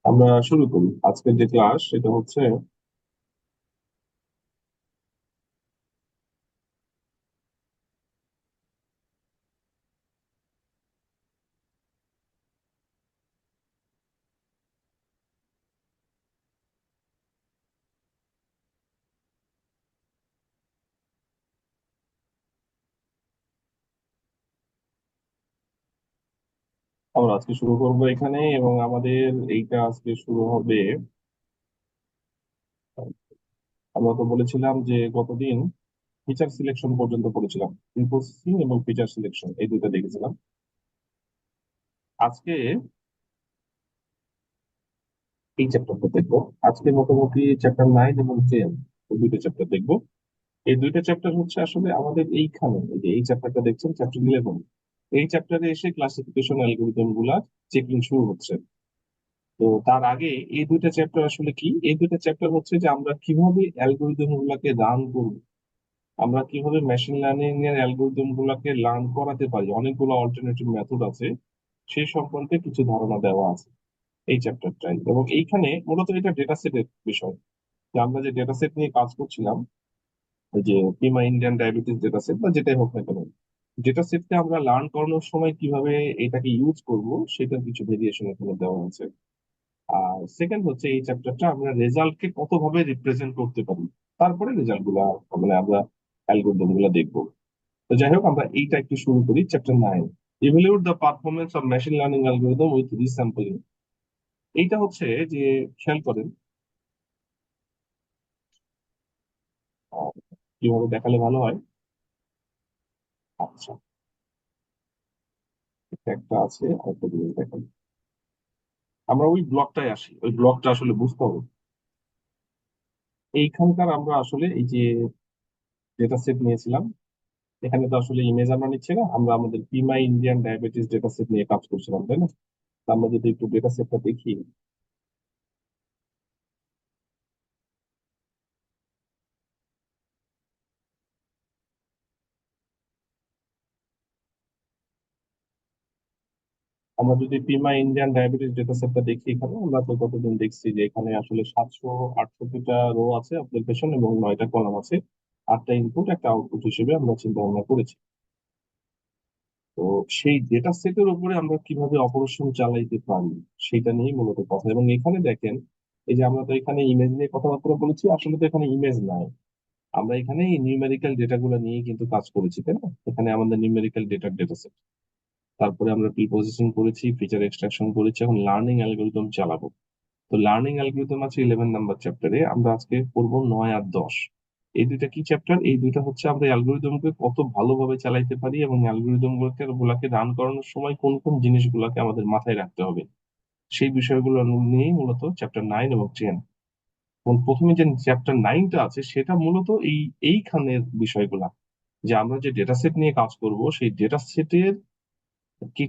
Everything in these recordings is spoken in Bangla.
আমরা শুরু করি আজকের যে ক্লাস সেটা হচ্ছে আমরা আজকে শুরু করব এখানে এবং আমাদের এইটা আজকে শুরু হবে। আমরা তো বলেছিলাম যে গতদিন ফিচার সিলেকশন পর্যন্ত পড়েছিলাম, প্রসেসিং এবং ফিচার সিলেকশন এই দুটো দেখেছিলাম। আজকে এই চ্যাপ্টারটা দেখবো। আজকে মোটামুটি চ্যাপ্টার 9 এবং 10 এই দুটো চ্যাপ্টার দেখবো। এই দুইটা চ্যাপ্টার হচ্ছে আসলে আমাদের এইখানে, এই যে এই চ্যাপ্টারটা দেখছেন চ্যাপ্টার 11, এই চ্যাপ্টারে এসে ক্লাসিফিকেশন অ্যালগরিদম গুলা চেকিং শুরু হচ্ছে। তো তার আগে এই দুইটা চ্যাপ্টার আসলে কি, এই দুইটা চ্যাপ্টার হচ্ছে যে আমরা কিভাবে অ্যালগোরিদম গুলাকে রান করব, আমরা কিভাবে মেশিন লার্নিং এর অ্যালগোরিদম গুলাকে লার্ন করাতে পারি, অনেকগুলো অল্টারনেটিভ মেথড আছে, সেই সম্পর্কে কিছু ধারণা দেওয়া আছে এই চ্যাপ্টারটাই। এবং এইখানে মূলত এটা ডেটা সেটের বিষয়, যে আমরা যে ডেটা সেট নিয়ে কাজ করছিলাম, ওই যে পিমা ইন্ডিয়ান ডায়াবেটিস ডেটা সেট বা যেটাই হোক না কেন, ডেটা সেটকে আমরা লার্ন করানোর সময় কিভাবে এটাকে ইউজ করব সেটার কিছু ভেরিয়েশন এখানে দেওয়া আছে। আর সেকেন্ড হচ্ছে এই চ্যাপ্টারটা আমরা রেজাল্টকে কতভাবে রিপ্রেজেন্ট করতে পারি, তারপরে রেজাল্ট গুলা মানে আমরা অ্যালগোরিদম গুলা দেখবো। তো যাই হোক, আমরা এইটা একটু শুরু করি। Chapter 9, evaluate the performance of machine learning algorithm with resampling. এইটা হচ্ছে যে, খেয়াল করেন আহ, কিভাবে দেখালে ভালো হয়। আচ্ছা, এটা একটা আছে, আরেকটা জিনিস দেখেন। আমরা ওই ব্লকটায় আসি, ওই ব্লকটা আসলে বুঝতে হবে। এইখানকার আমরা আসলে এই যে ডেটা সেট নিয়েছিলাম, এখানে তো আসলে ইমেজ আমরা নিচ্ছি না, আমরা আমাদের পিমাই ইন্ডিয়ান ডায়াবেটিস ডেটা সেট নিয়ে কাজ করছিলাম, তাই না? তো আমরা যদি একটু ডেটা সেটটা দেখি, আমরা যদি পিমাই ইন্ডিয়ান ডায়াবেটিস ডেটা সেটটা দেখি, এখানে আমরা তো কতদিন দেখছি যে এখানে আসলে 768টা রো আছে অ্যাপ্লিকেশন এবং 9টা কলাম আছে, 8টা ইনপুট একটা আউটপুট হিসেবে আমরা চিন্তা ভাবনা করেছি। তো সেই ডেটা সেটের উপরে আমরা কিভাবে অপারেশন চালাইতে পারি সেটা নিয়েই মূলত কথা। এবং এখানে দেখেন, এই যে আমরা তো এখানে ইমেজ নিয়ে কথাবার্তা বলেছি, আসলে তো এখানে ইমেজ নাই, আমরা এখানে নিউমেরিক্যাল ডেটা গুলো নিয়ে কিন্তু কাজ করেছি, তাই না? এখানে আমাদের নিউমেরিক্যাল ডেটার ডেটা সেট, তারপরে আমরা প্রিপজিশন করেছি, ফিচার এক্সট্রাকশন করেছি, এখন লার্নিং অ্যালগোরিদম চালাবো। তো লার্নিং অ্যালগোরিদম আছে 11 নাম্বার চ্যাপ্টারে, আমরা আজকে পড়বো 9 আর 10। এই দুইটা কি চ্যাপ্টার? এই দুইটা হচ্ছে আমরা অ্যালগোরিদমকে কত ভালোভাবে চালাইতে পারি এবং অ্যালগোরিদম গুলাকে রান করানোর সময় কোন কোন জিনিসগুলোকে আমাদের মাথায় রাখতে হবে, সেই বিষয়গুলো নিয়েই মূলত চ্যাপ্টার 9 এবং 10। এবং প্রথমে যে চ্যাপ্টার 9টা আছে সেটা মূলত এইখানের বিষয়গুলা, যে আমরা যে ডেটা সেট নিয়ে কাজ করব সেই ডেটা সেটের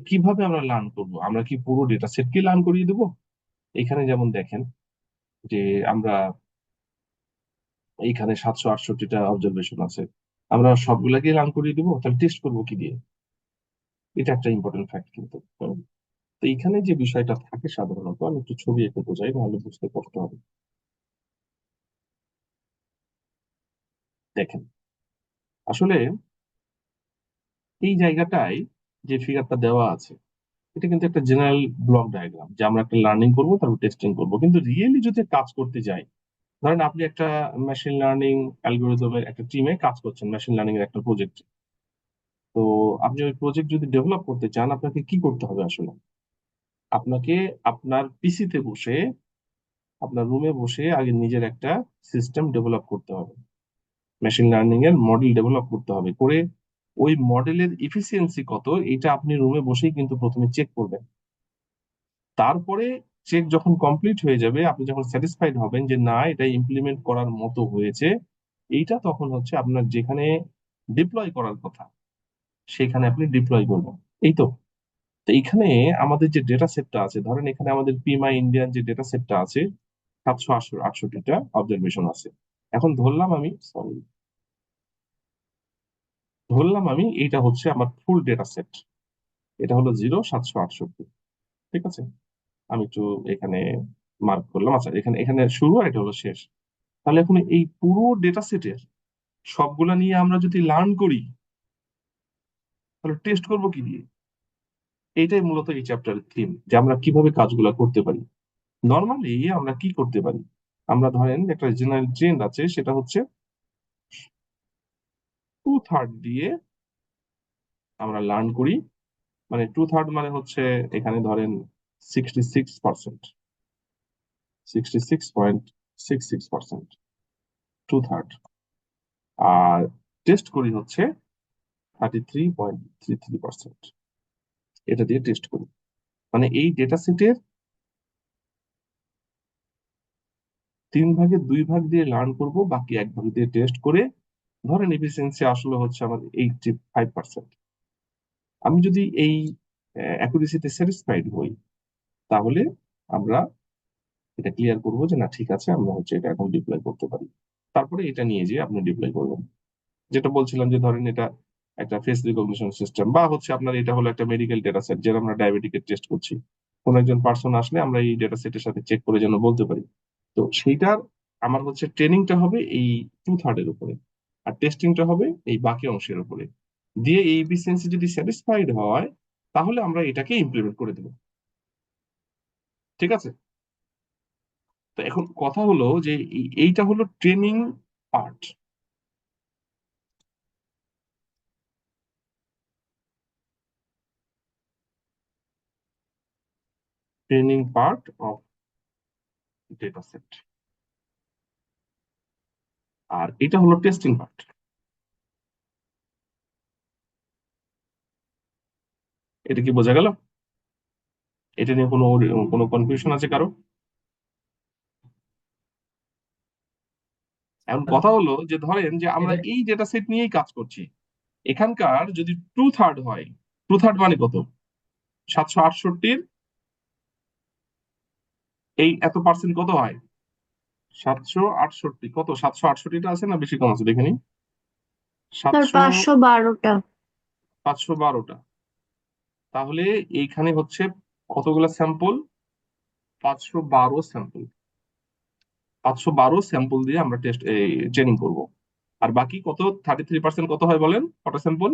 কিভাবে আমরা লার্ন করব, আমরা কি পুরো ডেটা সেটকে লার্ন করিয়ে দেবো? এখানে যেমন দেখেন যে আমরা এইখানে 768টা অবজারভেশন আছে, আমরা সবগুলাকে লার্ন করিয়ে দিব, তাহলে টেস্ট করবো কি দিয়ে? এটা একটা ইম্পর্টেন্ট ফ্যাক্ট কিন্তু। তো এইখানে যে বিষয়টা থাকে সাধারণত, আমি একটু ছবি এঁকে বোঝাই, নাহলে বুঝতে কষ্ট হবে। দেখেন, আসলে এই জায়গাটায় যে ফিগারটা দেওয়া আছে, এটা কিন্তু একটা জেনারেল ব্লক ডায়াগ্রাম, যে আমরা একটা লার্নিং করবো তারপর টেস্টিং করবো। কিন্তু রিয়েলি যদি কাজ করতে যাই, ধরেন আপনি একটা মেশিন লার্নিং অ্যালগোরিদমের একটা টিমে কাজ করছেন, মেশিন লার্নিং এর একটা প্রজেক্ট। তো আপনি ওই প্রজেক্ট যদি ডেভেলপ করতে চান, আপনাকে কি করতে হবে আসলে? আপনাকে আপনার পিসিতে বসে, আপনার রুমে বসে আগে নিজের একটা সিস্টেম ডেভেলপ করতে হবে, মেশিন লার্নিং এর মডেল ডেভেলপ করতে হবে। করে ওই মডেলের ইফিসিয়েন্সি কত, এটা আপনি রুমে বসেই কিন্তু প্রথমে চেক করবেন। তারপরে চেক যখন কমপ্লিট হয়ে যাবে, আপনি যখন স্যাটিসফাইড হবেন যে না, এটা ইমপ্লিমেন্ট করার মতো হয়েছে, এইটা তখন হচ্ছে আপনার যেখানে ডিপ্লয় করার কথা, সেখানে আপনি ডিপ্লয় করবেন। এই তো। তো এখানে আমাদের যে ডেটা সেটটা আছে, ধরেন এখানে আমাদের পিএমআই ইন্ডিয়ান যে ডেটা সেটটা আছে, 768টা অবজারভেশন আছে। এখন ধরলাম আমি, সরি, ধরলাম আমি এইটা হচ্ছে আমার ফুল ডেটা সেট, এটা হলো 0768। ঠিক আছে, আমি একটু এখানে মার্ক করলাম। আচ্ছা, এখানে এখানে শুরু আর এটা হলো শেষ। তাহলে এখন এই পুরো ডেটা সেটের সবগুলা নিয়ে আমরা যদি লার্ন করি, তাহলে টেস্ট করবো কি দিয়ে? এইটাই মূলত এই চ্যাপ্টারের থিম, যে আমরা কিভাবে কাজগুলো করতে পারি। নর্মালি আমরা কি করতে পারি? আমরা ধরেন একটা জেনারেল ট্রেন্ড আছে, সেটা হচ্ছে 2/3 দিয়ে আমরা লার্ন করি। মানে 2/3 মানে হচ্ছে এখানে ধরেন 66%, 66.66%, 2/3। আর টেস্ট করি হচ্ছে 33.33%, এটা দিয়ে টেস্ট করি। মানে এই ডেটা সেটের 3/2 দিয়ে লার্ন করব, বাকি 1 ভাগ দিয়ে টেস্ট করে ধরেন এফিসিয়েন্সি আসলে হচ্ছে আমার 85%। আমি যদি এই অ্যাকুরেসিতে স্যাটিসফাইড হই, তাহলে আমরা এটা ক্লিয়ার করবো যে না ঠিক আছে, আমরা হচ্ছে এটা এখন ডিপ্লয় করতে পারি। তারপরে এটা নিয়ে যে আপনি ডিপ্লয় করবেন। যেটা বলছিলাম যে ধরেন এটা একটা ফেস রিকগনিশন সিস্টেম, বা হচ্ছে আপনার এটা হলো একটা মেডিকেল ডেটা সেট, যেটা আমরা ডায়াবেটিকের টেস্ট করছি। কোন একজন পার্সন আসলে আমরা এই ডেটা সেটের সাথে চেক করে যেন বলতে পারি। তো সেইটার আমার হচ্ছে ট্রেনিংটা হবে এই 2/3 উপরে, আর টেস্টিংটা হবে এই বাকি অংশের উপরে। দিয়ে এই এফিসিয়েন্সি যদি স্যাটিসফাইড হয়, তাহলে আমরা এটাকে ইমপ্লিমেন্ট করে দেবো। ঠিক আছে? তো এখন কথা হলো যে এইটা হলো training part. Training part of data set, আর এটা হলো টেস্টিং পার্ট। এটা কি বোঝা গেল? এটা নিয়ে কোনো কোনো কনফিউশন আছে কারো? এখন কথা হলো যে ধরেন যে আমরা এটা এই ডেটা সেট নিয়েই কাজ করছি। এখানকার যদি 2/3 হয়, 2/3 মানে কত? 768-র এই এত পার্সেন্ট কত হয়? 768 কত? 768টা আছে না বেশি কম আছে দেখে নি? স্যার 700, 512টা। 512টা। তাহলে এইখানে হচ্ছে কতগুলা স্যাম্পল? 512 স্যাম্পল। 512 স্যাম্পল দিয়ে আমরা টেস্ট ট্রেনিং করব। আর বাকি কত? 33% কত হয় বলেন? কত স্যাম্পল?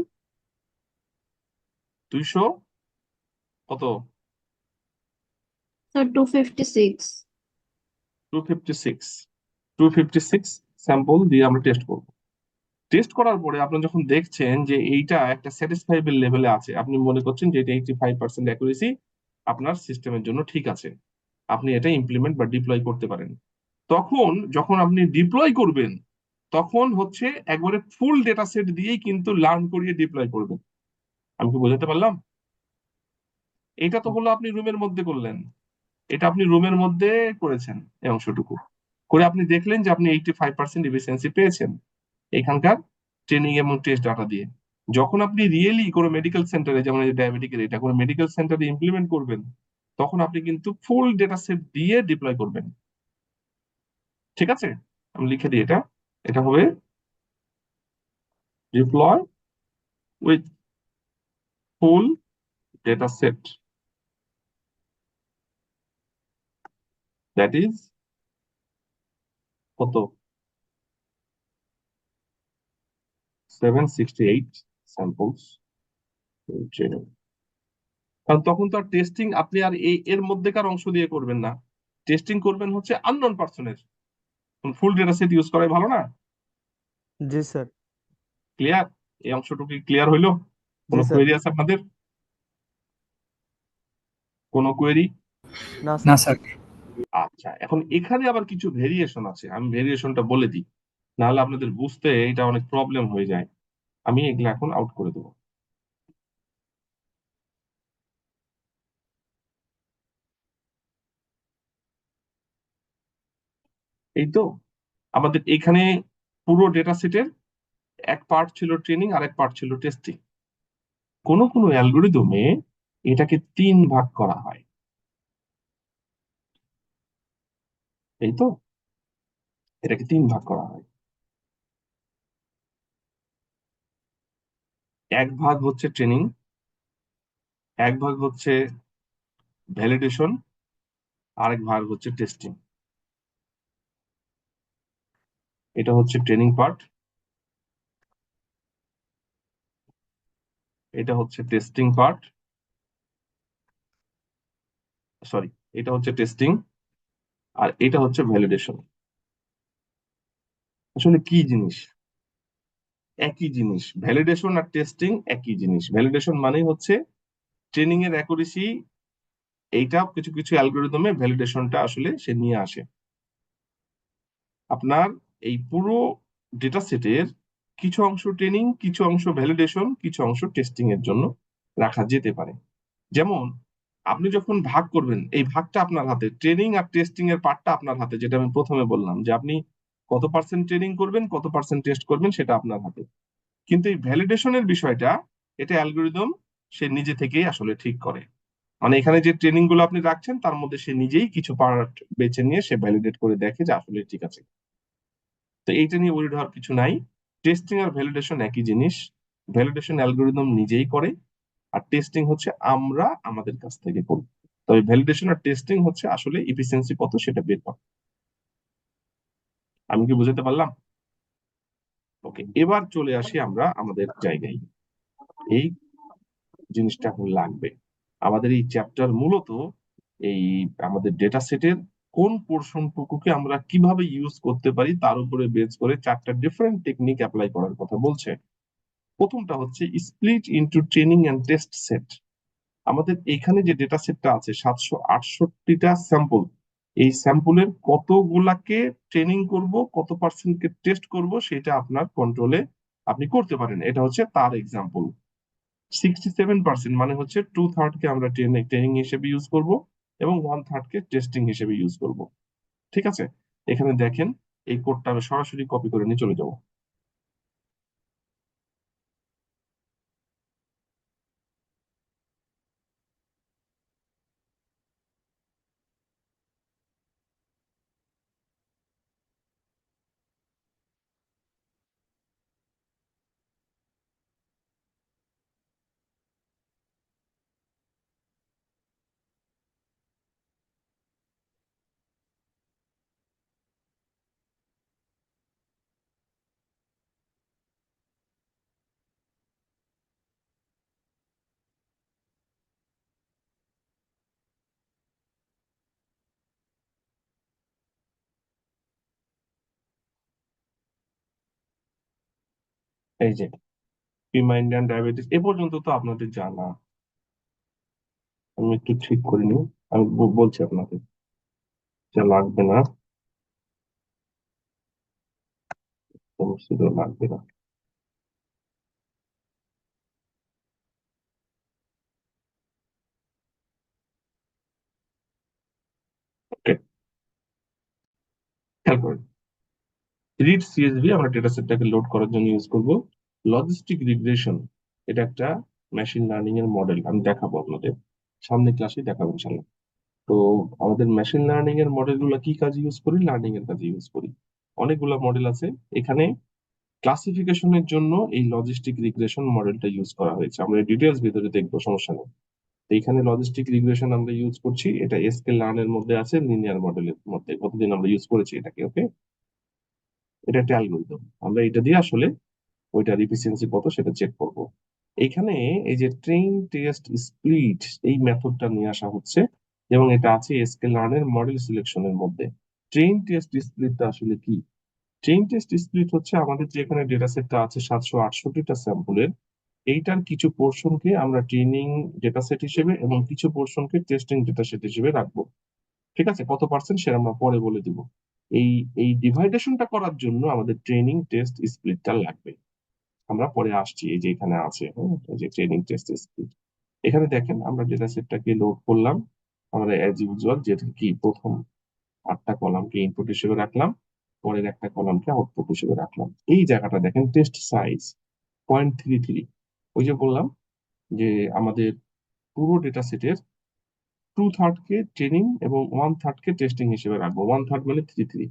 200 কত? স্যার 256। 256। 256 স্যাম্পল দিয়ে আমরা টেস্ট করব। টেস্ট করার পরে আপনি যখন দেখছেন যে এইটা একটা স্যাটিসফাইবেল লেভেলে আছে, আপনি মনে করছেন যে এটা 85% অ্যাকুরেসি আপনার সিস্টেমের জন্য ঠিক আছে, আপনি এটা ইমপ্লিমেন্ট বা ডিপ্লয় করতে পারেন। তখন যখন আপনি ডিপ্লয় করবেন, তখন হচ্ছে একবারে ফুল ডেটা সেট দিয়েই কিন্তু লার্ন করিয়ে ডিপ্লয় করবেন। আমি কি বোঝাতে পারলাম? এটা তো হলো আপনি রুমের মধ্যে করলেন, এটা আপনি রুমের মধ্যে করেছেন এই অংশটুকু করে আপনি দেখলেন যে আপনি 85% এফিসিয়েন্সি পেয়েছেন এখানকার ট্রেনিং এবং টেস্ট ডাটা দিয়ে। যখন আপনি রিয়েলি কোনো মেডিকেল সেন্টারে, যেমন ডায়াবেটিকের এটা কোনো মেডিকেল সেন্টারে ইমপ্লিমেন্ট করবেন, তখন আপনি কিন্তু ফুল ডেটা সেট দিয়ে ডিপ্লয় করবেন। ঠিক আছে? আমি লিখে দিই এটা। এটা হবে deploy with full data set, that is কত? 768 স্যাম্পলস ট্রেনিং। কারণ তখন তো আর টেস্টিং আপনি আর এর মধ্যেকার অংশ দিয়ে করবেন না, টেস্টিং করবেন হচ্ছে আননোন পার্সনের। ফুল ডেটা সেট ইউজ করাই ভালো না? জি স্যার। ক্লিয়ার? এই অংশটুকু ক্লিয়ার হইলো? জি কোনো স্যার। কোয়েরি আছে আপনাদের? কোনো কোয়েরি? না না স্যার। স্যার। আচ্ছা, এখন এখানে আবার কিছু ভেরিয়েশন আছে, আমি ভেরিয়েশনটা বলে দিই, নাহলে আপনাদের বুঝতে এটা অনেক প্রবলেম হয়ে যায়। আমি এগুলো এখন আউট করে দেবো। এই তো আমাদের এখানে পুরো ডেটা সেটের এক পার্ট ছিল ট্রেনিং আর এক পার্ট ছিল টেস্টিং। কোনো কোনো অ্যালগোরিদমে এটাকে 3 ভাগ করা হয়। এই তো এটাকে 3 ভাগ করা হয়। 1 ভাগ হচ্ছে ট্রেনিং, 1 ভাগ হচ্ছে ভ্যালিডেশন, আরেক ভাগ হচ্ছে টেস্টিং। এটা হচ্ছে ট্রেনিং পার্ট, এটা হচ্ছে টেস্টিং পার্ট, সরি, এটা হচ্ছে টেস্টিং, আর এটা হচ্ছে ভ্যালিডেশন। আসলে কি জিনিস? একই জিনিস। ভ্যালিডেশন আর টেস্টিং একই জিনিস। ভ্যালিডেশন মানেই হচ্ছে ট্রেনিং এর অ্যাকুরেসি, এইটা কিছু কিছু অ্যালগোরিদমে ভ্যালিডেশনটা আসলে সে নিয়ে আসে। আপনার এই পুরো ডেটা সেটের কিছু অংশ ট্রেনিং, কিছু অংশ ভ্যালিডেশন, কিছু অংশ টেস্টিং এর জন্য রাখা যেতে পারে। যেমন আপনি যখন ভাগ করবেন, এই ভাগটা আপনার হাতে, ট্রেনিং আর টেস্টিং এর পার্টটা আপনার হাতে, যেটা আমি প্রথমে বললাম যে আপনি কত পার্সেন্ট ট্রেনিং করবেন, কত পার্সেন্ট টেস্ট করবেন, সেটা আপনার হাতে। কিন্তু এই ভ্যালিডেশনের বিষয়টা, এটা অ্যালগোরিদম সে নিজে থেকেই আসলে ঠিক করে। মানে এখানে যে ট্রেনিং গুলো আপনি রাখছেন তার মধ্যে সে নিজেই কিছু পার্ট বেছে নিয়ে সে ভ্যালিডেট করে দেখে যে আসলে ঠিক আছে। তো এইটা নিয়ে ওরিড হওয়ার কিছু নাই। টেস্টিং আর ভ্যালিডেশন একই জিনিস। ভ্যালিডেশন অ্যালগোরিদম নিজেই করে, আর টেস্টিং হচ্ছে আমরা আমাদের কাছ থেকে করি। তবে ভ্যালিডেশন আর টেস্টিং হচ্ছে আসলে ইফিসিয়েন্সি কত সেটা বের করা। আমি কি বুঝাতে পারলাম? ওকে, এবার চলে আসি আমরা আমাদের জায়গায়। এই জিনিসটা এখন লাগবে আমাদের এই চ্যাপ্টার মূলত এই আমাদের ডেটা সেটের কোন পোর্শনটুকুকে আমরা কিভাবে ইউজ করতে পারি তার উপরে বেস করে চারটা ডিফারেন্ট টেকনিক অ্যাপ্লাই করার কথা বলছে। প্রথমটা হচ্ছে split into training and test set. আমাদের এখানে যে ডেটা সেটটা আছে 768টা স্যাম্পল, এই স্যাম্পলের কতগুলাকে ট্রেনিং করব, কত পার্সেন্টকে টেস্ট করব, সেটা আপনার কন্ট্রোলে আপনি করতে পারেন। এটা হচ্ছে তার এক্সাম্পল। 67% মানে হচ্ছে 2/3 কে আমরা ট্রেনিং হিসেবে ইউজ করব এবং 1/3 কে টেস্টিং হিসেবে ইউজ করব। ঠিক আছে, এখানে দেখেন এই কোডটা আমি সরাসরি কপি করে নিয়ে চলে যাব। এই যে প্রিমা ইন্ডিয়ান ডায়াবেটিস এ পর্যন্ত তো আপনাদের জানা। আমি একটু ঠিক করে নিই, আমি বলছি আপনাকে, যা লাগবে না, সমস্যা লাগবে না। ওকে, খেয়াল করেন। রিড সিএসভি আমরা ডেটা সেটটাকে লোড করার জন্য ইউজ করব। লজিস্টিক রিগ্রেশন, এটা একটা মেশিন লার্নিং এর মডেল, আমি দেখাবো আপনাদের সামনে ক্লাসে দেখাবো ইনশাল্লাহ। তো আমাদের মেশিন লার্নিং এর মডেল গুলো কি কাজে ইউজ করি? লার্নিং এর কাজে ইউজ করি। অনেকগুলো মডেল আছে এখানে। ক্লাসিফিকেশনের জন্য এই লজিস্টিক রিগ্রেশন মডেলটা ইউজ করা হয়েছে, আমরা ডিটেলস ভিতরে দেখবো, সমস্যা নেই। তো এখানে লজিস্টিক রিগ্রেশন আমরা ইউজ করছি, এটা এসকে লার্ন এর মধ্যে আছে, লিনিয়ার মডেলের মধ্যে কতদিন আমরা ইউজ করেছি এটাকে। ওকে, এটা একটা অ্যালগরিদম, আমরা এটা দিয়ে আসলে ওইটার এফিসিয়েন্সি কত সেটা চেক করব। এখানে এই যে ট্রেন টেস্ট স্প্লিট, এই মেথডটা নিয়ে আসা হচ্ছে এবং এটা আছে এসকে লার্ন এর মডেল সিলেকশনের মধ্যে। ট্রেন টেস্ট স্প্লিটটা আসলে কি? ট্রেন টেস্ট স্প্লিট হচ্ছে আমাদের যে এখানে ডেটা সেটটা আছে 768টা স্যাম্পলের, এইটার কিছু পোর্শনকে আমরা ট্রেনিং ডেটা সেট হিসেবে এবং কিছু পোর্শনকে টেস্টিং ডেটা সেট হিসেবে রাখবো। ঠিক আছে, কত পার্সেন্ট সেটা আমরা পরে বলে দিব। এই এই ডিভাইডেশনটা করার জন্য আমাদের ট্রেনিং টেস্ট স্প্লিটটা লাগবে। আমরা পরে আসছি, এই যে এখানে আছে, হ্যাঁ, এই যে ট্রেনিং টেস্ট স্প্লিট। এখানে দেখেন আমরা ডেটা সেটটাকে লোড করলাম, আমরা অ্যাজ ইউজুয়াল যেটা কি প্রথম 8টা কলামকে ইনপুট হিসেবে রাখলাম, পরের একটা কলামকে আউটপুট হিসেবে রাখলাম। এই জায়গাটা দেখেন, টেস্ট সাইজ 0.33। ওই যে বললাম যে আমাদের পুরো ডেটা সেটের 2/3 কে ট্রেনিং এবং 1/3 কে টেস্টিং হিসেবে রাখবো। 1/3 মানে 33।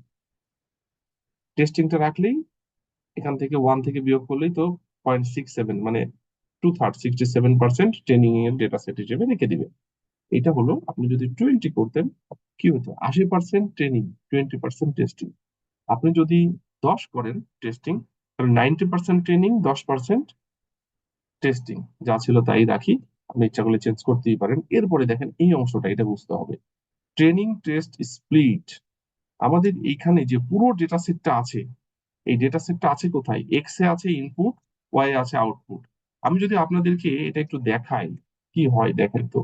টেস্টিংটা রাখলেই এখান থেকে 1 থেকে বিয়োগ করলেই তো 0.67, মানে 2/3, 67% ট্রেনিং এর ডেটা সেট হিসেবে রেখে দিবে। এটা হলো আপনি যদি 20 করতেন কি হতো, 80% ট্রেনিং, 20% টেস্টিং। আপনি যদি 10 করেন টেস্টিং, তাহলে 90% ট্রেনিং, 10% টেস্টিং। যা ছিল তাই রাখি, আপনি ইচ্ছা করলে চেঞ্জ করতেই পারেন। এরপরে দেখেন এই অংশটা, এটা বুঝতে হবে, ট্রেনিং টেস্ট স্প্লিট। আমাদের এইখানে যে পুরো ডেটা সেটটা আছে, এই ডেটা সেটটা আছে কোথায়? এক্স এ আছে ইনপুট, ওয়াই এ আছে আউটপুট। আমি যদি আপনাদেরকে এটা একটু দেখাই কি হয়, দেখেন তো।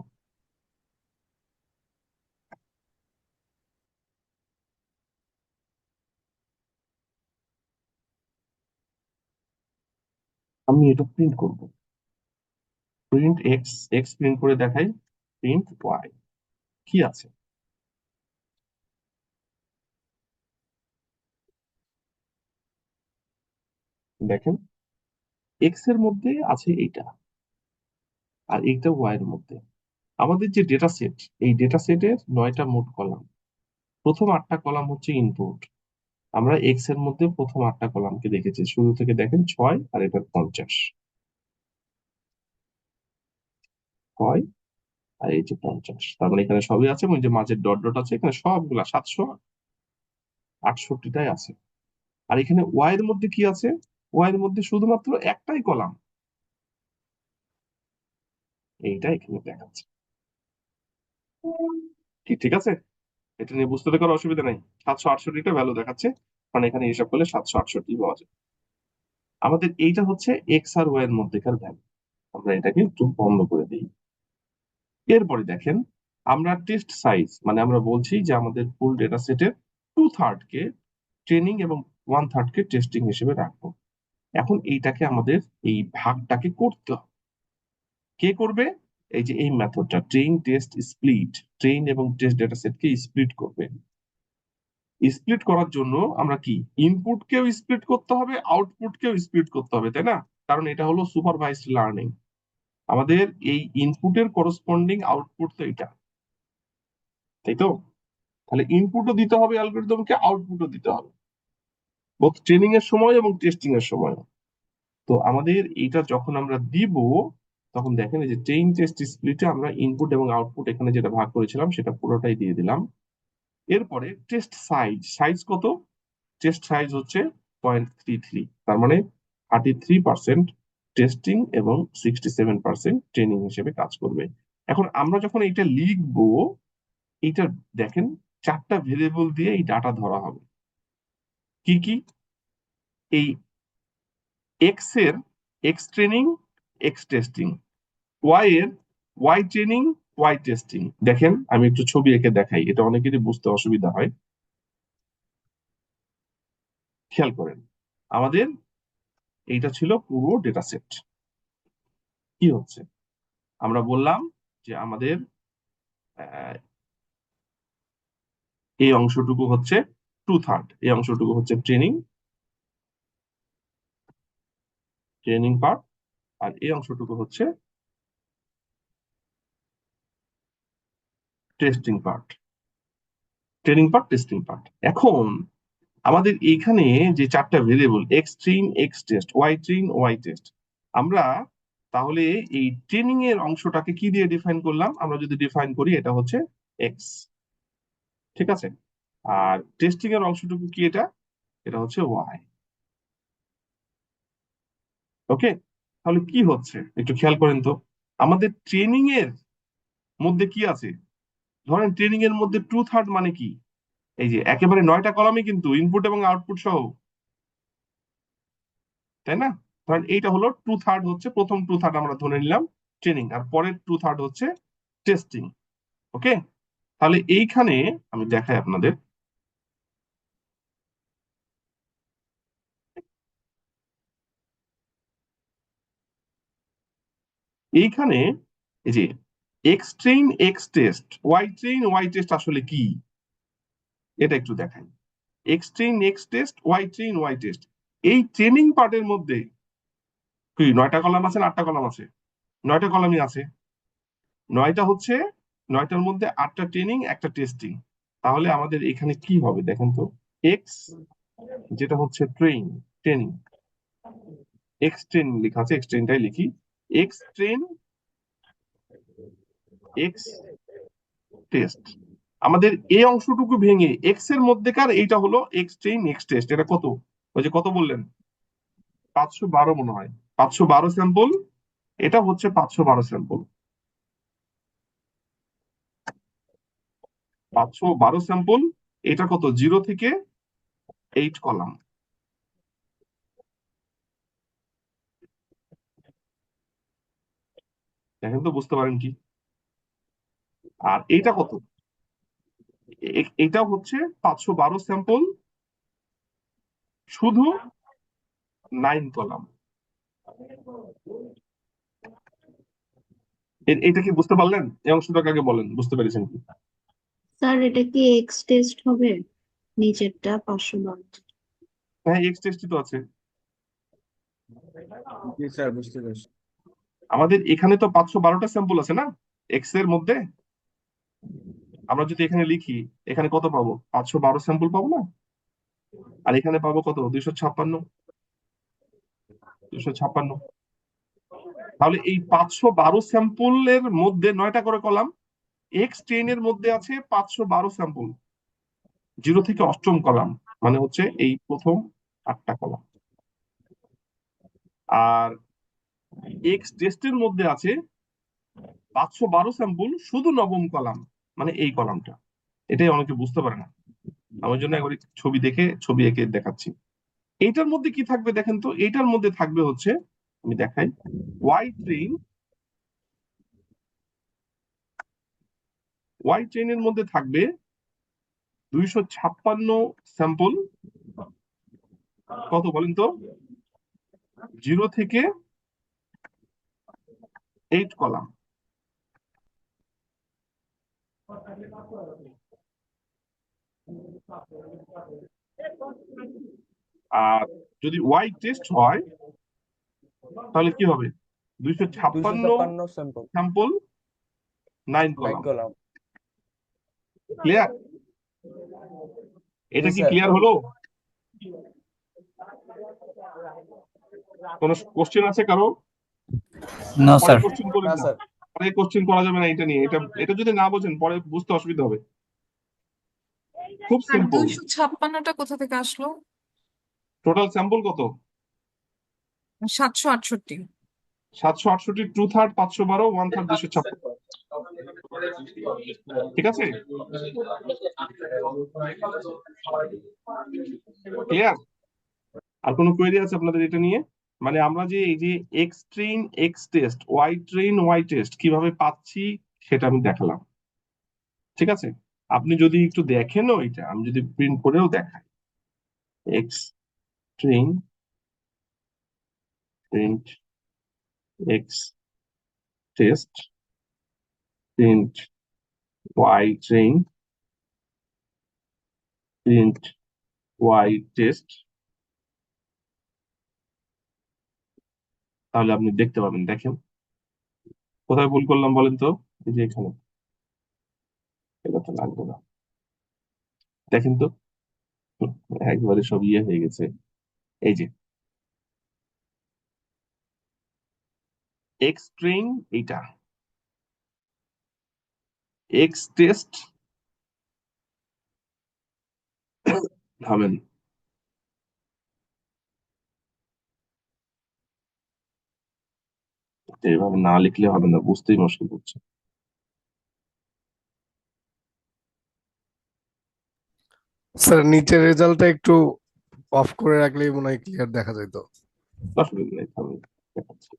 আমি এটা প্রিন্ট করব, প্রিন্ট এক্স, এক্স প্রিন্ট করে দেখাই, প্রিন্ট ওয়াই। কি আছে দেখেন, এক্স এর মধ্যে আছে এইটা, আর এইটা ওয়াই এর মধ্যে। আমাদের যে ডেটা সেট, এই ডেটা সেটের 9টা মোট কলাম। প্রথম 8টা কলাম হচ্ছে ইনপুট। আমরা এক্স এর মধ্যে প্রথম 8টা কলামকে দেখেছি, শুরু থেকে দেখেন 6 আর এটা 50, 6 আর এই যে 50। তার মানে এখানে সবই আছে, এবং এই যে মাঝের ডট ডট আছে, এখানে সবগুলা 768টাই আছে। আর এখানে ওয়াই এর মধ্যে কি আছে? ওয়াই এর মধ্যে শুধুমাত্র একটাই কলাম, এইটা এখানে দেখাচ্ছে। কি ঠিক আছে? এটা নিয়ে বুঝতে তো কোনো অসুবিধা নেই। 768টা ভ্যালু দেখাচ্ছে, মানে এখানে হিসাব করলে 768 পাওয়া যায়। আমাদের এইটা হচ্ছে এক্স আর ওয়াই এর মধ্যেকার ভ্যালু। আমরা এটাকে একটু বন্ধ করে দিই। এরপরে দেখেন, আমরা টেস্ট সাইজ, মানে আমরা বলছি যে আমাদের ফুল ডেটা সেটের 2/3 কে ট্রেনিং এবং 1/3 কে টেস্টিং হিসেবে রাখবো। এখন এইটাকে আমাদের, এই ভাগটাকে করতে হবে। কে করবে? এই যে এই মেথডটা, ট্রেন টেস্ট স্প্লিট, ট্রেন এবং টেস্ট ডেটা সেটকে স্প্লিট করবে। স্প্লিট করার জন্য আমরা কি, ইনপুটকেও স্প্লিট করতে হবে, আউটপুটকেও স্প্লিট করতে হবে, তাই না? কারণ এটা হলো সুপারভাইজড লার্নিং। আমাদের এই ইনপুটের করসপন্ডিং আউটপুট তো এটা, তাই তো? তাহলে ইনপুটও দিতে হবে অ্যালগরিদমকে, আউটপুটও দিতে হবে, বোথ ট্রেনিং এর সময় এবং টেস্টিং এর সময়। তো আমাদের এইটা যখন আমরা দিব, তখন দেখেন এই যে ট্রেন টেস্ট স্প্লিটে আমরা ইনপুট এবং আউটপুট এখানে যেটা ভাগ করেছিলাম সেটা পুরোটাই দিয়ে দিলাম। এরপরে টেস্ট সাইজ, সাইজ কত? টেস্ট সাইজ হচ্ছে 0.33, তার মানে 33% টেস্টিং এবং 67% ট্রেনিং হিসেবে কাজ করবে। এখন আমরা যখন এটা লিখবো, এইটা দেখেন 4টা ভেরিয়েবল দিয়ে এই ডাটা ধরা হবে। কি কি? এই এক্স এর X training, X testing, Y এর ওয়াই ট্রেনিং, ওয়াই টেস্টিং। দেখেন আমি একটু ছবি এঁকে দেখাই, এটা অনেকেরই বুঝতে অসুবিধা হয়। খেয়াল করেন, আমাদের এইটা ছিল পুরো ডেটা সেট। কি হচ্ছে, আমরা বললাম যে আমাদের আহ, এই অংশটুকু হচ্ছে 2/3, এই অংশটুকু হচ্ছে ট্রেনিং, ট্রেনিং পার্ট, আর এই অংশটুকু হচ্ছে testing part, training part, testing part. এখন আমাদের এইখানে যে 4টা variable, X train, X test, Y train, Y test, আমরা তাহলে এই ট্রেনিং এর অংশটাকে কি দিয়ে ডিফাইন করলাম? আমরা যদি ডিফাইন করি, এটা হচ্ছে এক্স, ঠিক আছে? আর টেস্টিং এর অংশটুকু কি? এটা, এটা হচ্ছে ওয়াই। ওকে, তাহলে কি হচ্ছে একটু খেয়াল করেন তো। আমাদের ট্রেনিং এর মধ্যে কি আছে? ধরেন ট্রেনিং এর মধ্যে 2/3 মানে কি? এই যে একেবারে 9টা কলামই কিন্তু ইনপুট এবং আউটপুট সহ, তাই না? ধরেন এইটা হলো 2/3, হচ্ছে প্রথম 2/3 আমরা ধরে নিলাম ট্রেনিং, আর পরের 2/3 হচ্ছে টেস্টিং। ওকে, তাহলে এইখানে আমি দেখাই আপনাদের, এইখানে এই যে X train, X test, Y train, Y test আসলে কি, এটা একটু দেখাই। X train, X test, Y train, Y test, এই ট্রেনিং পার্টের মধ্যে কি 9টা কলাম আছে না 8টা কলাম আছে? 9টা কলামই আছে। 9টা হচ্ছে, 9টার মধ্যে 8টা ট্রেনিং, একটা টেস্টিং। তাহলে আমাদের এখানে কি হবে দেখেন তো। এক্স, যেটা হচ্ছে ট্রেন, ট্রেনিং, এক্স ট্রেন লেখা আছে, এক্স ট্রেনটাই লিখি। X train, X test. আমাদের এই অংশটুকু ভেঙে এক্স এর মধ্যেকার এইটা হলো এক্স ট্রেন এক্স টেস্ট। এটা কত? ওই যে কত বললেন, 512 মনে হয়, 512 স্যাম্পল। এটা হচ্ছে 512 স্যাম্পল, 512 স্যাম্পল। এটা কত? 0 থেকে 8 কলাম। দেখেন তো বুঝতে পারেন কি? আর এইটা কত? এটা হচ্ছে 512 স্যাম্পল, শুধু 9 কলাম। এটা কি বুঝতে পারলেন? এই অংশটাকে আগে বলেন, বুঝতে পেরেছেন কি? স্যার এটা কি এক্স টেস্ট হবে? নিচেরটা 512। হ্যাঁ, এক্স টেস্টই তো আছে। জি স্যার, বুঝতে পেরেছি। আমাদের এখানে তো 512টা স্যাম্পল আছে না এক্স এর মধ্যে। আমরা যদি এখানে লিখি, এখানে কত পাবো? 512 স্যাম্পল পাবো না? আর এখানে পাবো কত? 256। 256। তাহলে এই 512 স্যাম্পলের মধ্যে 9টা করে কলাম। এক্স ট্রেনের মধ্যে আছে 512 স্যাম্পল, 0 থেকে 8ম কলাম, মানে হচ্ছে এই প্রথম 8টা কলাম। আর এক্স টেস্টের মধ্যে আছে 512 স্যাম্পল, শুধু 9ম কলাম, মানে এই কলামটা। এটাই অনেকে বুঝতে পারে না। আমার জন্য একবার ছবি দেখে, ছবি এঁকে দেখাচ্ছি। এইটার মধ্যে কি থাকবে দেখেন তো? এইটার মধ্যে থাকবে হচ্ছে, আমি দেখাই, ওয়াই ট্রেন। ওয়াই ট্রেনের মধ্যে থাকবে 256 স্যাম্পল। কত বলেন তো? 0 থেকে 8 কলাম। আর যদি ওয়াই টেস্ট হয় তাহলে কি হবে? 256 256 sample, sample, 9 9 column. Column. Clear? জি এটা কি স্যার। ক্লিয়ার হলো? কোন কোশ্চেন আছে কারো? নো পরে স্যার। কোশ্চেন করেন না না, স্যার। পরে কোশ্চেন করা যাবে না এটা নিয়ে। এটা এটা যদি না বোঝেন পরে বুঝতে অসুবিধা হবে। খুব আর সিম্পল। 256টা কোথা থেকে আসলো? টোটাল স্যাম্পল কত? 768। 768, 2/3 512, 1/3 256। ঠিক আছে? ক্লিয়ার? আর কোনো কোয়েরি আছে আপনাদের এটা নিয়ে? মানে আমরা যে এই যে X train X test, Y train Y test কিভাবে পাচ্ছি সেটা আমি দেখালাম। ঠিক আছে? আপনি যদি একটু দেখেনও, এটা আমি যদি প্রিন্ট করেও দেখাই, X train print X test print Y train print Y test, তাহলে আপনি দেখতে পাবেন। দেখেন কোথায় ভুল করলাম বলেন তো? এই যে এখানে, এটা তো লাগবে না। দেখেন তো, একবারে সব ইয়ে হয়ে গেছে। এই যে এক্স ট্রেন, এইটা এক্স টেস্ট, ভাবেন এইভাবে না লিখলে হবে না, বুঝতেই মুশকিল হচ্ছে। স্যার নিচের রেজাল্টটা একটু অফ করে রাখলেই মনে হয় ক্লিয়ার দেখা যেত। অসুবিধা নেই, আমি দেখাচ্ছি।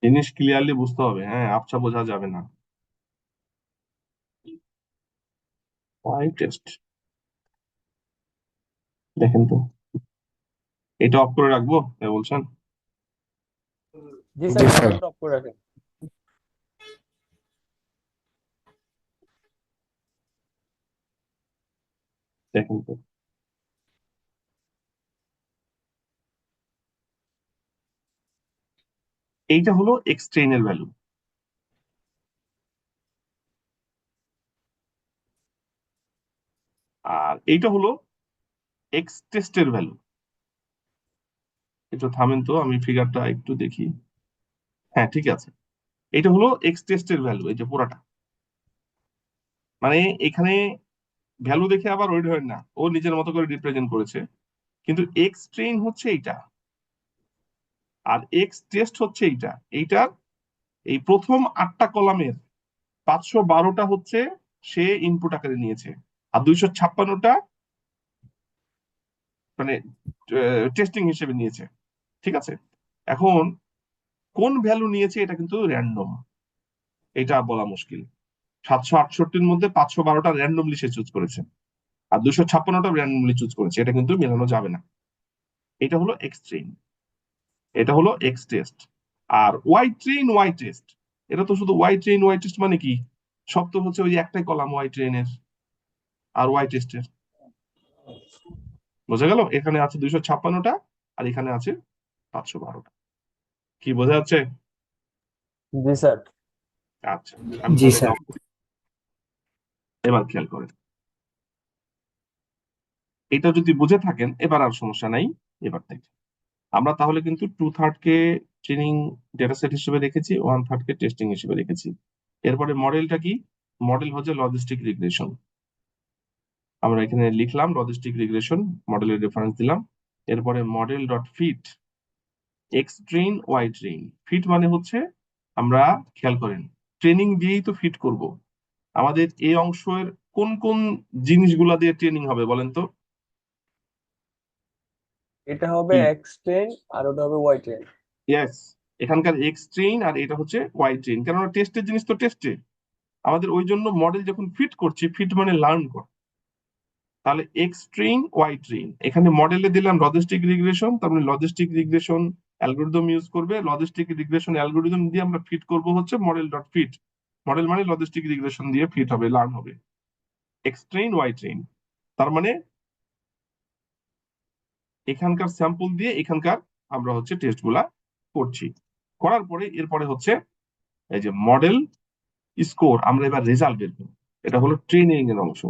জিনিস ক্লিয়ারলি বুঝতে হবে, হ্যাঁ, আবছা বোঝা যাবে না। ওয়াই টেস্ট, দেখেন তো, এটা অফ করে রাখবো তাই বলছেন? জি জি স্যার, স্যার। রেজাল্ট অফ করে রাখেন। দেখেন তো, এইটা হলো এক্স ট্রেনের ভ্যালু, আর এইটা হলো এক্স টেস্টের ভ্যালু। একটু থামেন তো, আমি ফিগারটা একটু দেখি। হ্যাঁ ঠিক আছে, এটা হলো এক্স টেস্টের ভ্যালু, এই যে পুরাটা। মানে এখানে ভ্যালু দেখে আবার ওই ধরেন না, ও নিজের মতো করে রিপ্রেজেন্ট করেছে, কিন্তু এক্স ট্রেন হচ্ছে এইটা আর এক্স টেস্ট হচ্ছে এইটা। এইটার এই প্রথম 8টা কলামের 512টা হচ্ছে সে ইনপুট আকারে নিয়েছে, আর 256টা মানে টেস্টিং হিসেবে নিয়েছে। ঠিক আছে, এখন কোন ভ্যালু নিয়েছে এটা কিন্তু র্যান্ডম, এটা বলা মুশকিল। 768-র মধ্যে 512টা র্যান্ডমলি সে চুজ করেছে, আর 256টা র্যান্ডমলি চুজ করেছে, এটা কিন্তু মেলানো যাবে না। এটা হলো এক্স ট্রেন, এটা হলো এক্স টেস্ট। আর ওয়াই ট্রেন ওয়াই টেস্ট, এটা তো শুধু ওয়াই ট্রেন ওয়াই টেস্ট মানে কি, সব তো হচ্ছে ওই যে একটাই কলাম ওয়াই ট্রেনের আর ওয়াই টেস্টের। বোঝা গেল, এখানে আছে 256টা আর এখানে আছে 512টা। কি বোঝা যাচ্ছে? জি স্যার। আচ্ছা, আমি জি তাহলে স্যার। এবার খেয়াল করেন, এটা যদি বুঝে থাকেন এবার আর সমস্যা নাই। এবার থেকে আমরা তাহলে কিন্তু 2/3 কে ট্রেনিং ডেটা সেট হিসেবে রেখেছি, 1/3 কে টেস্টিং হিসেবে রেখেছি। এরপরে মডেলটা কি? মডেল হচ্ছে লজিস্টিক রিগ্রেশন। আমরা এখানে লিখলাম লজিস্টিক রিগ্রেশন, মডেলের রেফারেন্স দিলাম। এরপরে model dot fit X train Y train. Fit মানে হচ্ছে, আমরা খেয়াল করেন, ট্রেনিং দিয়েই তো ফিট করব। আমাদের এই অংশের কোন কোন জিনিসগুলা দিয়ে ট্রেনিং হবে বলেন তো? এটা হবে কি? এক্স ট্রেন আর ওটা হবে ওয়াই ট্রেন। ইয়েস, এখানকার এক্স ট্রেন আর এটা হচ্ছে ওয়াই ট্রেন, কেননা টেস্টের জিনিস তো টেস্টে। আমাদের ওই জন্য মডেল যখন ফিট করছি, ফিট মানে লার্ন কর, তাহলে এক্স ট্রেন ওয়াই ট্রেন। এখানে মডেলে দিলাম লজিস্টিক রিগ্রেশন, তার মানে লজিস্টিক রিগ্রেশন অ্যালগোরিদম ইউজ করবে, লজিস্টিক রিগ্রেশন অ্যালগোরিদম দিয়ে আমরা ফিট করব হচ্ছে মডেল ডট ফিট। মডেল মানে লজিস্টিক রিগ্রেশন দিয়ে ফিট হবে, লার্ন হবে এক্স ট্রেন ওয়াই ট্রেন। তার মানে এখানকার স্যাম্পল দিয়ে এখানকার আমরা হচ্ছে টেস্ট গুলা করছি। করার পরে এরপরে হচ্ছে এই যে মডেল স্কোর, আমরা এবার রেজাল্ট বের করব। এটা হলো ট্রেনিং এর অংশ,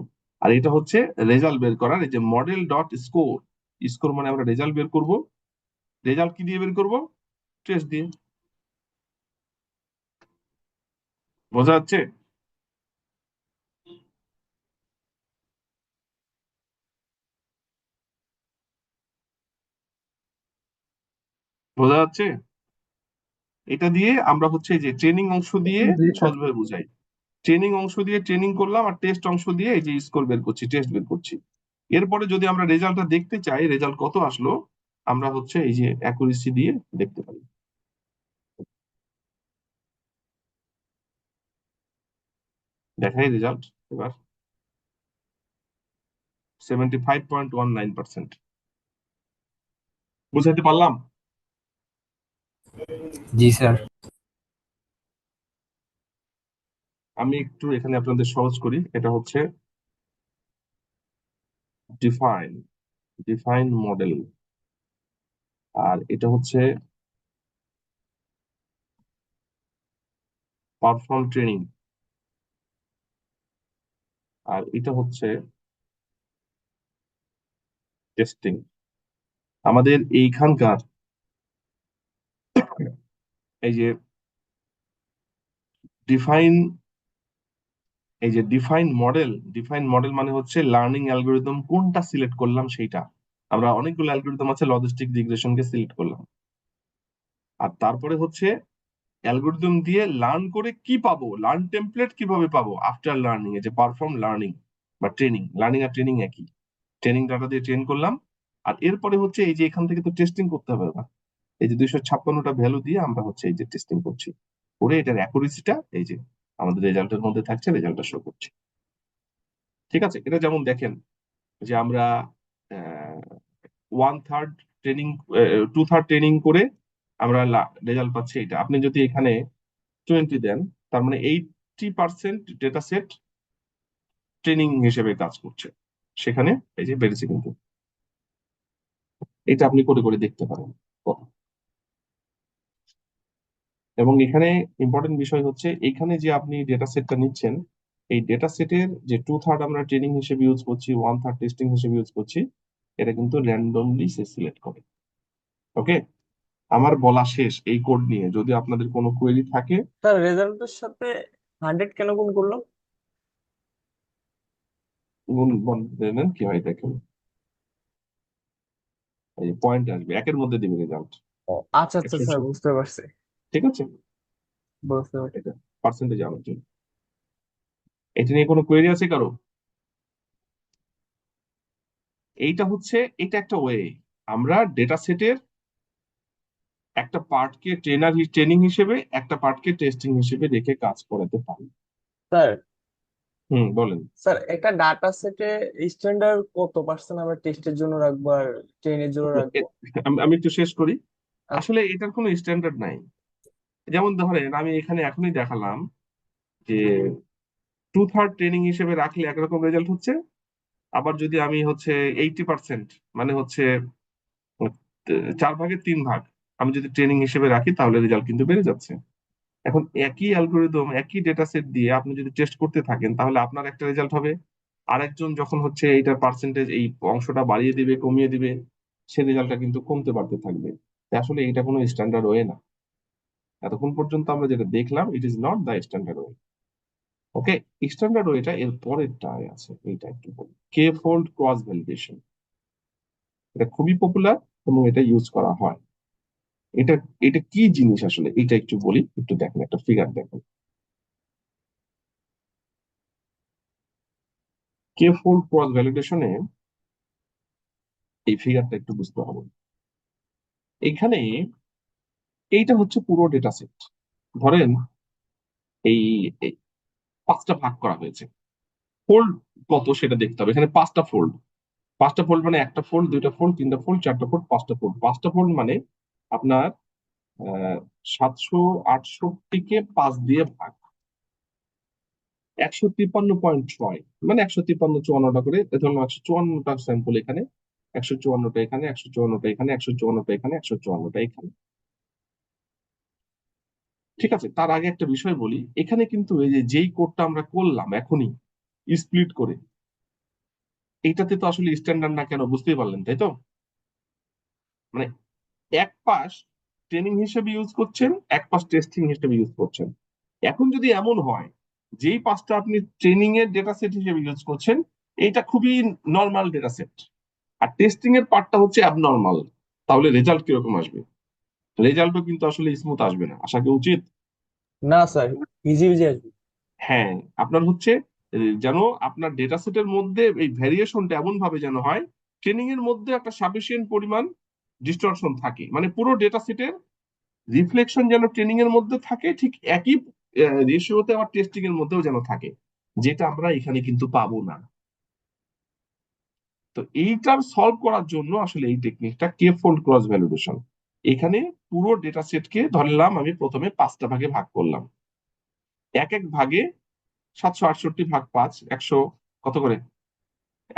আর এটা হচ্ছে রেজাল্ট বের করার। এই যে মডেল ডট স্কোর, স্কোর মানে আমরা রেজাল্ট বের করব। রেজাল্ট কি দিয়ে বের করব? টেস্ট দিয়ে। বোঝা যাচ্ছে? বোঝা যাচ্ছে? এটা দিয়ে আমরা হচ্ছে এই যে ট্রেনিং অংশ দিয়ে জি স্যার। সহজভাবে বুঝাই। ট্রেনিং অংশ দিয়ে ট্রেনিং করলাম, আর টেস্ট অংশ দিয়ে এই যে স্কোর বের করছি, টেস্ট বের করছি। এরপরে যদি আমরা রেজাল্টটা দেখতে চাই, রেজাল্ট কত আসলো, আমরা হচ্ছে এই যে অ্যাকুরেসি দিয়ে দেখতে পারি। দেখাই রেজাল্ট এবার, 75.19%। বুঝাইতে পারলাম? জি স্যার। আমি একটু এখানে আপনাদের সহজ করি। এটা হচ্ছে ডিফাইন ডিফাইন মডেল, আর এটা হচ্ছে পারফর্ম ট্রেনিং, আর এটা হচ্ছে টেস্টিং। আমাদের এইখানকার এই যে ডিফাইন, এই যে ডিফাইন মডেল মানে হচ্ছে লার্নিং অ্যালগোরিদম কোনটা সিলেক্ট করলাম সেইটা। আমরা অনেকগুলো অ্যালগোরিদম আছে, লজিস্টিক রিগ্রেশনকে সিলেক্ট করলাম, আর তারপরে হচ্ছে অ্যালগোরিদম দিয়ে লার্ন করে কি পাবো, লার্ন টেমপ্লেট কিভাবে পাবো আফটার লার্নিং। এই যে পারফর্ম লার্নিং বা ট্রেনিং, লার্নিং আর ট্রেনিং একই। ট্রেনিং ডাটা দিয়ে ট্রেন করলাম, আর এরপরে হচ্ছে এই যে এখান থেকে তো টেস্টিং করতে হবে এবার। এই যে 256টা ভ্যালু দিয়ে আমরা হচ্ছে এই যে টেস্টিং করছি, করে এটার অ্যাকুরেসিটা এই যে আমাদের রেজাল্টের মধ্যে থাকছে, রেজাল্টটা শো করছি। ঠিক আছে, এটা যেমন দেখেন যে আমরা 1/3 ট্রেনিং, 2/3 ট্রেনিং করে আমরা রেজাল্ট পাচ্ছি এটা। আপনি যদি এখানে 20 দেন, তার মানে 80% ডেটা সেট ট্রেনিং হিসেবে কাজ করছে, সেখানে এই যে বেড়েছে কিন্তু। এটা আপনি করে করে দেখতে পারেন। এবং এখানে ইম্পর্টেন্ট বিষয় হচ্ছে, এখানে যে আপনি ডেটা সেটটা নিচ্ছেন, এই ডেটা সেটের যে 2/3 আমরা ট্রেনিং হিসেবে ইউজ করছি, 1/3 টেস্টিং হিসেবে ইউজ করছি, এটা কিন্তু র্যান্ডমলি সে সিলেক্ট করে। ওকে, আমার বলা শেষ এই কোড নিয়ে। যদি আপনাদের কোনো কোয়েরি থাকে, স্যার রেজাল্টের সাথে 100 কেন গুণ করলাম? গুণ বন্ধ নেন কি হয় দেখেন, এই পয়েন্ট আসবে, একের মধ্যে দিবে রেজাল্ট। ও আচ্ছা আচ্ছা স্যার, বুঝতে পারছি। ঠিক আছে, বুঝতে পারছি। এটা পার্সেন্টেজ আনার জন্য। এটা নিয়ে কোনো কোয়েরি আছে কারো? এইটা হচ্ছে, এটা একটা ওয়ে আমরা ডেটা সেটের একটা পার্টকে ট্রেনিং হিসেবে, একটা পার্টকে টেস্টিং হিসেবে রেখে কাজ করাতে পারি। স্যার বলেন। স্যার একটা ডাটা সেটে স্ট্যান্ডার্ড কত% আমরা টেস্টের জন্য রাখবো আর ট্রেনের জন্য রাখবো? আমি একটু শেষ করি। আচ্ছা। আসলে এটার কোনো স্ট্যান্ডার্ড নাই। যেমন ধরেন আমি এখানে এখনই দেখালাম যে 2/3 ট্রেনিং হিসেবে রাখলে একরকম রেজাল্ট হচ্ছে, আবার যদি আমি হচ্ছে 80%, মানে হচ্ছে 4/3 আমি যদি ট্রেনিং হিসেবে রাখি, তাহলে রেজাল্ট কিন্তু বেড়ে যাচ্ছে। এখন একই অ্যালগোরিদম, একই ডেটা সেট দিয়ে আপনি যদি টেস্ট করতে থাকেন, তাহলে আপনার একটা রেজাল্ট হবে, আরেকজন যখন হচ্ছে এইটার পার্সেন্টেজ, এই অংশটা বাড়িয়ে দিবে কমিয়ে দিবে, সে রেজাল্টটা কিন্তু কমতে বাড়তে থাকবে। তাই আসলে এটা কোনো স্ট্যান্ডার্ড ওয়ে না। এতক্ষণ পর্যন্ত আমরা যেটা দেখলাম, it is not the standard way. Okay, standard ওয়েটা এর পরেরটায় আছে, এইটা একটু বলি, কে ফোল্ড ক্রস ভ্যালিডেশন। এটা খুবই পপুলার এবং এটা ইউজ করা হয়। এটা এটা কি জিনিস আসলে, এটা একটু বলি, একটু দেখেন, একটা ফিগার দেখেন। কে ফোল্ড ক্রস ভ্যালিডেশনে এই ফিগারটা একটু বুঝতে হবে। এখানে এইটা হচ্ছে পুরো ডেটা সেট। ধরেন এই এই 5টা ভাগ করা হয়েছে, ফোল্ড কত সেটা দেখতে হবে। এখানে 5টা ফোল্ড, 5টা ফোল্ড মানে একটা ফোল্ড, দুইটা ফোল্ড, তিনটা ফোল্ড, চারটা ফোল্ড, 5টা ফোল্ড। 5টা ফোল্ড মানে আপনার 768কে 5 দিয়ে ভাগ, 153.6, মানে 153 54টা করে, ধরুন 154টা স্যাম্পল এখানে, 154টা এখানে, 154টা এখানে, 154টা এখানে, 154টা এখানে। ঠিক আছে, তার আগে একটা বিষয় বলি, এখানে কিন্তু এই যে যেই কোডটা আমরা করলাম এখনই স্প্লিট করে, এইটাতে তো আসলে স্ট্যান্ডার্ড না, কেন বুঝতেই পারলেন তাই তো? মানে এক পাশ ট্রেনিং হিসেবে ইউজ করছেন, এক পাশ টেস্টিং হিসেবে ইউজ করছেন। এখন যদি এমন হয় যেই পাশটা আপনি ট্রেনিং এর ডেটা সেট হিসেবে ইউজ করছেন, এটা খুবই নর্মাল ডেটা সেট, আর টেস্টিং এর পার্টটা হচ্ছে অ্যাবনর্মাল, তাহলে রেজাল্ট কিরকম আসবে? রেজাল্টও কিন্তু আসলে স্মুথ আসবে না, আশা কি উচিত? না স্যার, ইজি ইজি আসবে। হ্যাঁ, আপনার হচ্ছে যেন আপনার ডেটা সেটের মধ্যে এই ভ্যারিয়েশনটা এমন ভাবে যেন হয়, ট্রেনিং এর মধ্যে একটা সাফিসিয়েন্ট পরিমাণ ডিস্টরশন থাকে, মানে পুরো ডেটা সেটের রিফ্লেকশন যেন ট্রেনিং এর মধ্যে থাকে, ঠিক একই রেশিওতে আবার টেস্টিং এর মধ্যেও যেন থাকে, যেটা আমরা এখানে কিন্তু পাবো না। তো এইটার সলভ করার জন্য আসলে এই টেকনিকটা কে ফোল্ড ক্রস ভ্যালিডেশন। এখানে পুরো ডেটা সেটকে ধরলাম, আমি প্রথমে 5টা ভাগে ভাগ করলাম, এক এক ভাগে 768 ভাগ 5, 100 কত করে,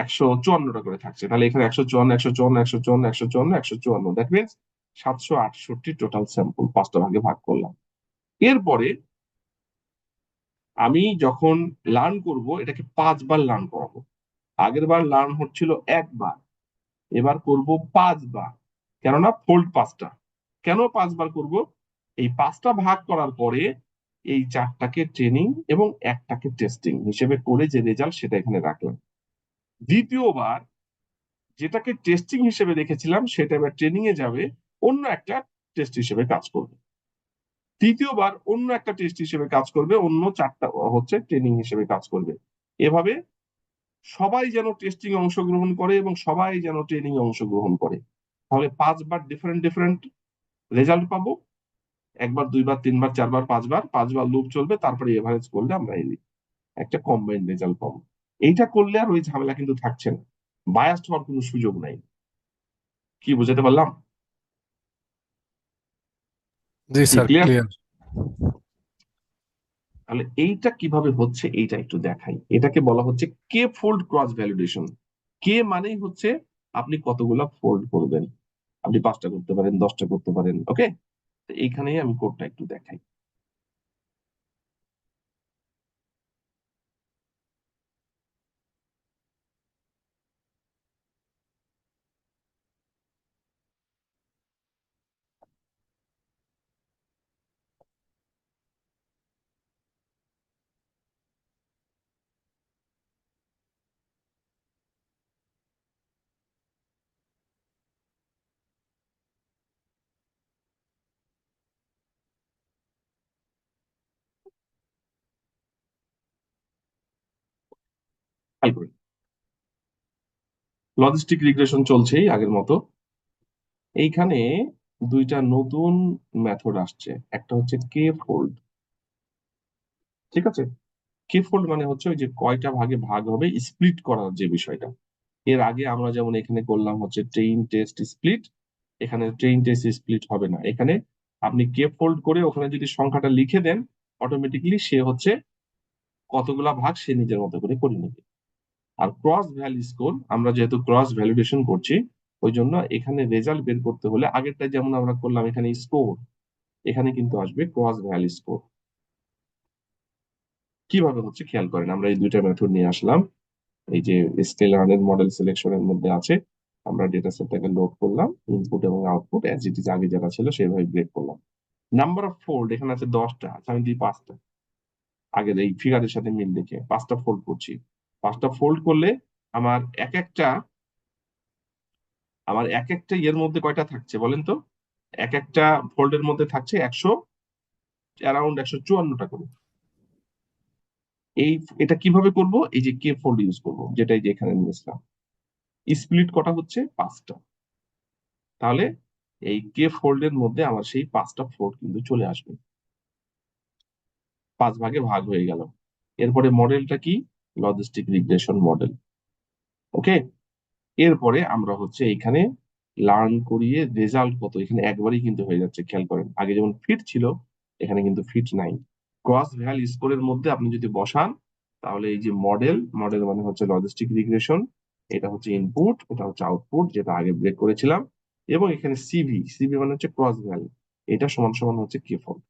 154টা করে থাকছে। তাহলে এখানে 154, 154, 154, 154, 154, দ্যাট মিনস 768 টোটাল স্যাম্পল 5টা ভাগে ভাগ করলাম। এরপরে আমি যখন লার্ন করব, এটাকে 5বার লার্ন করাবো। আগের বার লার্ন হচ্ছিল একবার, এবার করব 5বার, কেননা ফোল্ড 5টা। কেন 5বার করব? এই 5টা ভাগ করার পরে এই 4টাকে ট্রেনিং এবং একটাকে টেস্টিং হিসেবে করে যে রেজাল্ট সেটা এখানে রাখলাম। দ্বিতীয়বার যেটাকে টেস্টিং হিসেবে রেখেছিলাম সেটা এবার ট্রেনিং এ যাবে, অন্য একটা টেস্ট হিসেবে কাজ করবে। তৃতীয়বার অন্য একটা টেস্ট হিসেবে কাজ করবে, অন্য 4টা হচ্ছে ট্রেনিং হিসেবে কাজ করবে। এভাবে সবাই যেন টেস্টিং অংশগ্রহণ করে এবং সবাই যেন ট্রেনিং অংশগ্রহণ করে, তাহলে 5বার ডিফারেন্ট ডিফারেন্ট রেজাল্ট পাবো। একবার, দুইবার, তিনবার, চারবার, 5বার, 5বার লুপ চলবে, তারপরে এভারেজ করলে আমরা এই একটা কম্বাইন্ড রেজাল্ট পাবো। এইটা করলে আর ওই ঝামেলা কিন্তু থাকছে না, বায়াসড হওয়ার কোনো সুযোগ নাই। কি বুঝাতে পারলাম? জি কি স্যার, ক্লিয়ার? ক্লিয়ার। তাহলে এইটা কিভাবে হচ্ছে এইটা একটু দেখাই। এটাকে বলা হচ্ছে কে ফোল্ড ক্রস ভ্যালিডেশন। কে মানেই হচ্ছে আপনি কতগুলা ফোল্ড করবেন, আপনি 5টা করতে পারেন, 10টা করতে পারেন। ওকে, এইখানেই আমি কোডটা একটু দেখাই। লজিস্টিক রিগ্রেশন চলছেই আগের মতো। এইখানে দুইটা নতুন মেথড আসছে, একটা হচ্ছে কে ফোল্ড। ঠিক আছে, কে ফোল্ড মানে হচ্ছে ওই যে কয়টা ভাগে ভাগ হবে স্প্লিট করার যে বিষয়টা। এর আগে আমরা যেমন এখানে করলাম হচ্ছে ট্রেইন টেস্ট স্প্লিট, এখানে ট্রেইন টেস্ট স্প্লিট হবে না। এখানে আপনি কে ফোল্ড করে ওখানে যদি সংখ্যাটা লিখে দেন, অটোমেটিকলি সে হচ্ছে কতগুলা ভাগ সে নিজের মতো করে করে নেবে। আর ক্রস ভ্যালু স্কোর, আমরা যেহেতু ক্রস ভ্যালিডেশন করছি, ওই জন্য এখানে রেজাল্ট বের করতে হলে আগেরটা যেমন আমরা করলাম এখানে স্কোর, এখানে কিন্তু আসবে ক্রস ভ্যালু স্কোর। কিভাবে হচ্ছে খেয়াল করেন, আমরা এই দুইটা মেথড নিয়ে আসলাম। এই যে স্কেলারের মডেল সিলেকশনের মধ্যে আছে, আমরা ডেটা সেটটাকে লোড করলাম, ইনপুট এবং আউটপুট অ্যাজ ইট ইজ আগে যেটা ছিল সেভাবে ব্রেক করলাম। নাম্বার অফ ফোল্ড এখানে আছে 10টা, আচ্ছা আমি দিই 5টা। আগের এই ফিগারের সাথে মিল দেখে 5টা ফোল্ড করছি। 5টা ফোল্ড করলে আমার এক একটা ইয়ের মধ্যে কয়টা থাকছে বলেন তো? এক একটা ফোল্ডের মধ্যে থাকছে অ্যারাউন্ড 154টা করে। এটা কিভাবে করব? এই যে কে ফোল্ড ইউজ করব, যেটা এই যে এখানে নিয়েছিলাম। স্প্লিট কটা হচ্ছে 5টা, তাহলে এই কে ফোল্ডের মধ্যে আমার সেই 5টা ফোল্ড কিন্তু চলে আসবে, 5 ভাগে ভাগ হয়ে গেল। এরপরে মডেলটা কি? Logistic regression model. ওকে, এরপরে আমরা হচ্ছে এখানে লার্ন করিয়ে রেজাল্ট কত, এখানে একবারই কিন্তু হয়ে যাচ্ছে। খেয়াল করেন, আগে যেমন ফিট ছিল, এখানে কিন্তু ফিট নাই। ক্রস ভ্যাল স্কোরের মধ্যে আপনি যদি বসান, তাহলে এই যে মডেল মানে হচ্ছে লজিস্টিক রিগ্রেশন, এটা হচ্ছে ইনপুট, এটা হচ্ছে আউটপুট যেটা আগে ব্রেক করেছিলাম, এবং এখানে সিভি মানে হচ্ছে ক্রস ভ্যাল, এটা সমান সমান হচ্ছে কে ফোল্ড।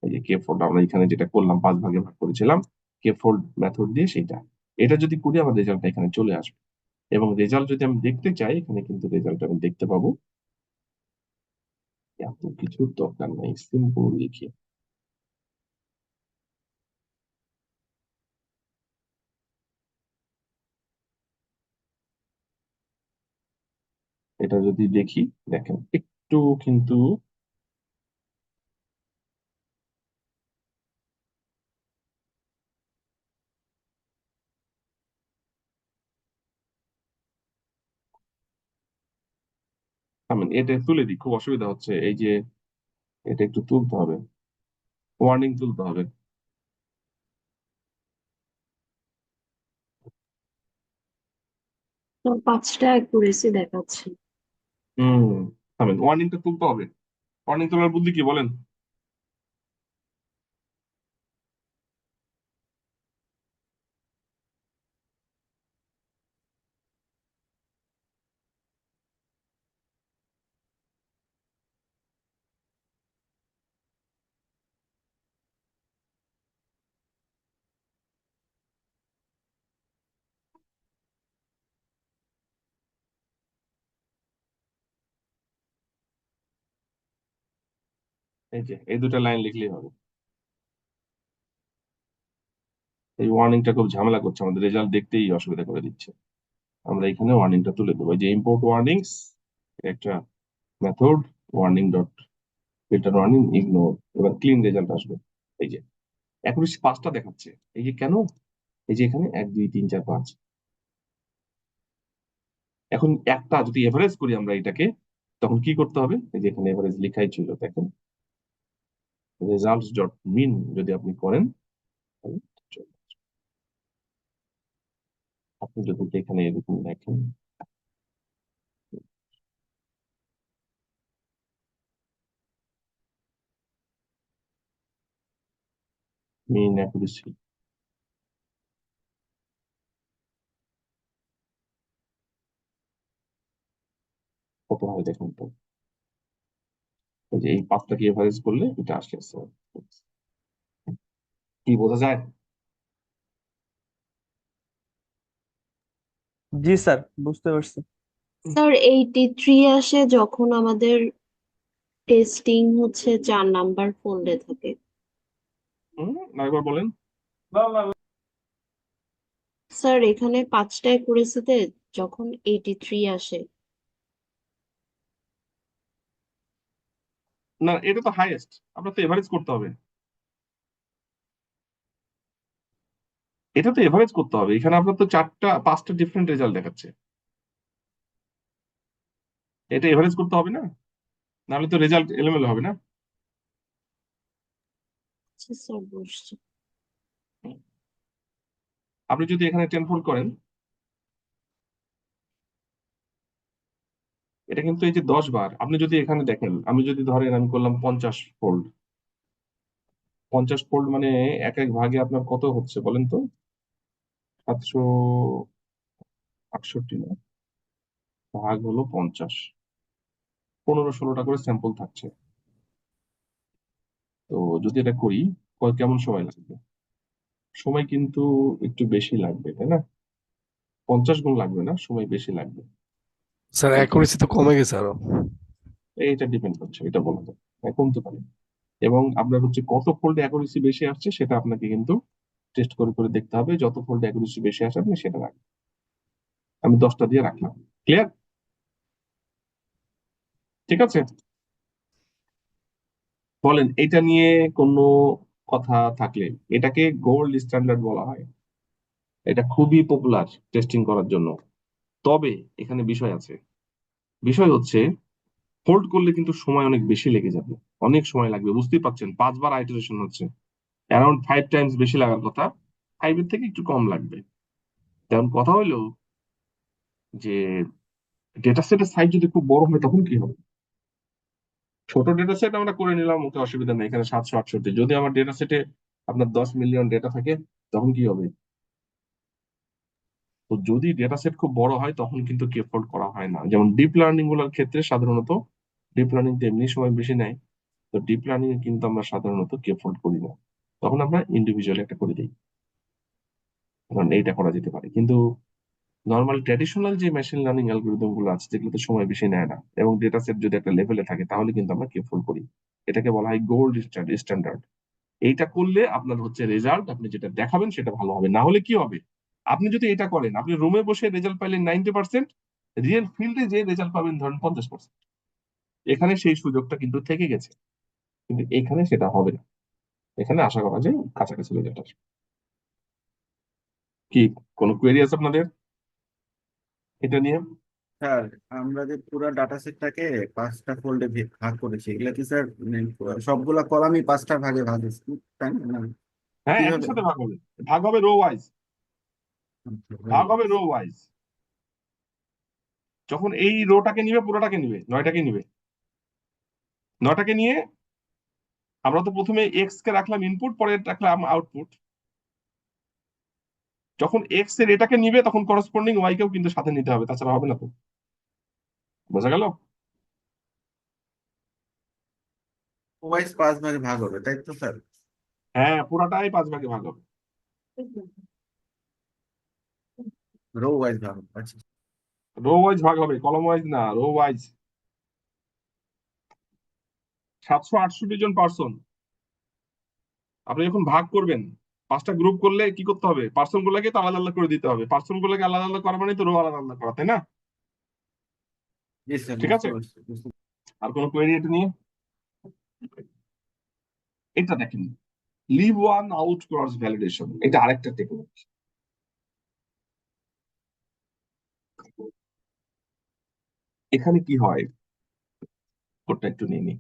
এই যে কে ফোল্ড আমরা এখানে যেটা করলাম 5 ভাগে ভাগ করেছিলাম কে ফোল্ড মেথড দিয়ে, সেটা এটা যদি করি আমার রেজাল্টটা এখানে চলে আসবে। এবং রেজাল্ট যদি আমি দেখতে চাই, এখানে কিন্তু রেজাল্ট আমি দেখতে পাবো। এত কিছুর দরকার নাই, সিম্পল লিখি। এটা যদি দেখি, দেখেন একটু কিন্তু আমি এটা তুলে দিই, খুব অসুবিধা হচ্ছে। এই যে এটা একটু তুলতে হবে, ওয়ার্নিং তুলতে হবে। তো 5টা অ্যাকুরেসি দেখাচ্ছে। হম, থামেন, ওয়ার্নিংটা তুলতে হবে। ওয়ার্নিং তোলার বুদ্ধি কি বলেন? এই যে এই দুটা লাইন লিখলেই হবে। এই ওয়ার্নিংটা খুব ঝামেলা করছে, আমাদের রেজাল্ট দেখতেই অসুবিধা করে দিচ্ছে। আমরা এখানে ওয়ার্নিংটা তুলে দেবো, এই যে ইম্পোর্ট ওয়ার্নিংস, একটা method, warning dot filter warning ignore. এবার ক্লিন রেজাল্ট আসবে। এই যে এখন 5টা দেখাচ্ছে। এই যে কেন? এই যে এখানে 1 2 3 4 5। এখন একটা যদি এভারেজ করি আমরা এটাকে, তখন কি করতে হবে? এই যে এখানে এভারেজ লেখাই ছিল, দেখেন রেজাল্টস ডট মিন যদি আপনি করেন, তাহলে চলে আসবে। আপনি যদি এখানে এরকম দেখেন, মিন অ্যাকুরেসি, কত হয় দেখেন তো। এই যে এই 5টাকে এভারেজ করলে এটা আসে। কি বোঝা যায়? জি স্যার, বুঝতে পারছি। স্যার 83 আসে যখন আমাদের টেস্টিং হচ্ছে 4 নাম্বার ফোল্ডে থাকে। আরেকবার বলেন। স্যার এখানে 5টা অ্যাকুরেসিতে যখন 83 আসে। না, এটা তো হাইয়েস্ট, আপনার তো এভারেজ করতে হবে। এটা তো এভারেজ করতে হবে, এখানে আপনার তো 4টা 5টা ডিফারেন্ট রেজাল্ট দেখাচ্ছে। এটা এভারেজ করতে হবে না, নাহলে তো রেজাল্ট এলোমেলো হবে না। আচ্ছা স্যার, বসছি। আপনি যদি এখানে 10 ফোল্ড করেন, এটা কিন্তু এই যে 10 বার, আপনি যদি এখানে দেখেন, আমি যদি ধরেন আমি করলাম 50 ফোল্ড, 50 ফোল্ড মানে এক এক ভাগে আপনার কত হচ্ছে বলেন তো? 768 না, ভাগ হলো 50, 15-16টা করে স্যাম্পল থাকছে। তো যদি এটা করি, কেমন সময় লাগবে? সময় কিন্তু একটু বেশি লাগবে, তাই না? 50 গুণ লাগবে না, সময় বেশি লাগবে। স্যার অ্যাকুরেসি তো কমে গেছে আরো। এইটা ডিপেন্ড করছে, এটা বলা যায়, হ্যাঁ, কমতে পারে। এবং আপনার হচ্ছে কত ফোল্ড অ্যাকুরেসি বেশি আসছে সেটা আপনাকে কিন্তু টেস্ট করে করে দেখতে হবে। যত ফোল্ড অ্যাকুরেসি বেশি আসে আপনি সেটা রাখবেন। আমি 10টা দিয়ে রাখলাম। ক্লিয়ার? ঠিক আছে, বলেন এটা নিয়ে কোনো কথা থাকলে। এটাকে গোল্ড স্ট্যান্ডার্ড বলা হয়, এটা খুবই পপুলার টেস্টিং করার জন্য। তবে এখানে বিষয় আছে, বিষয় হচ্ছে ফোল্ড করলে কিন্তু সময় অনেক বেশি লেগে যাবে, অনেক সময় লাগবে, বুঝতেই পারছেন, 5 বার আইটারেশন হচ্ছে, অ্যারাউন্ড 5 টাইমস বেশি লাগার কথা, 5-এর থেকে একটু কম লাগবে। তেমন কথা হইলো যে ডেটা সেটের সাইজ যদি খুব বড় হয় তখন কি হবে? ছোট ডেটা সেট আমরা করে নিলাম, ওকে, অসুবিধা নেই, এখানে 768। যদি আমার ডেটা সেটে আপনার 10 মিলিয়ন ডেটা থাকে তখন কি হবে? তো যদি ডেটা সেট খুব বড় হয় তখন কিন্তু কে ফোল্ড করা হয় না। যেমন ডিপ লার্নিং গুলোর ক্ষেত্রে সাধারণত, ডিপ লার্নিং তো এমনি সময় বেশি নেয়, তো ডিপ লার্নিং এ কিন্তু আমরা সাধারণত কে ফোল্ড করি না, তখন আমরা ইন্ডিভিজুয়ালি একটা করে দিই, কারণ এইটা করা যেতে পারে। কিন্তু নর্মাল ট্র্যাডিশনাল যে মেশিন লার্নিং অ্যালগোরিদম গুলো আছে যেগুলোতে সময় বেশি নেয় না এবং ডেটা সেট যদি একটা লেভেলে থাকে তাহলে কিন্তু আমরা কে ফোল্ড করি। এটাকে বলা হয় গোল্ড স্ট্যান্ডার্ড। এইটা করলে আপনার হচ্ছে রেজাল্ট, আপনি যেটা দেখাবেন সেটা ভালো হবে। না হলে কি হবে, আপনি যদি এটা করেন, আপনি রুমে বসে রেজাল্ট পাইলেন 90%, রিয়েল ফিল্ডে যে রেজাল্ট পাবেন ধরেন 50%। এখানে সেই সুযোগটা কিন্তু থেকে গেছে, কিন্তু এখানে সেটা হবে না। এখানে আশা করা যায় কাছাকাছি রেজাল্ট আসবে। কি কোনো কোয়েরি আছে আপনাদের এটা নিয়ে? স্যার, আমরা যে পুরো ডাটা সেটটাকে 5টা ফোল্ডে ভাগ করেছি, এগুলা কি স্যার মানে সবগুলা কলামই 5টা ভাগে ভাগ হয়েছে, তাই না? না, হ্যাঁ, একই কিভাবে? সাথে ভাগ হবে, ভাগ হবে রো ওয়াইজ, ভাগ হবে রো ওয়াইজ। যখন এই রোটাকে নিবে, পুরোটাকে নিবে, 9টাকে নিবে, 9টাকে নিয়ে আমরা তো প্রথমে এক্স কে রাখলাম ইনপুট, পরে রাখলাম আউটপুট। যখন এক্স এর এটাকে নিবে তখন করসপন্ডিং ওয়াই কেও কিন্তু সাথে নিতে হবে, তাছাড়া হবে না। তো বোঝা গেল? ওয়াইজ 5 ভাগে ভাগ হবে, তাই তো স্যার? হ্যাঁ, পুরাটাই 5 ভাগে ভাগ হবে। রো ওয়াইজ ভাগ হবে, আচ্ছা। রো ওয়াইজ ভাগ হবে, কলম ওয়াইজ না, রো ওয়াইজ। 768 জন পার্সন, আপনি যখন ভাগ করবেন, 5টা গ্রুপ করলে কি করতে হবে? পার্সন গুলাকে তো আলাদা আলাদা করে দিতে হবে, পার্সন গুলাকে আলাদা আলাদা করা মানে তো রো আলাদা আলাদা করা, তাই না? জি স্যার, ঠিক বুঝতে আছে, পারছি, আর কোনো কোয়েরি এটা নিয়ে? এটা দেখেন, leave one out cross validation, এটা আরেকটা টেকনিক। এখানে কি হয়, কোডটা একটু নিয়ে নিই।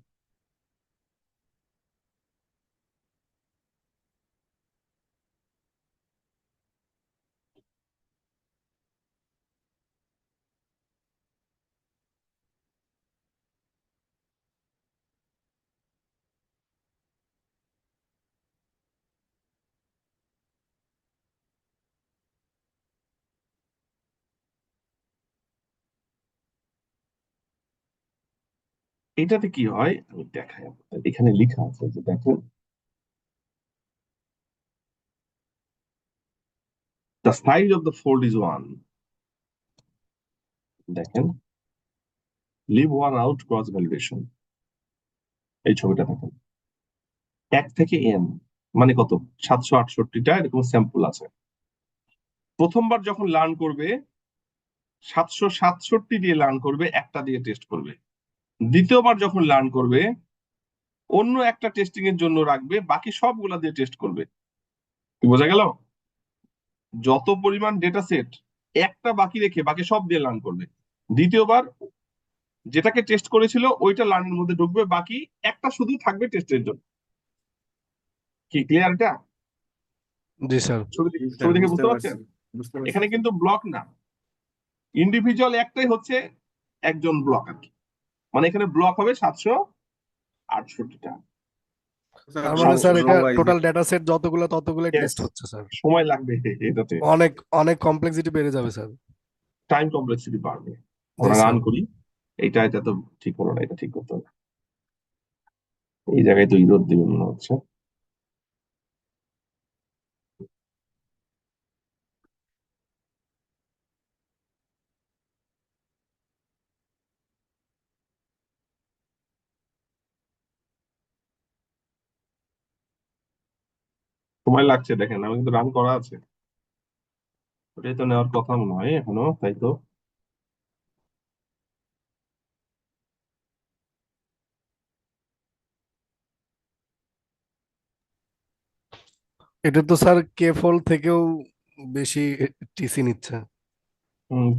এটাতে কি হয় আমি দেখাই আপনাদের, এখানে লেখা আছে যে দেখেন, the size of the fold is 1। দেখেন, leave one out cross validation, এই ছবিটা দেখেন, 1 থেকে n মানে কত? 768টা এরকম স্যাম্পল আছে। প্রথমবার যখন লার্ন করবে 767 দিয়ে লার্ন করবে, একটা দিয়ে টেস্ট করবে। দ্বিতীয়বার যখন লার্ন করবে অন্য একটা টেস্টিং এর জন্য রাখবে, বাকি সবগুলা দিয়ে টেস্ট করবে। কি বোঝা গেল? যত পরিমাণ ডেটা সেট, একটা বাকি রেখে বাকি সব দিয়ে লার্ন করবে। দ্বিতীয়বার যেটাকে টেস্ট করেছিল ওইটা লার্নের মধ্যে ঢুকবে, বাকি একটা শুধু থাকবে টেস্টের জন্য। কি ক্লিয়ার এটা? জি স্যার। জি স্যার, ছবি দেখে বুঝতে বুঝতে পারছি পারছেন? বুঝতে পারছি এখানে স্যার। কিন্তু ব্লক না, ইন্ডিভিজুয়াল একটাই হচ্ছে একজন ব্লক আর কি। মানে এখানে ব্লক হবে 768টা। স্যার তার মানে স্যার রো এটা ওয়াইজ টোটাল ডেটা সেট ততগুলো Yes, টেস্ট হচ্ছে স্যার। সময় লাগবে এটাতে, অনেক অনেক কমপ্লেক্সিটি বেড়ে যাবে স্যার। টাইম কমপ্লেক্সিটি বাড়বে। জি আমরা রান স্যার। করি, এটা তো ঠিক হলো না, এটা ঠিক করতে হবে। এই জায়গায় তো ইরোর দিবে মনে হচ্ছে। সময় লাগছে দেখেন, আমি কিন্তু রান করা আছে, ওটাই তো নেওয়ার কথা মনে হয় এখনো, তাই তো। এটা তো স্যার কে ফল থেকেও বেশি টিসি নিচ্ছে।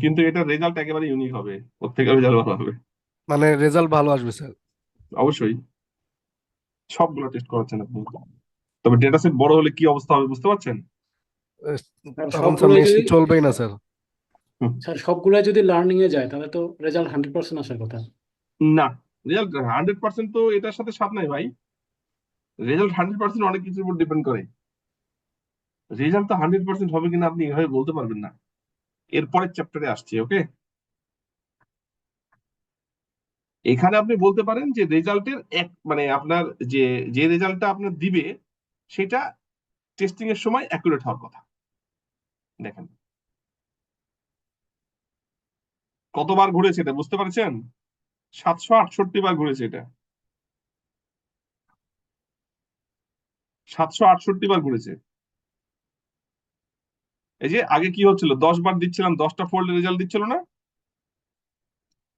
কিন্তু এটা রেজাল্ট একেবারে ইউনিক হবে, ওর থেকে রেজাল্ট ভালো হবে। মানে রেজাল্ট ভালো আসবে স্যার। অবশ্যই, সবগুলো টেস্ট করাচ্ছেন আপনি, তবে ডেটা সেট বড় হলে কি অবস্থা হবে বুঝতে পারছেন? এ, আর তখন স্যার সবগুলোই মেশিন যদি চলবেই না স্যার। হুম, স্যার সবগুলোই যদি লার্নিং এ যায় তাহলে তো রেজাল্ট 100% আসার কথা। না, রেজাল্ট 100% তো এটার সাথে সাথ নাই ভাই। রেজাল্ট 100% অনেক কিছুর উপর ডিপেন্ড করে। রেজাল্ট তো 100% হবে কিনা আপনি এভাবে বলতে পারবেন না। এরপরের চ্যাপ্টারে আসছি, ওকে। এখানে আপনি বলতে পারেন যে রেজাল্টের মানে আপনার যে যে রেজাল্টটা আপনার দিবে সেটা টেস্টিং এর সময় অ্যাকুরেট হওয়ার কথা। দেখেন কতবার ঘুরেছে এটা বুঝতে পারছেন? 768 বার ঘুরেছে এটা, 768 বার ঘুরেছে। এই যে আগে কি হচ্ছিল, 10 বার দিচ্ছিলাম, 10টা ফোল্ডে রেজাল্ট দিচ্ছিল না,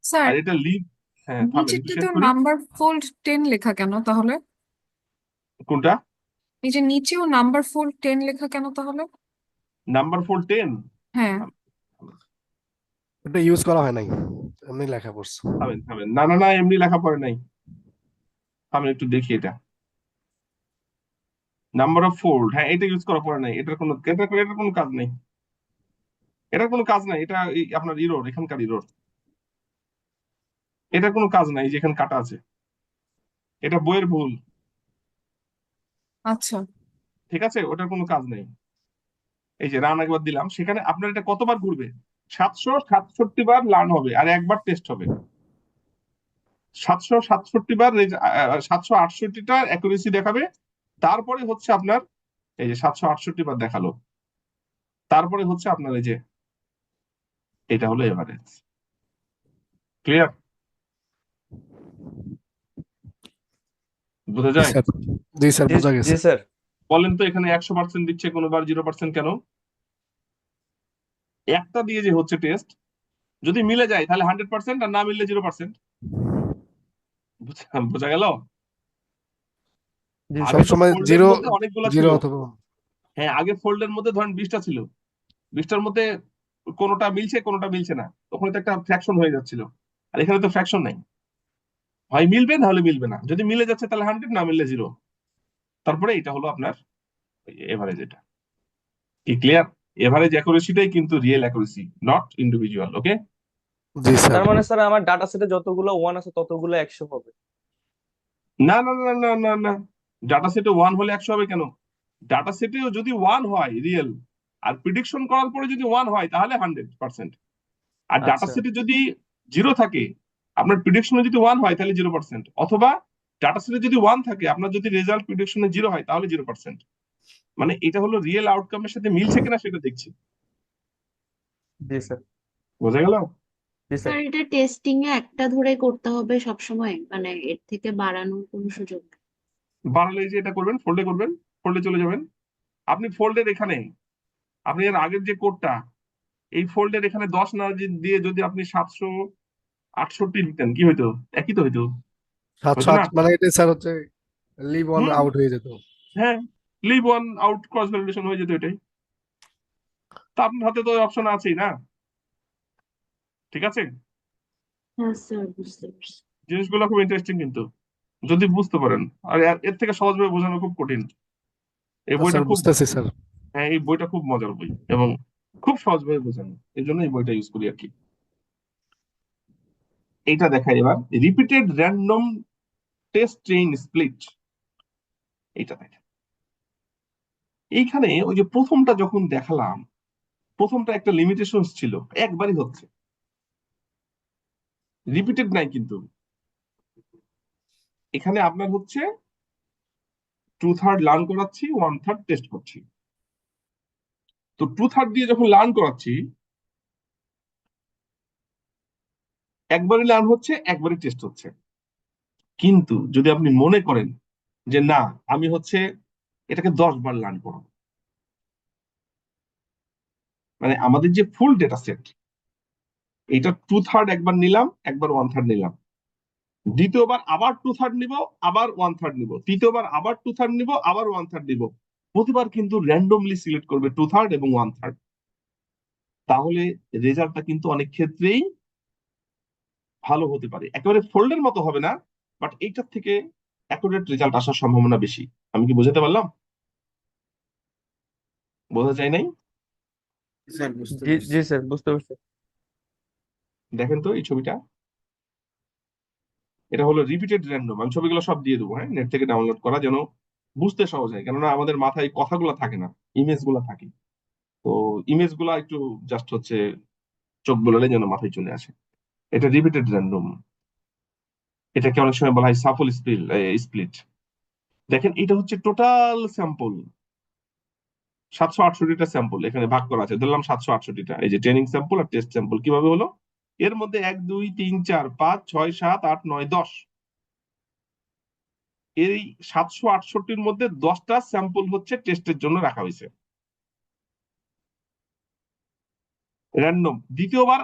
স্যার আর এটা লিড। হ্যাঁ থামেন একটু নিচেরটাতে শেষ করি। নাম্বার ফোল্ড 10 লেখা কেন তাহলে? কোনটা? এই যে নিচেও নাম্বার ফোল্ড 10 লেখা কেন তাহলে? Number fold 10? হ্যাঁ, এটা ইউজ করা হয় নাই, এমনি লেখা পড়ছে। থামেন থামেন, না না না, এমনি লেখা পড়ে নাই। থামেন একটু দেখি এটা। নাম্বার অফ ফোল্ড, হ্যাঁ এটা ইউজ করা পড়ে নাই, এটার কোনো কাজ নেই, এটার কোনো কাজ নাই। এটা আপনার ইরোর, এখানকার ইরোর, এটার কোনো কাজ নাই, যেখানে কাটা আছে এটা বইয়ের ভুল। আচ্ছা। ঠিক আছে, ওটার কোনো কাজ নেই। এই যে রান একবার দিলাম, সেখানে আপনার এটা কতবার ঘুরবে? 767 বার লার্ন হবে আর একবার টেস্ট হবে। 767 বার 768টা অ্যাকুরেসি দেখাবে। তারপরে হচ্ছে আপনার এই যে 768 বার দেখালো, তারপরে হচ্ছে আপনার এই যে এটা হলো এভারেজ। ক্লিয়ার? বোঝা জি যায়? স্যার। জি স্যার, জি বোঝা জি গেছে। স্যার। বলেন তো এখানে 100% দিচ্ছে, কোনোবার 0% কেন? একটা দিয়ে যে হচ্ছে টেস্ট, যদি মিলে যায় তাহলে 100%, আর না মিললে 0%। বোঝা গেল? জি আগে স্যার। তো সবসময় ফোল্ডের জিরো, মধ্যে অনেকগুলো ছিল। জিরো অথবা হ্যাঁ, আগে ফোল্ডের মধ্যে ধরেন 20টা ছিল, 20টার মধ্যে কোনোটা মিলছে কোনোটা মিলছে না, ওখানে তো একটা ফ্র্যাকশন হয়ে যাচ্ছিল। আর এখানে তো ফ্র্যাকশন নাই, হয় মিলবে না হলে মিলবে না। যদি মিলে যাচ্ছে তাহলে 100, না মিললে 0। তারপরে এটা হলো আপনার এভারেজ। এটা কি ক্লিয়ার? এভারেজ অ্যাকুরেসিটাই কিন্তু real accuracy, not individual, okay. G sir. তার মানে স্যার আমার ডাটা সেটে যতগুলো 1 আছে ততগুলো 100 হবে। না না না না না না, ডাটা সেটে 1 হলে 100 হবে কেন? ডাটা সেটেও যদি 1 হয় রিয়েল, আর প্রিডিকশন করার পরে যদি 1 হয় তাহলে 100%। আর ডাটা আচ্ছা সেটে যদি 0 থাকে, আপনার প্রিডিকশনে যদি 1 হয় তাহলে 0%, অথবা ডাটা সেটে যদি 1 থাকে, আপনার যদি রেজাল্ট প্রিডিকশনে 0 হয় তাহলে 0%। মানে এটা হলো রিয়েল আউটকামের সাথে মিলছে কিনা সেটা দেখছি। জি স্যার। বোঝা গেল? জি স্যার। স্যার এটা টেস্টিং এ একটা ধরে করতে হবে সবসময়, মানে এর থেকে বাড়ানোর কোনো সুযোগ নেই? বাড়ালে যে এটা করবেন, ফোল্ডে করবেন, ফোল্ডে চলে যাবেন। আপনি ফোল্ডের এখানে, আপনি এর আগের যে কোডটা, এই ফোল্ডের এখানে 10 না দিয়ে যদি আপনি 768 দিতেন, কি হইতো? একই তো হইতো, সাতশো হইতো আট না? মানে এটা স্যার হচ্ছে লিভ অন হুম, আউট হয়ে যেত। হ্যাঁ, leave one out cross validation হয়ে যেত এটাই। তা আপনার হাতে তো অপশন আছেই না, ঠিক আছে। হ্যাঁ স্যার, বুঝতে পারছি। জিনিসগুলো খুব ইন্টারেস্টিং কিন্তু, যদি বুঝতে পারেন। আর এর থেকে সহজভাবে বোঝানো খুব কঠিন। এই বইটা স্যার খুব, বুঝতেছি স্যার। হ্যাঁ এই বইটা খুব মজার বই এবং খুব সহজভাবে বোঝানো, এই জন্য এই বইটা ইউজ করি আর কি। এইটা দেখাই এবার, repeated random test chain split. এইটা দেখেন, এইখানে ওই যে প্রথমটা যখন দেখালাম, প্রথমটা একটা লিমিটেশন ছিল, একবারই হচ্ছে, রিপিটেড নাই কিন্তু। এখানে আপনার হচ্ছে 2/3 লার্ন করাচ্ছি, 1/3 টেস্ট করছি। তো 2/3 দিয়ে যখন লার্ন করাচ্ছি, একবারই লার্ন হচ্ছে, একবারই টেস্ট হচ্ছে। কিন্তু যদি আপনি মনে করেন যে না, আমি হচ্ছে এটাকে 10 বার লার্ন করব, মানে আমাদের যে ফুল ডেটা সেট, এটা 2/3 একবার নিলাম, একবার 1/3 নিলাম, দ্বিতীয়বার আবার 2/3 নিব, আবার 1/3 নিব, তৃতীয়বার আবার 2/3 নিব, আবার 1/3 নিব, প্রতিবার কিন্তু র্যান্ডমলি সিলেক্ট করবে 2/3 এবং 1/3। তাহলে রেজাল্টটা কিন্তু অনেক ক্ষেত্রেই ভালো হতে পারে, একেবারে ফোল্ডের মতো হবে না, বাট এইটার থেকে অ্যাকুরেট রেজাল্ট আসার সম্ভাবনা বেশি। আমি কি বোঝাতে পারলাম? বোঝা যায় নাই? স্যার বুঝতে জি পারছি। জি স্যার, বুঝতে পারছি। দেখেন তো এই ছবিটা, এটা হলো রিপিটেড র্যান্ডম। আমি ছবিগুলো সব দিয়ে দেবো, হ্যাঁ, নেট থেকে ডাউনলোড করা, যেন বুঝতে সহজ হয়, কেননা আমাদের মাথায় কথাগুলো থাকে না, ইমেজ গুলা থাকে। তো ইমেজ গুলা একটু জাস্ট হচ্ছে চোখ বোলালে যেন মাথায় চলে আসে। এটা রিপিটেড র্যান্ডম, এটাকে অনেক সময় বলা হয় সাফল স্প্লিট। দেখেন এটা হচ্ছে টোটাল স্যাম্পল, 768টা স্যাম্পল এখানে ভাগ করা আছে, ধরলাম 768টা। এই যে ট্রেনিং স্যাম্পল আর টেস্ট স্যাম্পল কিভাবে হলো, এর মধ্যে 1 2 3 4 5 6 7 8 9 10, এই 768র মধ্যে 10টা স্যাম্পল হচ্ছে টেস্টের জন্য রাখা হয়েছে র্যান্ডম, দ্বিতীয়বার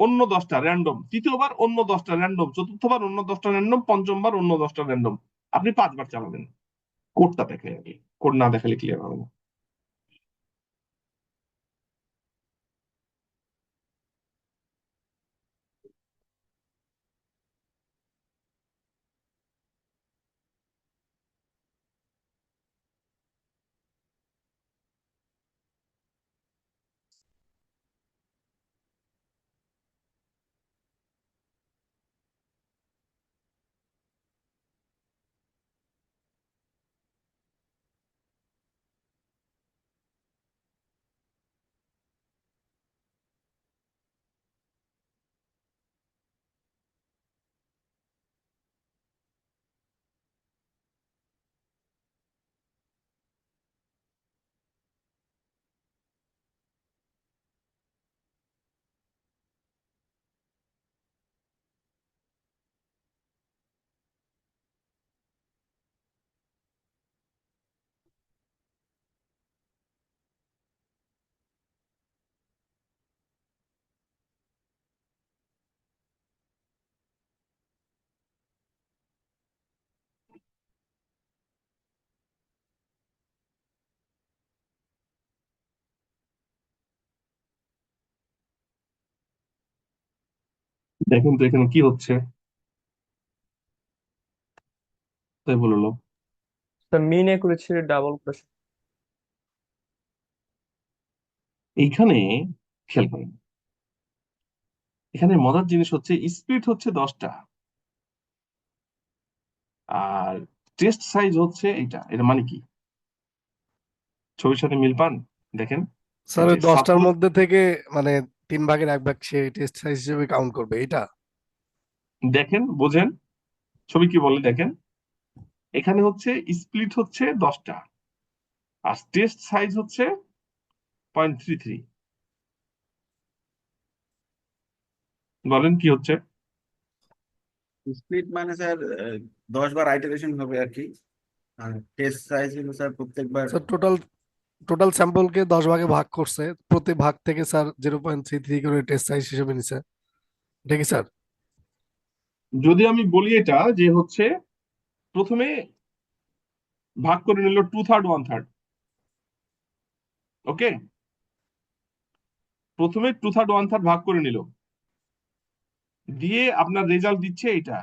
অন্য 10টা র্যান্ডম, তৃতীয়বার অন্য 10টা র্যান্ডম, চতুর্থবার অন্য 10টা র্যান্ডম, পঞ্চমবার অন্য 10টা র্যান্ডম। আপনি 5 বার চালাবেন। কোডটা দেখে আগে, কোড না দেখালে ক্লিয়ার হবে না। দেখেন তো এখানে কি হচ্ছে, তাই বললো। স্যার মিন করেছে ডাবল প্রেস। এইখানে খেয়াল করেন, এখানে মজার জিনিস হচ্ছে স্পিড হচ্ছে 10টা, আর টেস্ট সাইজ হচ্ছে এইটা। এটা মানে কি, ছবির সাথে মিল পান? দেখেন, স্যার এই ওই যে 10টার সাপোজ, মধ্যে থেকে মানে 3 ভাগের 1 ভাগ সে টেস্ট সাইজ হিসেবে কাউন্ট করবে এটা। দেখেন বোঝেন ছবি কি বলে, দেখেন এখানে হচ্ছে স্প্লিট হচ্ছে 10টা, আর টেস্ট সাইজ হচ্ছে 0.33। বলেন কি হচ্ছে? স্প্লিট মানে স্যার 10 বার আইটারেশন হবে আর কি। আর টেস্ট সাইজ হলো স্যার প্রত্যেকবার। স্যার টোটাল টোটাল স্যাম্পলকে 10 ভাগে ভাগ করছে, প্রতি ভাগ থেকে স্যার 0.33 করে টেস্ট সাইজ হিসেবে নিছে, এটা কি স্যার? যদি আমি বলি এটা যে হচ্ছে প্রথমে ভাগ করে নিল 2/3 1/3, ওকে, প্রথমে 2/3 1/3 ভাগ করে নিল, দিয়ে আপনার রেজাল্ট দিচ্ছে এটা।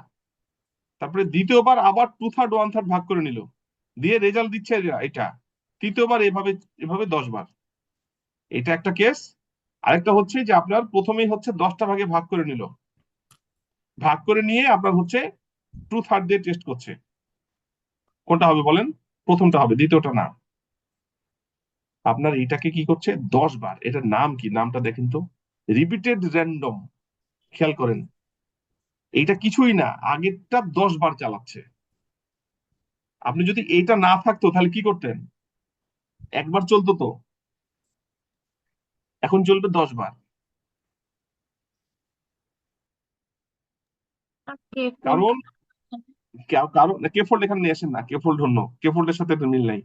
তারপরে দ্বিতীয়বার আবার 2/3 1/3 ভাগ করে নিল, দিয়ে রেজাল্ট দিচ্ছে এটা। তৃতীয়বার এভাবে এভাবে 10 বার। এটা একটা কেস। আরেকটা হচ্ছে যে আপনার প্রথমেই হচ্ছে 10টা ভাগে ভাগ করে নিল, ভাগ করে নিয়ে আপনার হচ্ছে 2/3 দিয়ে টেস্ট করছে। কোনটা হবে বলেন? প্রথমটা হবে, দ্বিতীয়টা না। আপনার এটাকে কি করছে 10 বার। এটার নাম কি? নামটা দেখেন তো, রিপিটেড র্যান্ডম। খেয়াল করেন, এইটা কিছুই না, আগেরটা 10 বার চালাচ্ছে। আপনি যদি এইটা না থাকতো তাহলে কি করতেন? একবার চলতো তো, এখন চলবে 10 বার। কারণ কারণ কে ফোল্ড এখানে নিয়ে আসেন না, কে ফোল্ড অন্য, কে ফোল্ডের সাথে এটার মিল নাই।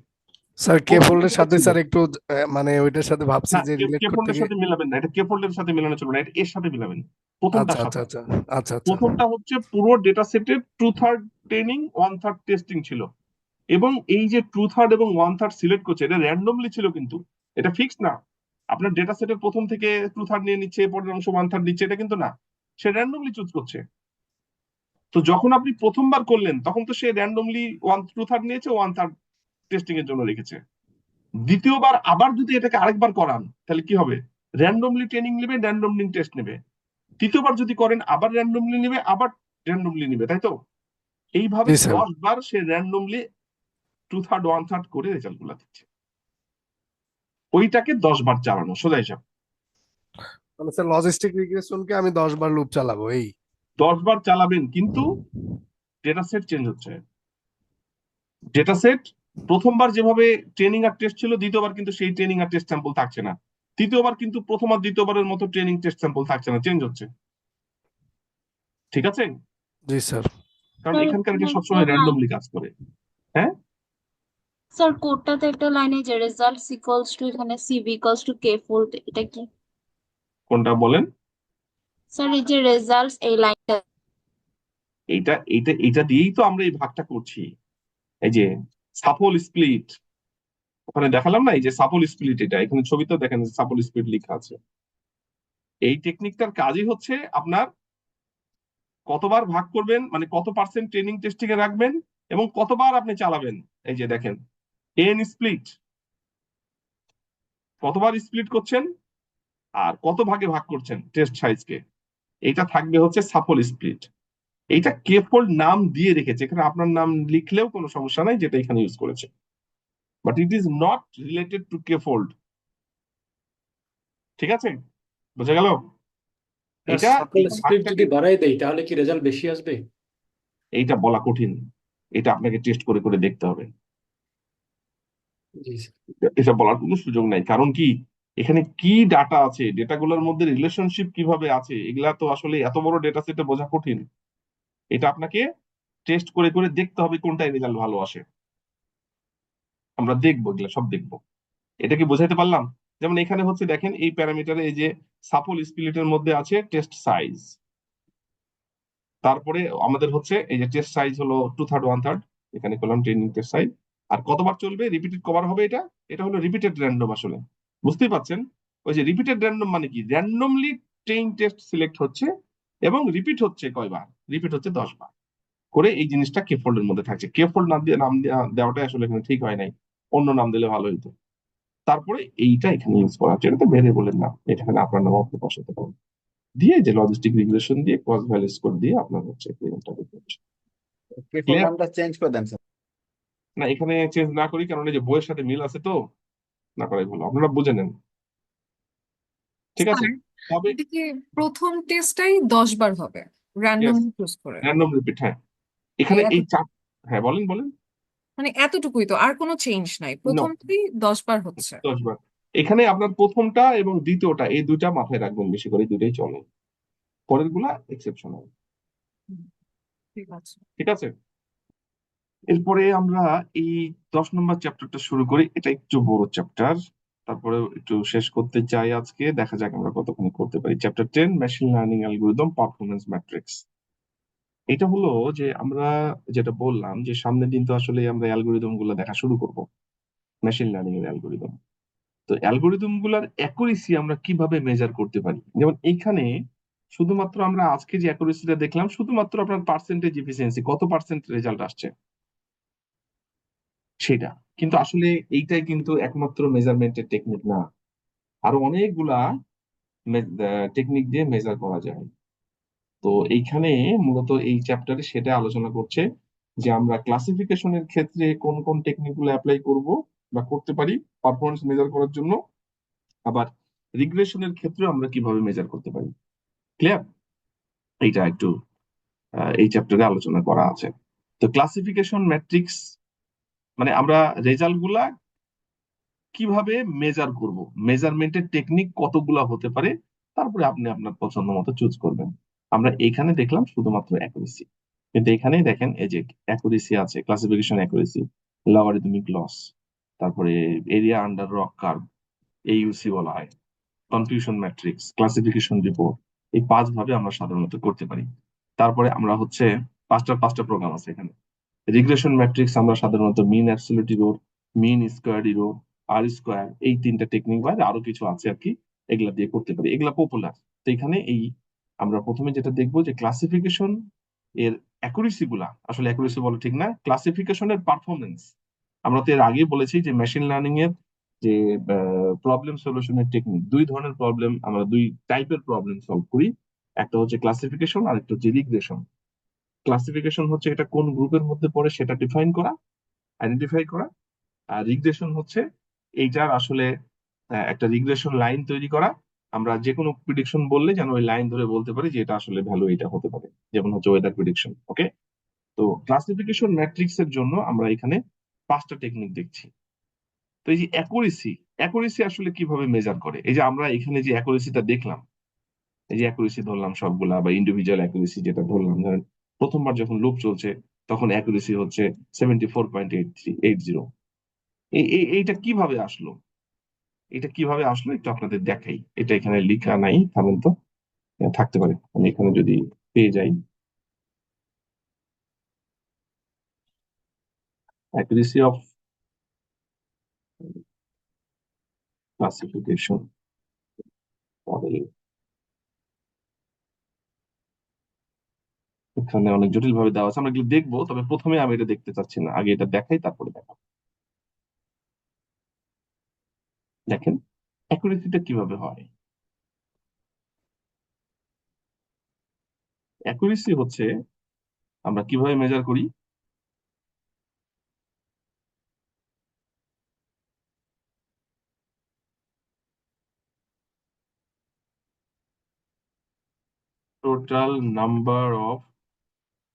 স্যার কে প্রথমে ফোল্ডের যেটা সাথে ছিল, স্যার একটু মানে ওইটার সাথে ভাবছি না যে রিলেট কে করতে ফোল্ডের গিয়ে। সাথে মিলাবেন না, এটা কে ফোল্ডের সাথে মিলানো চলবে না, এটা এর সাথে মিলাবেন, প্রথমটার আচ্ছা আচ্ছা সাথে। আচ্ছা আচ্ছা আচ্ছা। প্রথমটা হচ্ছে পুরো ডেটা সেটের 2/3 ট্রেনিং 1/3 টেস্টিং ছিল, এবং এই যে 2/3 এবং 1/3 সিলেক্ট করছে এটা র্যান্ডমলি ছিল, কিন্তু এটা ফিক্সড না। আপনার ডেটা সেটের প্রথম থেকে 2/3 নিয়ে নিচ্ছে, পরের অংশ 1/3 নিচ্ছে, এটা কিন্তু না, সে র্যান্ডমলি চুজ করছে। তো যখন আপনি প্রথমবার করলেন তখন তো সে র্যান্ডমলি 2/3 নিয়েছে, 1/3 টেস্টিং এর জন্য রেখেছে। দ্বিতীয়বার আবার যদি এটাকে আরেকবার করান তাহলে কি হবে? র্যান্ডমলি ট্রেনিং নেবে, র্যান্ডমলি টেস্ট নেবে। তৃতীয়বার যদি করেন আবার র্যান্ডমলি নেবে, আবার র্যান্ডমলি নেবে, তাই তো? এইভাবে জি স্যার। 10 বার সে র্যান্ডমলি 2/3 1/3 করে রেজাল্ট গুলা দিচ্ছে। ওইটাকে 10 বার চালানো, সোজা হিসাব। মানে স্যার লজিস্টিক রিগ্রেশনকে আমি 10 বার লুপ চালাবো এই। 10 বার চালাবেন, কিন্তু ডেটা সেট চেঞ্জ হচ্ছে। ডেটা সেট প্রথমবার যেভাবে ট্রেনিং আর টেস্ট ছিল, দ্বিতীয়বার কিন্তু সেই ট্রেনিং আর টেস্ট স্যাম্পল থাকছে না। তৃতীয়বার কিন্তু প্রথম আর দ্বিতীয়বারের মতো ট্রেনিং টেস্ট স্যাম্পল থাকছে না, চেঞ্জ হচ্ছে। ঠিক আছে? জি স্যার। কারণ স্যার এখানকার এটা এখানে একটা সবসময় লাইন, র্যান্ডমলি কাজ করে। হ্যাঁ, স্যার কোডটাতে একটা লাইনে যে রেজাল্টস ইকুয়ালস টু এখানে CV equals to K fold, এটা কি? কোনটা বলেন? স্যার এই যে রেজাল্টস এই লাইনটা, এইটা এইটা এইটা দিয়েই তো আমরা এই ভাগটা করছি। এই যে সাপোল স্প্লিট, ওখানে দেখালাম না, এই যে সাপোল স্প্লিট, এটা এখানে ছবিতেও দেখেন সাপোল স্প্লিট লেখা আছে। এই টেকনিকটার কাজই হচ্ছে আপনার কতবার ভাগ করবেন, মানে কত পার্সেন্ট ট্রেনিং টেস্টিং এ রাখবেন এবং কতবার আপনি চালাবেন। এই যে দেখেন এন স্প্লিট, কতবার স্প্লিট করছেন আর কত ভাগে ভাগ করছেন টেস্ট সাইজকে, এটা থাকবে হচ্ছে সাপোল স্প্লিট। এইটা কে ফোল্ড নাম দিয়ে রেখেছে, এখানে আপনার নাম লিখলেও কোনো সমস্যা নাই, যেটা এখানে ইউজ করেছে, but it is not related to K fold. ঠিক আছে, বোঝা গেল? এটা সাপোল এই স্প্লিট যদি ভাগটাকে, বাড়াই দেই তাহলে কি রেজাল্ট বেশি আসবে? এইটা বলা কঠিন, এটা আপনাকে টেস্ট করে করে দেখতে হবে। জি এটা বলার কোনো সুযোগ নাই, কারণ কি এখানে কি ডাটা আছে, ডেটাগুলোর মধ্যে রিলেশনশিপ কিভাবে আছে, এগুলা তো আসলে এত বড় ডেটা সেটে বোঝা কঠিন। এটা আপনাকে টেস্ট করে করে দেখতে হবে কোনটায় রেজাল্ট ভালো আসে। আমরা দেখবো, এগুলা সব দেখবো। এটা কি বোঝাইতে পারলাম? যেমন এখানে হচ্ছে দেখেন এই প্যারামিটারে, এই যে সাপোল স্প্লিটের মধ্যে আছে টেস্ট সাইজ, তারপরে আমাদের হচ্ছে এই যে টেস্ট সাইজ হলো 2/3 1/3, এখানে করলাম ট্রেনিং টেস্ট সাইজ। আর কতবার চলবে, রিপিটেড কবার হবে, এটা এটা হলো রিপিটেড র্যান্ডম। আসলে বুঝতেই পারছেন, ওই যে রিপিটেড র্যান্ডম মানে কি, র্যান্ডমলি ট্রেইন টেস্ট সিলেক্ট হচ্ছে এবং রিপিট হচ্ছে কয়বার, রিপিট হচ্ছে 10 বার করে। এই জিনিসটা কে ফোল্ডের মধ্যে থাকছে। কে ফোল্ড নাম দিয়ে দেওয়াটাই আসলে এখানে ঠিক হয় নাই, অন্য নাম দিলে ভালো হতো। তারপরে এইটা এখানে ইউজ করা হচ্ছে, এটা তো ভেরিয়েবলের নাম, এটা এখানে আপনার নাম আপনি বসাতে পারেন, দিয়ে যে লজিস্টিক রিগ্রেশন দিয়ে ক্রস ভ্যালিউ স্কোর দিয়ে আপনার হচ্ছে ক্লিয়ারটা দেখতে হচ্ছে। K four clear? নামটা চেঞ্জ করে দেন স্যার। না এখানে চেঞ্জ না করি, কারণ এই যে বইয়ের সাথে মিল আছে তো, না করাই ভালো, আপনারা বুঝে নেন। ঠিক আছে, স্যার তবে এটা কি প্রথম টেস্টটাই 10 বার হবে র্যান্ডম চুজ করে? র্যান্ডম রিপিট, হ্যাঁ। এই এখানে এত এই চার, হ্যাঁ বলেন বলেন। মানে এতটুকুই তো, আর কোনো চেঞ্জ নাই, নো, প্রথমটাই 10 বার হচ্ছে। 10 বার। এখানে আপনার প্রথমটা এবং দ্বিতীয়টা এই দুইটা মাথায় রাখবেন বেশি করে, এই দুইটাই চলে, পরের গুলা এক্সেপশনাল। হুম, ঠিক আছে। ঠিক আছে, এরপরে আমরা এই 10 নম্বর চ্যাপ্টারটা শুরু করি। এটা একটু বড় চ্যাপ্টার, তারপরে একটু শেষ করতে চাই আজকে, দেখা যাক আমরা কতক্ষণ করতে পারি। Chapter 10, machine learning algorithm performance matrix. এটা হলো যে আমরা যেটা বললাম যে সামনের দিন তো আসলে আমরা অ্যালগরিদম গুলো দেখা শুরু করব, মেশিন লার্নিং এর অ্যালগরিদম। তো অ্যালগরিদম গুলার অ্যাকুরেসি আমরা কিভাবে মেজার করতে পারি, যেমন এইখানে শুধুমাত্র আমরা আজকে যে অ্যাকুরেসিটা দেখলাম, শুধুমাত্র আপনার পার্সেন্টেজ এফিসিয়েন্সি কত পার্সেন্ট রেজাল্ট আসছে সেটা। কিন্তু আসলে এইটাই কিন্তু একমাত্র মেজারমেন্টের টেকনিক না, আরো অনেকগুলা টেকনিক দিয়ে মেজার করা যায়। তো এইখানে মূলত এই চ্যাপ্টারে সেটা আলোচনা করছে যে আমরা ক্লাসিফিকেশনের ক্ষেত্রে কোন কোন টেকনিক গুলো অ্যাপ্লাই করব বা করতে পারি পারফরমেন্স মেজার করার জন্য, আবার রিগ্রেশনের ক্ষেত্রে আমরা কিভাবে মেজার করতে পারি। ক্লিয়ার? এইটা একটু এই চ্যাপ্টারে আলোচনা করা আছে। তো ক্লাসিফিকেশন ম্যাট্রিক্স মানে আমরা রেজাল্ট গুলা কিভাবে মেজার করব, মেজারমেন্টের টেকনিক কতগুলা হতে পারে, তারপরে আপনি আপনার পছন্দ মতো চুজ করবেন। আমরা এখানে দেখলাম শুধুমাত্র অ্যাকুরেসি, কিন্তু এখানেই দেখেন এই যে অ্যাকুরেসি আছে, ক্লাসিফিকেশন অ্যাকুরেসি, লগারিদমিক লস, তারপরে এরিয়া আন্ডার রক কার্ভ, এইইউসি বলা হয়, কনফিউশন ম্যাট্রিক্স, ক্লাসিফিকেশন রিপোর্ট। এই 5 ভাবে আমরা সাধারণত করতে পারি। তারপরে আমরা হচ্ছে পাঁচটা প্রোগ্রাম আছে এখানে। রিগ্রেশন ম্যাট্রিক্স আমরা সাধারণত mean absolute error, mean square error, আর স্কোয়ার, এই 3টা টেকনিক বাইরে আরো কিছু আছে আর কি, এগুলা দিয়ে করতে পারি, এগুলা পপুলার। তো এখানে এই আমরা প্রথমে যেটা দেখবো যে ক্লাসিফিকেশন এর অ্যাকুরেসি গুলা, আসলে অ্যাকুরেসি বলা ঠিক না, ক্লাসিফিকেশনের পারফরমেন্স। আমরা তো এর আগে বলেছি যে মেশিন লার্নিং এর যে প্রবলেম সলিউশনের টেকনিক, 2 ধরনের প্রবলেম, আমরা 2 টাইপের প্রবলেম সলভ করি। একটা হচ্ছে ক্লাসিফিকেশন আর একটা হচ্ছে রিগ্রেশন। ক্লাসিফিকেশন হচ্ছে এটা কোন গ্রুপের মধ্যে পড়ে সেটা ডিফাইন করা, আইডেন্টিফাই করা। আর রিগ্রেশন হচ্ছে এইটার আসলে একটা রিগ্রেশন লাইন তৈরি করা। আমরা যে কোনো প্রিডিকশন বললে যেন ওই লাইন ধরে বলতে পারি যে এটা আসলে ভ্যালু এটা হতে পারে, যেমন হচ্ছে ওয়েদার প্রিডিকশন। ওকে, তো ক্লাসিফিকেশন ম্যাট্রিক্স এর জন্য আমরা এখানে 5টা টেকনিক দেখছি। তো এই যে অ্যাকুরেসি, অ্যাকুরেসি আসলে কিভাবে মেজার করে, এই যে আমরা এখানে যে অ্যাকুরেসিটা দেখলাম, এই যে অ্যাকুরেসি ধরলাম সবগুলা বা ইন্ডিভিজুয়াল অ্যাকুরেসি যেটা ধরলাম, ধরেন প্রথমবার যখন লুপ চলছে তখন অ্যাকুরেসি হচ্ছে 74.8380। এইটা কিভাবে আসলো, এটা কিভাবে আসলো একটু আপনাদের দেখাই। এটা এখানে লেখা নাই, থামেন তো, থাকতে পারে, আমি এখানে যদি পেয়ে যাই অ্যাকুরেসি অফ ক্লাসিফিকেশন মডেল, এখানে অনেক জটিল ভাবে দেওয়া আছে, আমরা এগুলো দেখবো, তবে প্রথমে আমি এটা দেখতে চাচ্ছি না, আগে এটা দেখাই তারপরে দেখাবো। দেখেন অ্যাকুরেসিটা কিভাবে হয়। অ্যাকুরেসি হচ্ছে আমরা কিভাবে মেজার করি, total number of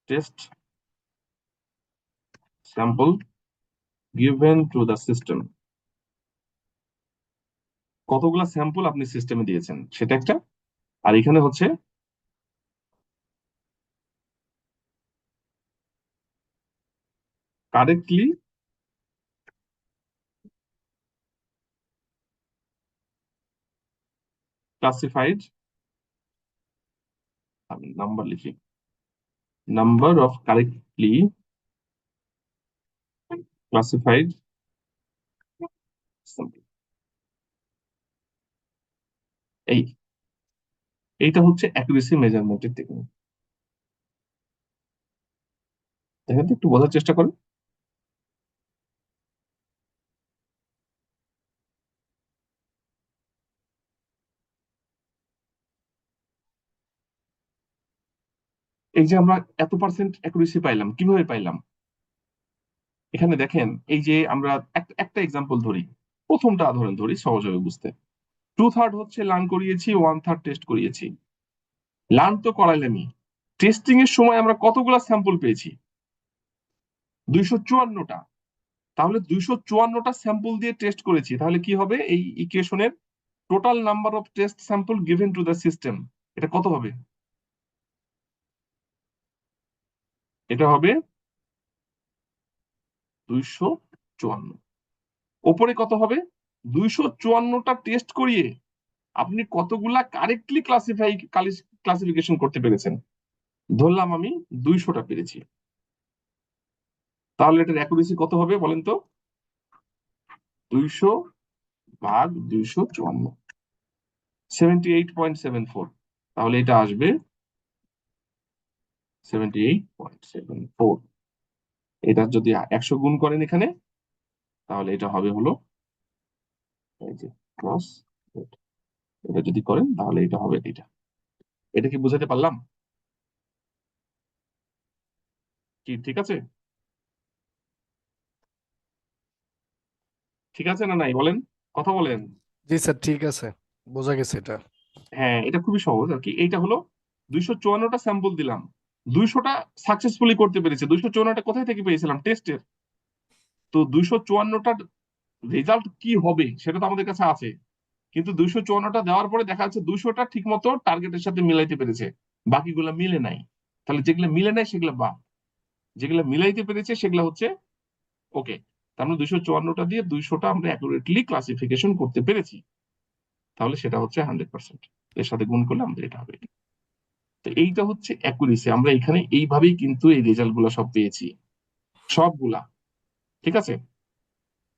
test sample given to the system. কতগুলা স্যাম্পল আপনি সিস্টেমে দিয়েছেন সেটা একটা, আর এখানে হচ্ছে কারেক্টলি ক্লাসিফাইড, আমি নাম্বার লিখি, number of correctly classified sample. এইটা হচ্ছে অ্যাকুরেসি মেজারমেন্টের টেকনিক। দেখেন তো, একটু বোঝার চেষ্টা করেন। এই যে আমরা এত পার্সেন্ট অ্যাকুরেসি পাইলাম, কিভাবে পাইলাম? এখানে দেখেন, এই যে আমরা একটা এক্সাম্পল ধরি, প্রথমটা ধরি সহজ হবে বুঝতে। 2/3 হচ্ছে লার্ন করিয়েছি, 1/3 টেস্ট করিয়েছি। লার্ন তো করাইলামই, টেস্টিং এর সময় আমরা কতগুলা স্যাম্পল পেয়েছি? 254টা। তাহলে 254টা স্যাম্পল দিয়ে টেস্ট করেছি, তাহলে কি হবে এই ইকুয়েশনের total number of test sample given to the system, এটা কত হবে? এটা হবে 254। ওপরে কত হবে? 254টা টেস্ট করিয়ে আপনি কতগুলা কারেক্টলি ক্লাসিফিকেশন করতে পেরেছেন? ধরলাম আমি 200টা পেরেছি, তাহলে এটার অ্যাকুরেসি কত হবে বলেন তো? 200 ভাগ 254, 78.74। তাহলে এটা আসবে 78.74। এটা যদি 100 গুণ করেন এখানে, তাহলে এটা হবে হলো এই যে ক্রস, এটা যদি করেন তাহলে এটা হবে এটা। এটা কি বুঝাতে পারলাম? কি ঠিক আছে? ঠিক আছে না নাই বলেন, কথা বলেন। জি স্যার, ঠিক আছে, বোঝা গেছে এটা। হ্যাঁ, এটা খুবই সহজ আর কি। এইটা হলো 254টা স্যাম্পল দিলাম, 200টা সাকসেসফুলি করতে পেরেছে। 254টা কোথায় থেকে পেয়েছিলাম? টেস্টের। তো 254টার রেজাল্ট কি হবে সেটা তো আমাদের কাছে আছে, কিন্তু 254টা দেওয়ার পরে দেখা যাচ্ছে 200টা ঠিক মতো টার্গেটের সাথে মিলাইতে পেরেছে, বাকিগুলো মিলে নাই। তাহলে যেগুলো মিলে নাই সেগুলো বাদ, যেগুলো মিলাইতে পেরেছে সেগুলো হচ্ছে ওকে। তার মানে 254টা দিয়ে 200টা আমরা অ্যাকুরেটলি ক্লাসিফিকেশন করতে পেরেছি, তাহলে সেটা হচ্ছে 100%। এর সাথে গুণ করলে আমাদের এটা হবে। তো এইটা হচ্ছে অ্যাকুরেসি। আমরা এখানে এইভাবেই কিন্তু এই রেজাল্ট গুলা সব পেয়েছি, সবগুলা। ঠিক আছে?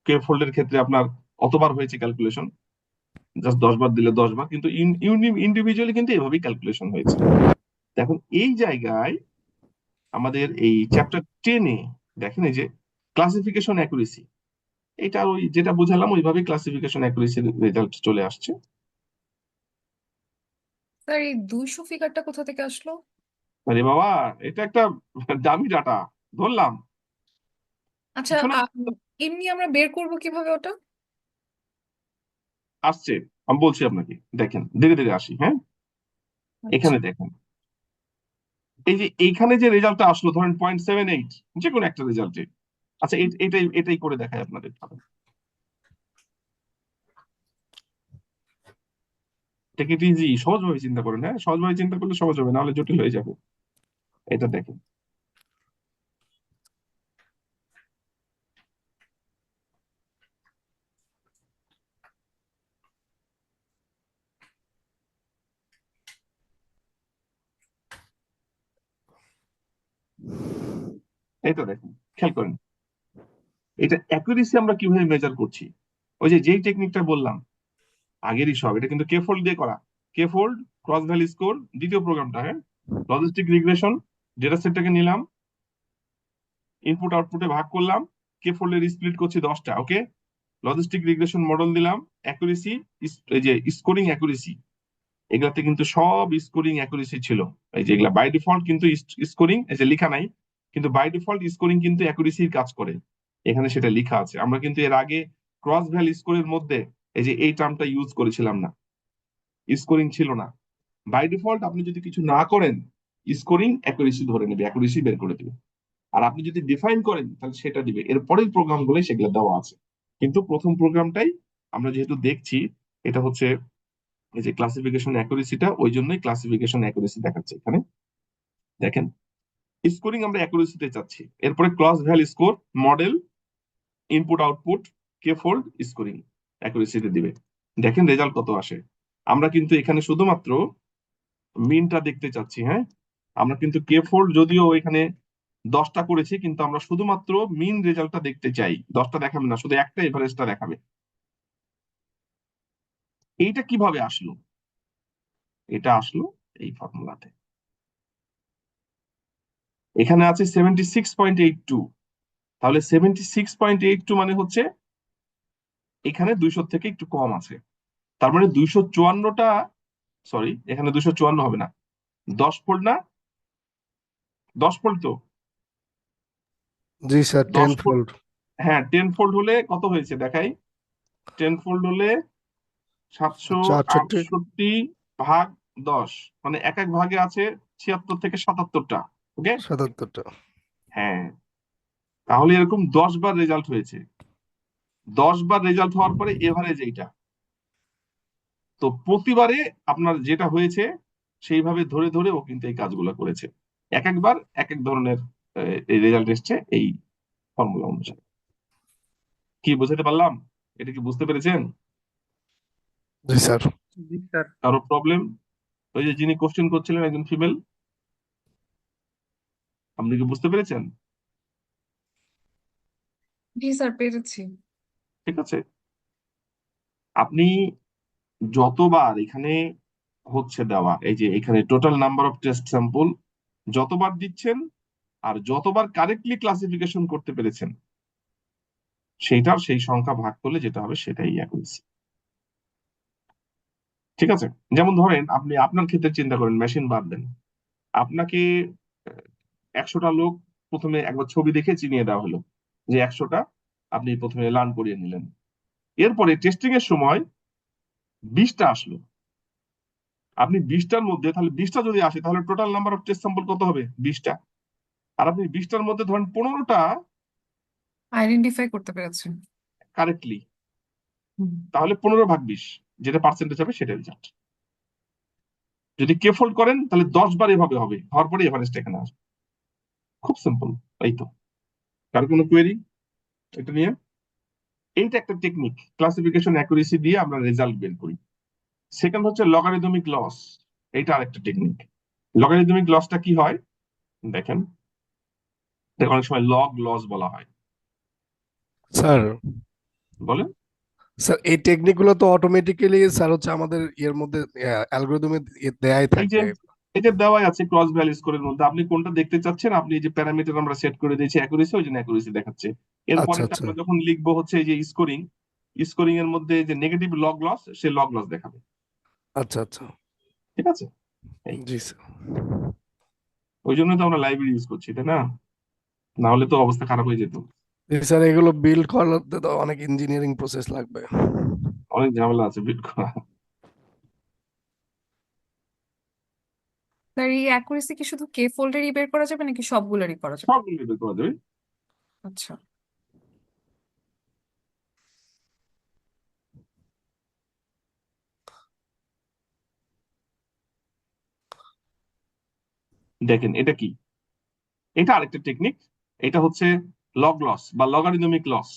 কে ফোল্ডের ক্ষেত্রে আপনার অতবার হয়েছে ক্যালকুলেশন, জাস্ট 10 বার দিলে 10 বার, কিন্তু ইন্ডিভিজুয়ালি কিন্তু এভাবেই ক্যালকুলেশন হয়েছে। এখন এই জায়গায় আমাদের এই চ্যাপ্টার 10-এ দেখেন এই যে ক্লাসিফিকেশন অ্যাকুরেসি, এটা ওই যেটা বুঝালাম ওইভাবেই ক্লাসিফিকেশন অ্যাকুরেসির রেজাল্ট চলে আসছে। স্যার এই 200 ফিগারটা কোথা থেকে আসলো? আরে বাবা, এটা একটা দামি ডাটা ধরলাম, আচ্ছা, কিছু না এমনি আমরা বের করব কিভাবে ওটা? আসছে। আমি বলছি আপনাকে, দেখেন ধীরে ধীরে আসি। হ্যাঁ, আচ্ছা, এখানে দেখেন এই যে এইখানে যে রেজাল্টটা আসলো, ধরেন 0.78, যে কোনো একটা রেজাল্টে। আচ্ছা, এটাই এটাই করে দেখায় আপনাদের। এটা কি ইজি? সহজভাবে চিন্তা করেন, হ্যাঁ সহজভাবে চিন্তা করলে সহজ হবে, নাহলে জটিল হয়ে যাবে। এটা দেখেন, এটা দেখেন, খেয়াল করেন এটা অ্যাকুরেসি আমরা কিভাবে মেজার করছি। ওই যে যেই টেকনিকটা বললাম আগেরই সব, এটা কিন্তু কে ফোল্ড দিয়ে করা। কে ফোল্ড, ক্রস ভ্যালি স্কোর, দ্বিতীয় প্রোগ্রামটা। হ্যাঁ, লজিস্টিক রিগ্রেশন, ডেটা সেটটাকে নিলাম, ইনপুট আউটপুটে ভাগ করলাম, কে ফোল্ডের স্প্লিট করছি 10টা। ওকে, লজিস্টিক রিগ্রেশন মডেল দিলাম, অ্যাকুরেসি, এই যে স্কোরিং অ্যাকুরেসি, এগুলাতে কিন্তু সব স্কোরিং অ্যাকুরেসি ছিল। এই যে এগুলা বাই ডিফল্ট কিন্তু স্কোরিং, এই যে লেখা নাই, কিন্তু বাই ডিফল্ট স্কোরিং কিন্তু অ্যাকুরেসির কাজ করে, এখানে সেটা লেখা আছে। আমরা কিন্তু এর আগে ক্রস ভ্যাল স্কোরের মধ্যে এই যে এই টার্মটা ইউজ করেছিলাম না, স্কোরিং ছিল না। বাই ডিফল্ট আপনি যদি কিছু না করেন, স্কোরিং অ্যাকুরেসি ধরে নেবে, অ্যাকুরেসি বের করে দেবে। আর আপনি যদি ডিফাইন করেন তাহলে সেটা দিবে, এরপরের প্রোগ্রামগুলো সেগুলো দেওয়া আছে। কিন্তু প্রথম প্রোগ্রামটাই আমরা যেহেতু দেখছি, এটা হচ্ছে এই যে ক্লাসিফিকেশন অ্যাকুরেসিটা, ওই জন্যই ক্লাসিফিকেশন অ্যাকুরেসি দেখাচ্ছে এখানে। দেখেন, স্কোরিং আমরা অ্যাকুরেসিতে চাচ্ছি, এরপরে ক্রস ভ্যাল স্কোর, মডেল, ইনপুট আউটপুট, কে ফোল্ড, স্কোরিং অ্যাকুরেসিতে দিবে। দেখেন রেজাল্ট কত আসে। আমরা কিন্তু এখানে শুধুমাত্র মিনটা দেখতে চাচ্ছি। হ্যাঁ, আমরা কিন্তু কে ফোল্ড যদিও এখানে 10টা করেছি, কিন্তু আমরা শুধুমাত্র মিন রেজাল্টটা দেখতে চাই। 10টা দেখাবে না, শুধু একটা এভারেজটা দেখাবে। এইটা কিভাবে আসলো? এটা আসলো এই ফর্মুলাতে, এখানে আছে 76.82। তাহলে 76.82 মানে হচ্ছে এখানে 200 থেকে একটু কম আছে। তার মানে 254টা, সরি এখানে 254 হবে না, 10 ফোল্ড না, 10 ফোল্ড তো, জি স্যার, 10 10 ফোল্ড। ফোল্ড। হ্যাঁ, 10 ফোল্ড হলে কত হয়েছে দেখাই। 10 ফোল্ড হলে 68। 768 ভাগ 10, মানে এক এক ভাগে আছে 76 থেকে 77টা। ওকে, 77টা। হ্যাঁ, তাহলে এরকম 10 বার রেজাল্ট হয়েছে। 10 বার রেজাল্ট হওয়ার পরে এভারেজ এইটা। তো প্রতিবারে আপনার যেটা হয়েছে সেইভাবে ধরে ধরে ও কিন্তু এই কাজগুলো করেছে, এক একবার এক এক ধরনের এই রেজাল্ট এসছে এই ফর্মুলা অনুসারে। কি বুঝাতে পারলাম? এটা কি বুঝতে পেরেছেন? জি স্যার। জি স্যার। কারো প্রবলেম? ওই যে যিনি কোশ্চেন করছিলেন একজন ফিমেল, আপনি কি বুঝতে পেরেছেন? জি স্যার, পেরেছি। ঠিক আছে, আপনি যতবার এখানে হচ্ছে দেওয়া, এই যে এখানে total number of test sample যতবার দিচ্ছেন আর যতবার কারেক্টলি ক্লাসিফিকেশন করতে পেরেছেন সেইটার সেই সংখ্যা ভাগ করলে যেটা হবে সেটাই অ্যাকুরেসি। ঠিক আছে, যেমন ধরেন আপনি আপনার ক্ষেত্রে চিন্তা করেন, মেশিন বাদ দেন, আপনাকে 100টা লোক প্রথমে একবার ছবি দেখে চিনিয়ে দেওয়া হলো যে 100টা আপনি প্রথমে লার্ন করিয়ে নিলেন, এরপরে টেস্টিং এর সময় 20টা আসলো, আপনি 20টার মধ্যে তাহলে 20টা যদি আসে তাহলে total number of test sample কত হবে? 20টা। আর আপনি 20টার মধ্যে ধরেন 15টা আইডেন্টিফাই করতে পেরেছেন। কারেক্টলি, হুম। তাহলে 15 ভাগ 20 যেটা পার্সেন্টেজ হবে সেটা রেজাল্ট। যদি কে ফোল্ড করেন তাহলে 10 বার এভাবে হবে, হওয়ার পরে এভারেজটা এখানে আসবে। খুব সিম্পল। এই তো, কার কোনো কোয়েরি এটা নিয়ে? এইটা একটা টেকনিক, ক্লাসিফিকেশন অ্যাকুরেসি দিয়ে আমরা রেজাল্ট বের করি। সেকেন্ড হচ্ছে লগারিদমিক লস, এইটা আরেকটা টেকনিক। লগারিদমিক লসটা কি হয় দেখেন, অনেক সময় লগ লস বলা হয়। স্যার বলেন। স্যার এই টেকনিক গুলো তো অটোমেটিক্যালি স্যার হচ্ছে আমাদের ইয়ের মধ্যে অ্যালগোরিদমে দেয়াই এই যে থাকবে। এটা দেওয়াই আছে ক্রস ভ্যালু স্কোরের মধ্যে, আপনি কোনটা দেখতে চাচ্ছেন, আপনি এই যে প্যারামিটার আমরা সেট করে দিয়েছি অ্যাকুরেসি, ওই জন্য অ্যাকুরেসি দেখাচ্ছে। এরপরে আচ্ছা আচ্ছা আমরা যখন লিখবো হচ্ছে এই যে স্কোরিং, স্কোরিং এর মধ্যে যে নেগেটিভ লগ লস, সে লগ লস দেখাবে। আচ্ছা আচ্ছা ঠিক আছে, এই জি স্যার। ওই জন্য তো আমরা লাইব্রেরি ইউজ করছি, তাই না? না হলে তো অবস্থা খারাপ হয়ে যেত। জি স্যার, এগুলো বিল্ড করতে তো অনেক ইঞ্জিনিয়ারিং প্রসেস লাগবে। অনেক ঝামেলা আছে বিট করা। স্যার এই অ্যাকুরেসি কি শুধু কে ফোল্ডেরই বের করা যাবে নাকি সবগুলোরই করা যাবে? সবগুলো বের করা যাবে। আচ্ছা। দেখেন এটা কি, এটা আরেকটা টেকনিক, এটা হচ্ছে লগ লস বা লগারিদমিক লস।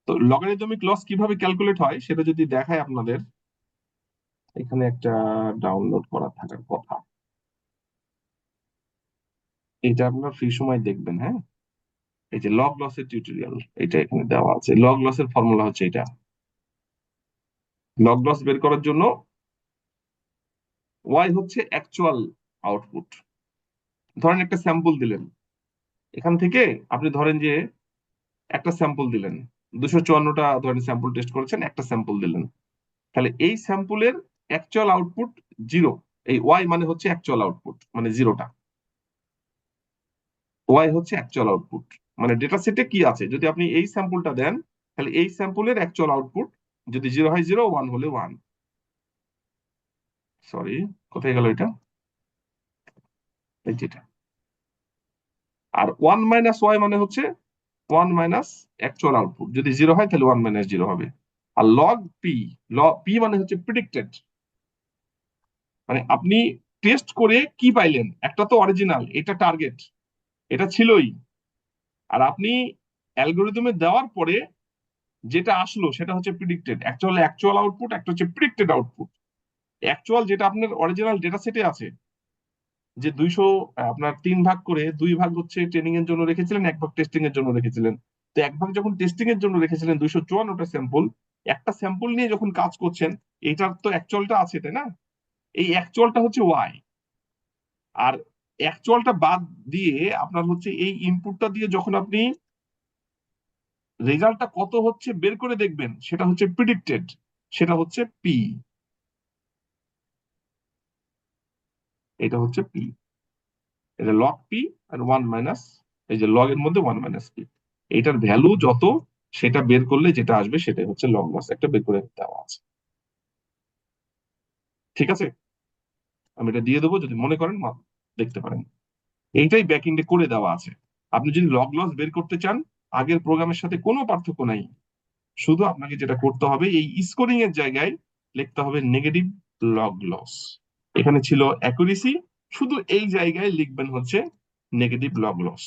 তো লগারিদমিক লস কিভাবে ক্যালকুলেট হয় সেটা যদি দেখায় আপনাদের, এখানে একটা ডাউনলোড করা থাকার কথা, এটা আপনার ফ্রি সময় দেখবেন। হ্যাঁ, এই যে লগ লসের টিউটোরিয়াল, এটা এখানে দেওয়া আছে। লগ লসের ফর্মুলা হচ্ছে এটা। লগ লস বের করার জন্য ওয়াই হচ্ছে অ্যাকচুয়াল আউটপুট। ধরেন একটা স্যাম্পল দিলেন, এখান থেকে আপনি ধরেন যে একটা স্যাম্পল দিলেন, 254টা ধরেন স্যাম্পল টেস্ট করেছেন, একটা স্যাম্পল দিলেন, তাহলে এই স্যাম্পলের অ্যাকচুয়াল আউটপুট 0। এই ওয়াই মানে হচ্ছে অ্যাকচুয়াল আউটপুট, মানে 0টা। ওয়াই হচ্ছে অ্যাকচুয়াল আউটপুট, মানে ডেটা সেটে কি আছে, যদি আপনি এই স্যাম্পলটা দেন তাহলে এই স্যাম্পলের অ্যাকচুয়াল আউটপুট যদি 0 হয় 0, 1 হলে 1। সরি, কোথায় গেল এটা? এই যেটা। আর 1 মাইনাস ওয়াই মানে হচ্ছে 1 মাইনাস অ্যাকচুয়াল আউটপুট, যদি 0 হয় তাহলে 1 মাইনাস 0 হবে। আর লগ পি, লগ পি মানে হচ্ছে প্রিডিক্টেড, মানে আপনি টেস্ট করে কি পাইলেন, একটা তো অরিজিনাল, এটা টার্গেট, এটা ছিলই। আর আপনি অ্যালগোরিদমে দেওয়ার পরে যেটা আসলো সেটা হচ্ছে প্রিডিক্টেড। অ্যাকচুয়াল আউটপুট, একটা হচ্ছে প্রিডিক্টেড আউটপুট। অ্যাকচুয়াল যেটা আপনার অরিজিনাল ডেটা সেটে আছে, যে 200 আপনার 3 ভাগ করে 2 ভাগ হচ্ছে ট্রেনিং এর জন্য রেখেছিলেন, 1 ভাগ টেস্টিং এর জন্য রেখেছিলেন। তো 1 ভাগ যখন টেস্টিং এর জন্য রেখেছিলেন 254টা স্যাম্পল, একটা স্যাম্পল নিয়ে যখন কাজ করছেন, এটার তো অ্যাকচুয়ালটা আছে, তাই না? এই অ্যাকচুয়ালটা হচ্ছে ওয়াই। আর অ্যাকচুয়ালটা বাদ দিয়ে আপনার হচ্ছে এই ইনপুটটা দিয়ে যখন আপনি রেজাল্টটা কত হচ্ছে বের করে দেখবেন, সেটা হচ্ছে প্রিডিক্টেড, সেটা হচ্ছে পি। এটা হচ্ছে পি, এটা লগ পি। আর 1 মাইনাস, এই যে লগ এর মধ্যে 1 মাইনাস পি, এইটার ভ্যালু যত সেটা বের করলে যেটা আসবে সেটাই হচ্ছে লগ লস, একটা বের করে দেওয়া আছে। ঠিক আছে, আমি এটা দিয়ে দেবো, যদি মনে করেন দেখতে পারেন। এইটাই ব্যাকএন্ডে করে দেওয়া আছে। আপনি যদি লগ লস বের করতে চান, আগের প্রোগ্রামের সাথে কোনো পার্থক্য নাই, শুধু আপনাকে যেটা করতে হবে এই স্কোরিং এর জায়গায় লিখতে হবে নেগেটিভ লগ লস। এখানে ছিল অ্যাকুরেসি, শুধু এই জায়গায় লিখবেন হচ্ছে নেগেটিভ লগ লস।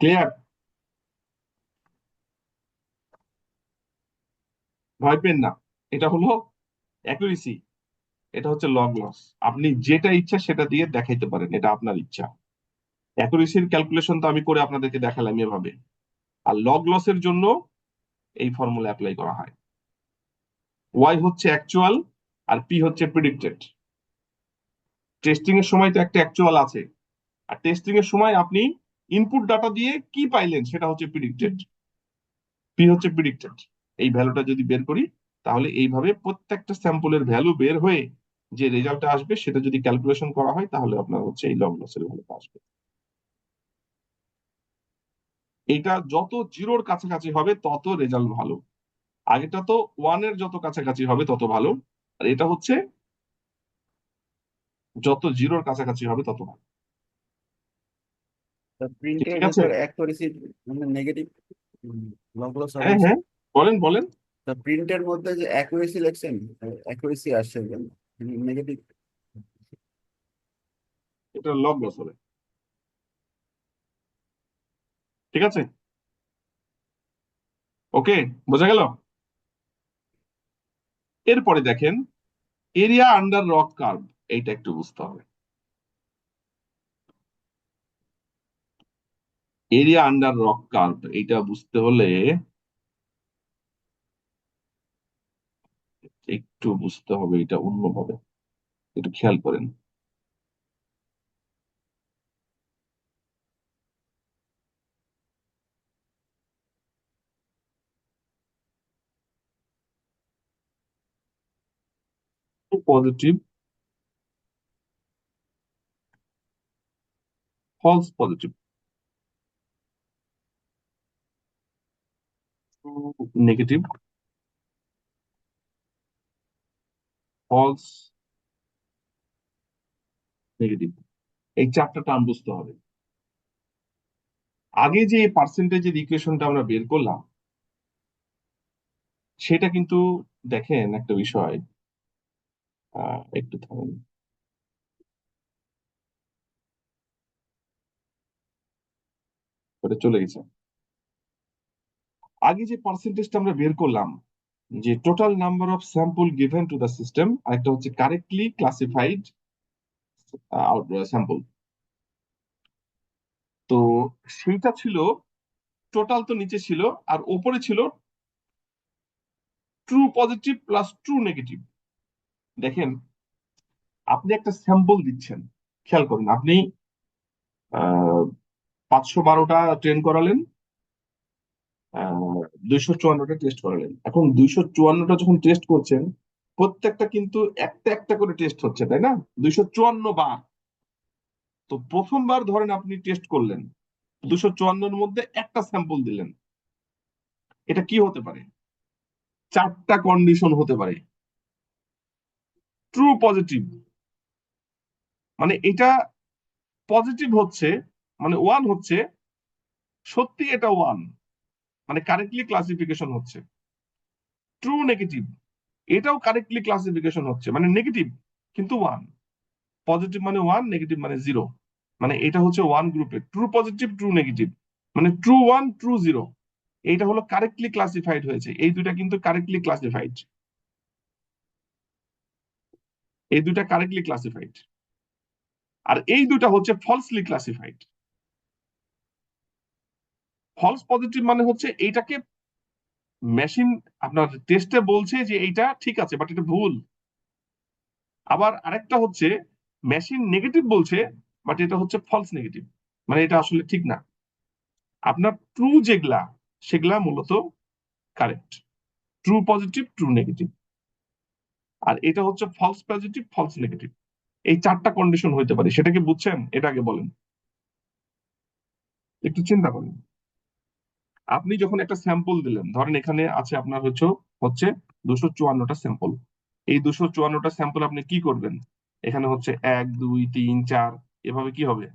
ক্লিয়ার? ভয় পেন না, এটা হলো অ্যাকুরেসি, এটা হচ্ছে লগ লস। আপনি যেটা ইচ্ছা সেটা দিয়ে দেখাইতে পারেন, এটা আপনার ইচ্ছা। অ্যাকুরেসির ক্যালকুলেশন তো আমি করে আপনাদেরকে দেখালাম এভাবে, আর লগ লসের জন্য এই ফর্মুলা অ্যাপ্লাই করা হয়। ওয়াই হচ্ছে অ্যাকচুয়াল আর পি হচ্ছে প্রিডিক্টেড। টেস্টিং এর সময় তো একটা অ্যাকচুয়াল আছে, আর টেস্টিং এর সময় আপনি ইনপুট ডাটা দিয়ে কি পাইলেন সেটা হচ্ছে প্রিডিক্টেড। পি হচ্ছে প্রিডিক্টেড। এই ভ্যালুটা যদি বের করি তাহলে এইভাবে প্রত্যেকটা স্যাম্পলের ভ্যালু বের হয়ে যে রেজাল্টটা আসবে সেটা যদি ক্যালকুলেশন করা হয় তাহলে আপনার হচ্ছে এই লগ লসের ভ্যালুটা আসবে। এটা যত জিরোর কাছাকাছি হবে তত রেজাল্ট ভালো। আগেটা তো ওয়ানের যত কাছাকাছি হবে তত ভালো, আর এটা হচ্ছে যত জিরোর কাছাকাছি হবে তত ভালো। প্রিন্টের ঠিক যে আছে। স্যার অ্যাকুরেসি মানে নেগেটিভ লগ লস হবে হ্যাঁ না স্যার? হ্যাঁ, বলেন বলেন। তা প্রিন্টের মধ্যে যে অ্যাকুরেসি লিখছেন, অ্যাকুরেসি আসছে কেন নেগেটিভ? এটা লগ লস হবে। ঠিক আছে, ওকে, বোঝা গেল। এরপরে দেখেন এরিয়া আন্ডার রক কার্ভ, এইটা একটু বুঝতে হবে। এরিয়া আন্ডার রক কার্ভ এইটা বুঝতে হলে একটু বুঝতে হবে এটা অন্যভাবে, একটু খেয়াল করেন। Positive, false positive, negative, false negative, এই চারটা টার্ম বুঝতে হবে। আগে যে পার্সেন্টেজের ইকুয়েশনটা আমরা বের করলাম সেটা কিন্তু দেখেন একটা বিষয়, একটু থামেন, ওটা চলে গেছে। আগে যে পার্সেন্টেজটা আমরা বের করলাম যে total number of sample given to the system, আর একটা হচ্ছে কারেক্টলি ক্লাসিফাইড স্যাম্পল। তো সেইটা ছিল টোটাল, তো নিচে ছিল, আর ওপরে ছিল true positive plus true negative. দেখেন আপনি একটা স্যাম্পল দিচ্ছেন, খেয়াল করুন, আপনি 512টা ট্রেন করালেন, 254টা টেস্ট করালেন। এখন 254টা যখন টেস্ট করছেন প্রত্যেকটা কিন্তু একটা একটা করে টেস্ট হচ্ছে, তাই না? 254 বার। তো প্রথমবার ধরেন আপনি টেস্ট করলেন, 254-এর মধ্যে একটা স্যাম্পল দিলেন, এটা কি হতে পারে? চারটা কন্ডিশন হতে পারে। ট্রু পজিটিভ মানে এটা পজিটিভ হচ্ছে, মানে ওয়ান হচ্ছে, সত্যি এটা ওয়ান, মানে কারেক্টলি ক্লাসিফিকেশন হচ্ছে। ট্রু নেগেটিভ, এটাও কারেক্টলি ক্লাসিফিকেশন হচ্ছে, মানে নেগেটিভ কিন্তু ওয়ান। পজিটিভ মানে ওয়ান, নেগেটিভ মানে জিরো, মানে এটা হচ্ছে ওয়ান গ্রুপের ট্রু পজিটিভ ট্রু নেগেটিভ, মানে ট্রু ওয়ান ট্রু জিরো। এইটা হলো কারেক্টলি ক্লাসিফাইড হয়েছে, এই দুইটা কিন্তু কারেক্টলি ক্লাসিফাইড, এই দুইটা কারেক্টলি ক্লাসিফাইড। আর এই দুইটা হচ্ছে ফলসলি ক্লাসিফাইড। ফলস পজিটিভ মানে হচ্ছে এইটাকে মেশিন আপনার টেস্টে বলছে যে এইটা ঠিক আছে বাট এটা ভুল। আবার আরেকটা হচ্ছে মেশিন নেগেটিভ বলছে বাট এটা হচ্ছে ফলস নেগেটিভ, মানে এটা আসলে ঠিক না। আপনার ট্রু যেগুলা সেগুলা মূলত correct, true positive true negative, আর এটা হচ্ছে ফলস পজিটিভ ফলস নেগেটিভ। এই চারটা কন্ডিশন হইতে পারে, সেটা কি বুঝছেন? এটা আগে বলেন, একটু চিন্তা করেন। আপনি যখন একটা স্যাম্পল দিলেন, ধরেন এখানে আছে আপনার হচ্ছে 254টা স্যাম্পল। এই 254টা স্যাম্পল আপনি কি করবেন? এখানে হচ্ছে 1 2 3 4, এভাবে কি হবে?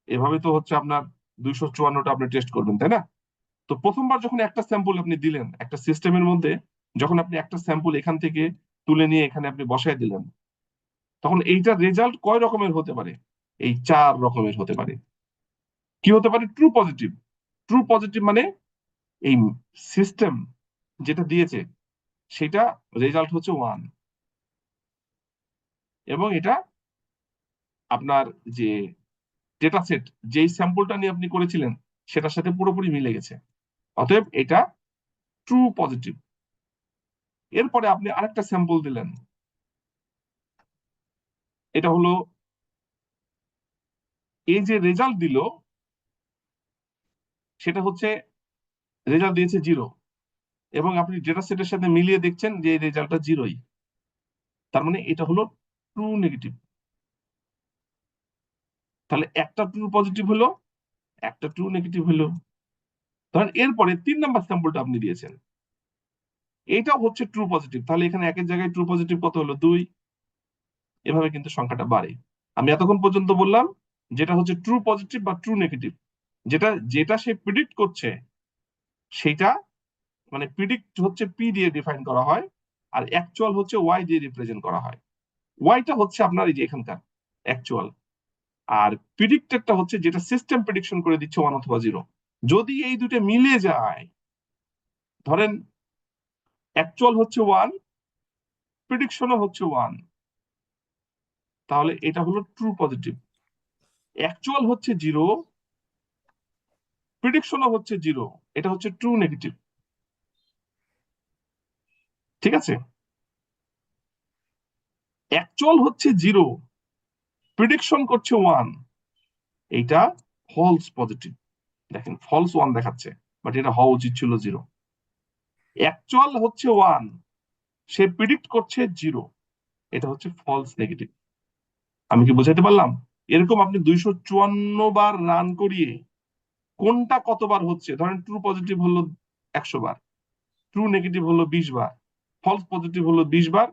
এভাবে তো হচ্ছে আপনার 254টা আপনি টেস্ট করবেন, তাই না? তো প্রথমবার যখন একটা স্যাম্পল আপনি দিলেন একটা সিস্টেমের মধ্যে, যখন আপনি একটা স্যাম্পল এখান থেকে তুলে নিয়ে এখানে আপনি বসায় দিলেন, তখন এইটার রেজাল্ট কয় রকমের হতে পারে? এই 4 রকমের হতে পারে। কি হতে পারে? True positive. ট্রু পজিটিভ মানে এই সিস্টেম যেটা দিয়েছে সেটা রেজাল্ট হচ্ছে ওয়ান, এবং এটা আপনার যে ডেটা সেট, যেই স্যাম্পলটা নিয়ে আপনি করেছিলেন সেটার সাথে পুরোপুরি মিলে গেছে, অতএব এটা ট্রু পজিটিভ। এরপরে আপনি আরেকটা স্যাম্পল দিলেন, এটা হলো এই যে রেজাল্ট দিল সেটা হচ্ছে রেজাল্ট দিয়েছে 0, এবং আপনি ডেটা সেটের সাথে মিলিয়ে দেখছেন যে এই রেজাল্টটা 0ই, তার মানে এটা হলো ট্রু নেগেটিভ। তাহলে একটা ট্রু পজিটিভ হলো, একটা ট্রু নেগেটিভ হলো। ধরেন এরপরে 3 নাম্বার স্যাম্পলটা আপনি দিয়েছেন, এটাও হচ্ছে ট্রু পজিটিভ, তাহলে এখানে একের জায়গায় ট্রু পজিটিভ কত হলো 2। এভাবে কিন্তু সংখ্যাটা বাড়ে। আমি এতক্ষণ পর্যন্ত বললাম যেটা হচ্ছে ট্রু পজিটিভ বা ট্রু নেগেটিভ, যেটা যেটা সে প্রিডিক্ট করছে সেটা মানে প্রিডিক্ট হচ্ছে পি দিয়ে ডিফাইন করা হয়, আর অ্যাকচুয়াল হচ্ছে ওয়াই দিয়ে রিপ্রেজেন্ট করা হয়। ওয়াইটা হচ্ছে আপনার এই যে এখানকার অ্যাকচুয়াল, আর প্রিডিক্টেডটা হচ্ছে যেটা সিস্টেম প্রেডিকশন করে দিচ্ছে 1 অথবা 0। যদি এই দুটো মিলে যায়, ধরেন অ্যাকচুয়াল হচ্ছে 1, প্রেডিকশনও হচ্ছে 1, তাহলে এটা হলো ট্রু পজিটিভ। অ্যাকচুয়াল হচ্ছে 0, প্রেডিকশনও হচ্ছে 0, এটা হচ্ছে ট্রু নেগেটিভ। ঠিক আছে? অ্যাকচুয়াল হচ্ছে 0, প্রেডিকশন করছে 1, এইটা ফলস পজিটিভ। দেখেন ফলস 1 দেখাচ্ছে, বাট এটা হওয়া উচিত ছিল 0। অ্যাকচুয়াল হচ্ছে 1, সে প্রিডিক্ট করছে 0, এটা হচ্ছে ফলস নেগেটিভ। আমি কি বোঝাতে পারলাম? এরকম আপনি 254 বার রান করিয়ে কোনটা কতবার হচ্ছে, ধরেন ট্রু পজিটিভ হলো 100 বার, ট্রু নেগেটিভ হলো 20 বার, ফলস পজিটিভ হলো 20 বার,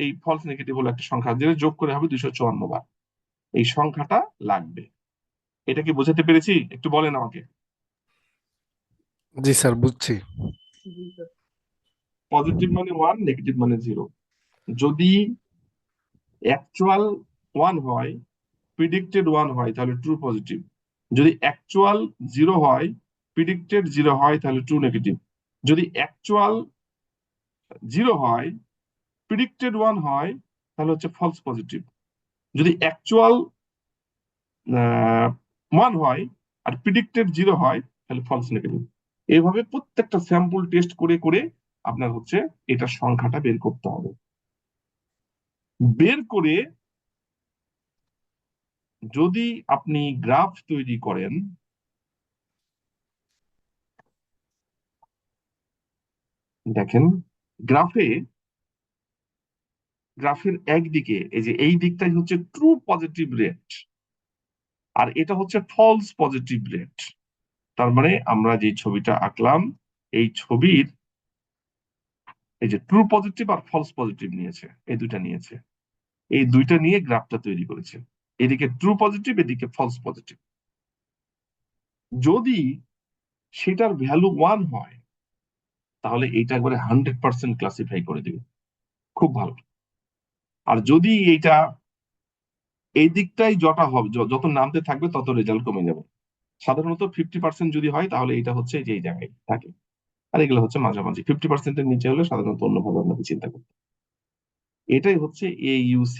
এই ফলস নেগেটিভ হলো একটা সংখ্যা, যেটা যোগ করে হবে 254 বার। এই সংখ্যাটা লাগবে। এটা কি বোঝাতে পেরেছি? একটু বলেন আমাকে। জি স্যার, বুঝছি। পজিটিভ মানে 1, নেগেটিভ মানে 0। যদি অ্যাকচুয়াল 1 হয়, প্রিডিক্টেড 1 হয়, তাহলে ট্রু পজিটিভ। যদি অ্যাকচুয়াল 0 হয়, প্রিডিক্টেড 0 হয়, তাহলে ট্রু নেগেটিভ। যদি অ্যাকচুয়াল 0 হয়, প্রিডিক্টেড 1 হয়, তাহলে হচ্ছে ফলস পজিটিভ। যদি অ্যাকচুয়াল 1 হয় আর প্রিডিক্টেড 0 হয়, তাহলে ফলস নেগেটিভ। এইভাবে প্রত্যেকটা স্যাম্পল টেস্ট করে করে আপনার হচ্ছে এটা সংখ্যাটা বের করতে হবে। বের করে যদি আপনি গ্রাফ তৈরি করেন, দেখেন গ্রাফের একদিকে এই যে এই দিকটাই হচ্ছে ট্রু পজিটিভ রেট, আর এটা হচ্ছে ফলস পজিটিভ রেট। তার মানে আমরা যে ছবিটা আঁকলাম, এই ছবির এই যে ট্রু পজিটিভ আর ফলস পজিটিভ নিয়েছে, এই দুইটা নিয়েছে, এই দুইটা নিয়ে গ্রাফটা তৈরি করেছে। এদিকে ট্রু পজিটিভ, এদিকে ফলস পজিটিভ। যদি সেটার ভ্যালু 1 হয়, তাহলে এইটা একবারে 100% ক্লাসিফাই করে দিবে, খুব ভালো। আর যদি এইটা এই দিকটাই যটা হবে, যত নামতে থাকবে তত রেজাল্ট কমে যাবে। সাধারণত 50% যদি হয়, তাহলে এটা হচ্ছে যে এই জায়গায় থাকে, আর এগুলো হচ্ছে মাঝামাঝি। 50%-এর নিচে হলে সাধারণত অন্যভাবে আপনাকে চিন্তা করতে। এটাই হচ্ছে AUC,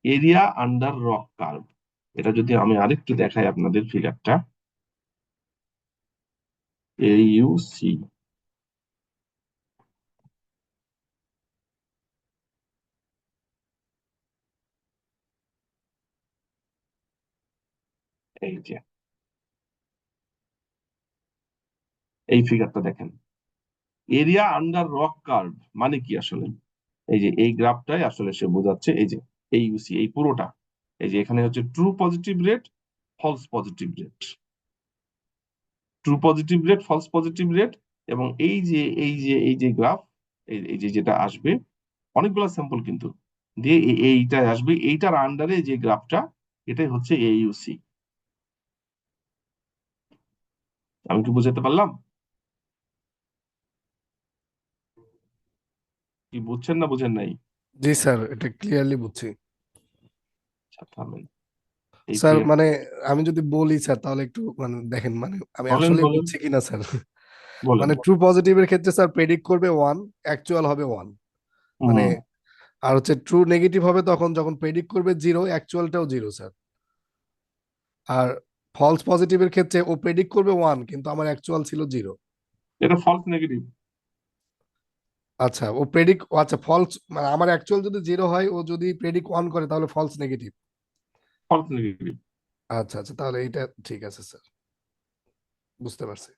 area under ROC curve. এটা যদি আমি আরেকটু দেখাই আপনাদের ফিগারটা, AUC, এই যে এই ফিগারটা দেখেন, এরিয়া আন্ডার রক কার্ভ মানে কি আসলে? এই যে এই গ্রাফটাই আসলে সে বোঝাচ্ছে, এই যে AUC, এই পুরোটা, এই যে এখানে হচ্ছে true positive rate, false positive rate, true positive rate, false positive rate, এবং এই যে গ্রাফ, এই যে যেটা আসবে, অনেকগুলো স্যাম্পল কিন্তু দিয়ে এইটা আসবে, এইটার আন্ডারে যে গ্রাফটা, এটাই হচ্ছে AUC। আমি কি বুঝাতে পারলাম? কি বুঝছেন না বুঝেন নাই? জি স্যার, এটা ক্লিয়ারলি বুঝছি। আচ্ছা, থামেন। এই স্যার ফিগার মানে আমি যদি বলি স্যার, তাহলে একটু মানে দেখেন, মানে আমি বলেন আসলে বলেন বুঝছি কিনা স্যার। বলেন। মানে ট্রু পজিটিভের ক্ষেত্রে স্যার প্রেডিক্ট করবে 1, অ্যাকচুয়াল হবে 1, মানে হুম, আর হচ্ছে ট্রু নেগেটিভ হবে তখন যখন প্রেডিক্ট করবে 0, অ্যাকচুয়ালটাও 0 স্যার। আর ফলস পজিটিভের ক্ষেত্রে ও প্রেডিক্ট করবে 1, কিন্তু আমার অ্যাকচুয়াল ছিল 0। এটা ফলস নেগেটিভ। আচ্ছা ও প্রেডিক্ট, আচ্ছা ফলস, মানে আমার অ্যাকচুয়াল যদি 0 হয়, ও যদি প্রেডিক্ট 1 করে তাহলে ফলস নেগেটিভ। False negative. আচ্ছা আচ্ছা, তাহলে এইটা ঠিক আছে স্যার, বুঝতে পারছি।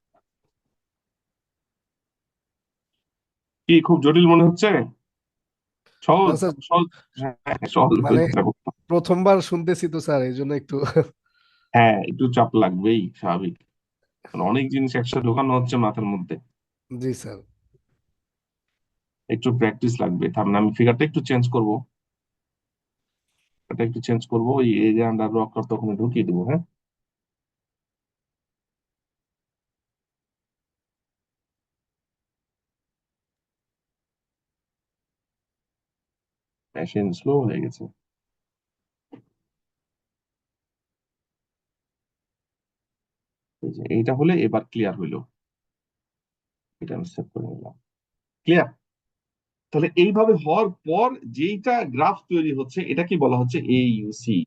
কি খুব জটিল মনে হচ্ছে? না সহজ স্যার, সহজ। হ্যাঁ, সহজ মানে চেষ্টা করতাম। প্রথমবার শুনতেছি তো স্যার, এই জন্য একটু হ্যাঁ, একটু চাপ লাগবেই, স্বাভাবিক। কারণ অনেক জিনিস একসাথে ঢোকানো হচ্ছে মাথার মধ্যে, জি স্যার। একটু প্র্যাকটিস লাগবে। তার মানে আমি ফিগারটা একটু চেঞ্জ করবো, এটা একটু চেঞ্জ করবো, ওই এরিয়া আন্ডার রকটা তখন ঢুকিয়ে দেবো। হ্যাঁ, মেশিন স্লো হয়ে গেছে। এই যে এইটা হলে এবার ক্লিয়ার হইলো, এটা আমি সেভ করে নিলাম। ক্লিয়ার? তাহলে এইভাবে হওয়ার পর যেইটা গ্রাফ তৈরি হচ্ছে এটা কি বলা হচ্ছে? এইউসি।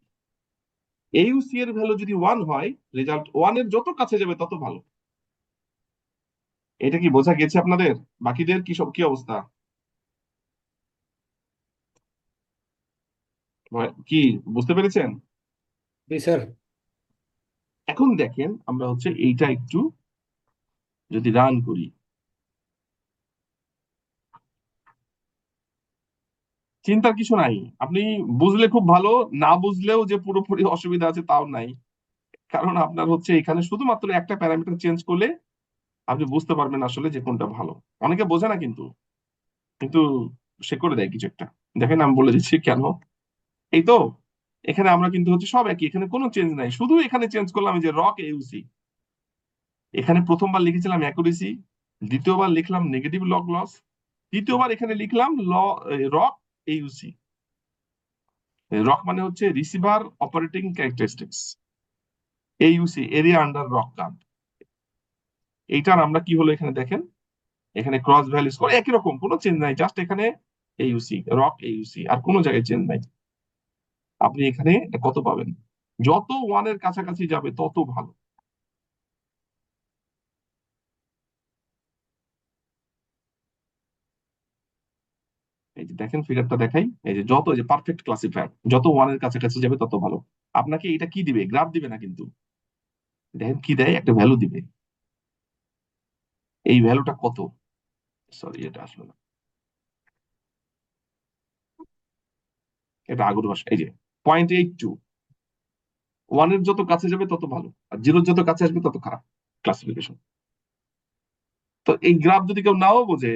এইউসি এর ভ্যালু যদি 1 হয়, রেজাল্ট 1 এর যত কাছে যাবে তত ভালো। এটা কি বোঝা গেছে আপনাদের? বাকিদের কি সব কি অবস্থা? কি বুঝতে পেরেছেন? জি স্যার। এখন দেখেন আমরা হচ্ছে এইটা একটু যদি রান করি, চিন্তার কিছু নাই। আপনি বুঝলে খুব ভালো, না বুঝলেও যে পুরোপুরি অসুবিধা আছে তাও নাই। কারণ আপনার হচ্ছে এখানে শুধুমাত্র একটা প্যারামিটার চেঞ্জ করলে আপনি বুঝতে পারবেন আসলে যে কোনটা ভালো। অনেকে বোঝে না কিন্তু, কিন্তু সে করে দেয় কিছু একটা। দেখেন আমি বলে দিচ্ছি কেন। এই তো, এখানে আমরা কিন্তু হচ্ছে সব একই, এখানে কোনো চেঞ্জ নাই, শুধু এখানে চেঞ্জ করলাম এই যে রক এউসি। এখানে প্রথমবার লিখেছিলাম অ্যাকুরেসি, দ্বিতীয়বার লিখলাম নেগেটিভ লগ লস, তৃতীয়বার এখানে লিখলাম রক এইউসি। রক মানে হচ্ছে receiver operating characteristics, AUC area under ROC curve. এইটার আমরা কি হলো এখানে দেখেন, এখানে ক্রস ভ্যালু স্কোর একই রকম, কোনো চেঞ্জ নাই, জাস্ট এখানে এইউসি, রক এইউসি, আর কোনো জায়গায় চেঞ্জ নাই। আপনি এখানে কত পাবেন? যত 1 এর কাছাকাছি যাবে তত ভালো। এই যে দেখেন ফিগারটা দেখাই, এই যে যত, এই যে পারফেক্ট ক্লাসিফায়ার, যত 1 এর কাছাকাছি যাবে তত ভালো। আপনাকে এটা কি দিবে? গ্রাফ দিবে না কিন্তু, দেখেন কি দেয়, একটা ভ্যালু দিবে। এই ভ্যালুটা কত? সরি, এটা আসলো না, এটা আগের ভাষা। এই যে 0.82, 1 এর যত কাছে যাবে তত ভালো, আর 0 যত কাছে আসবে তত খারাপ ক্লাসিফিকেশন। তো এই গ্রাফ যদি কেউ নাও বোঝে,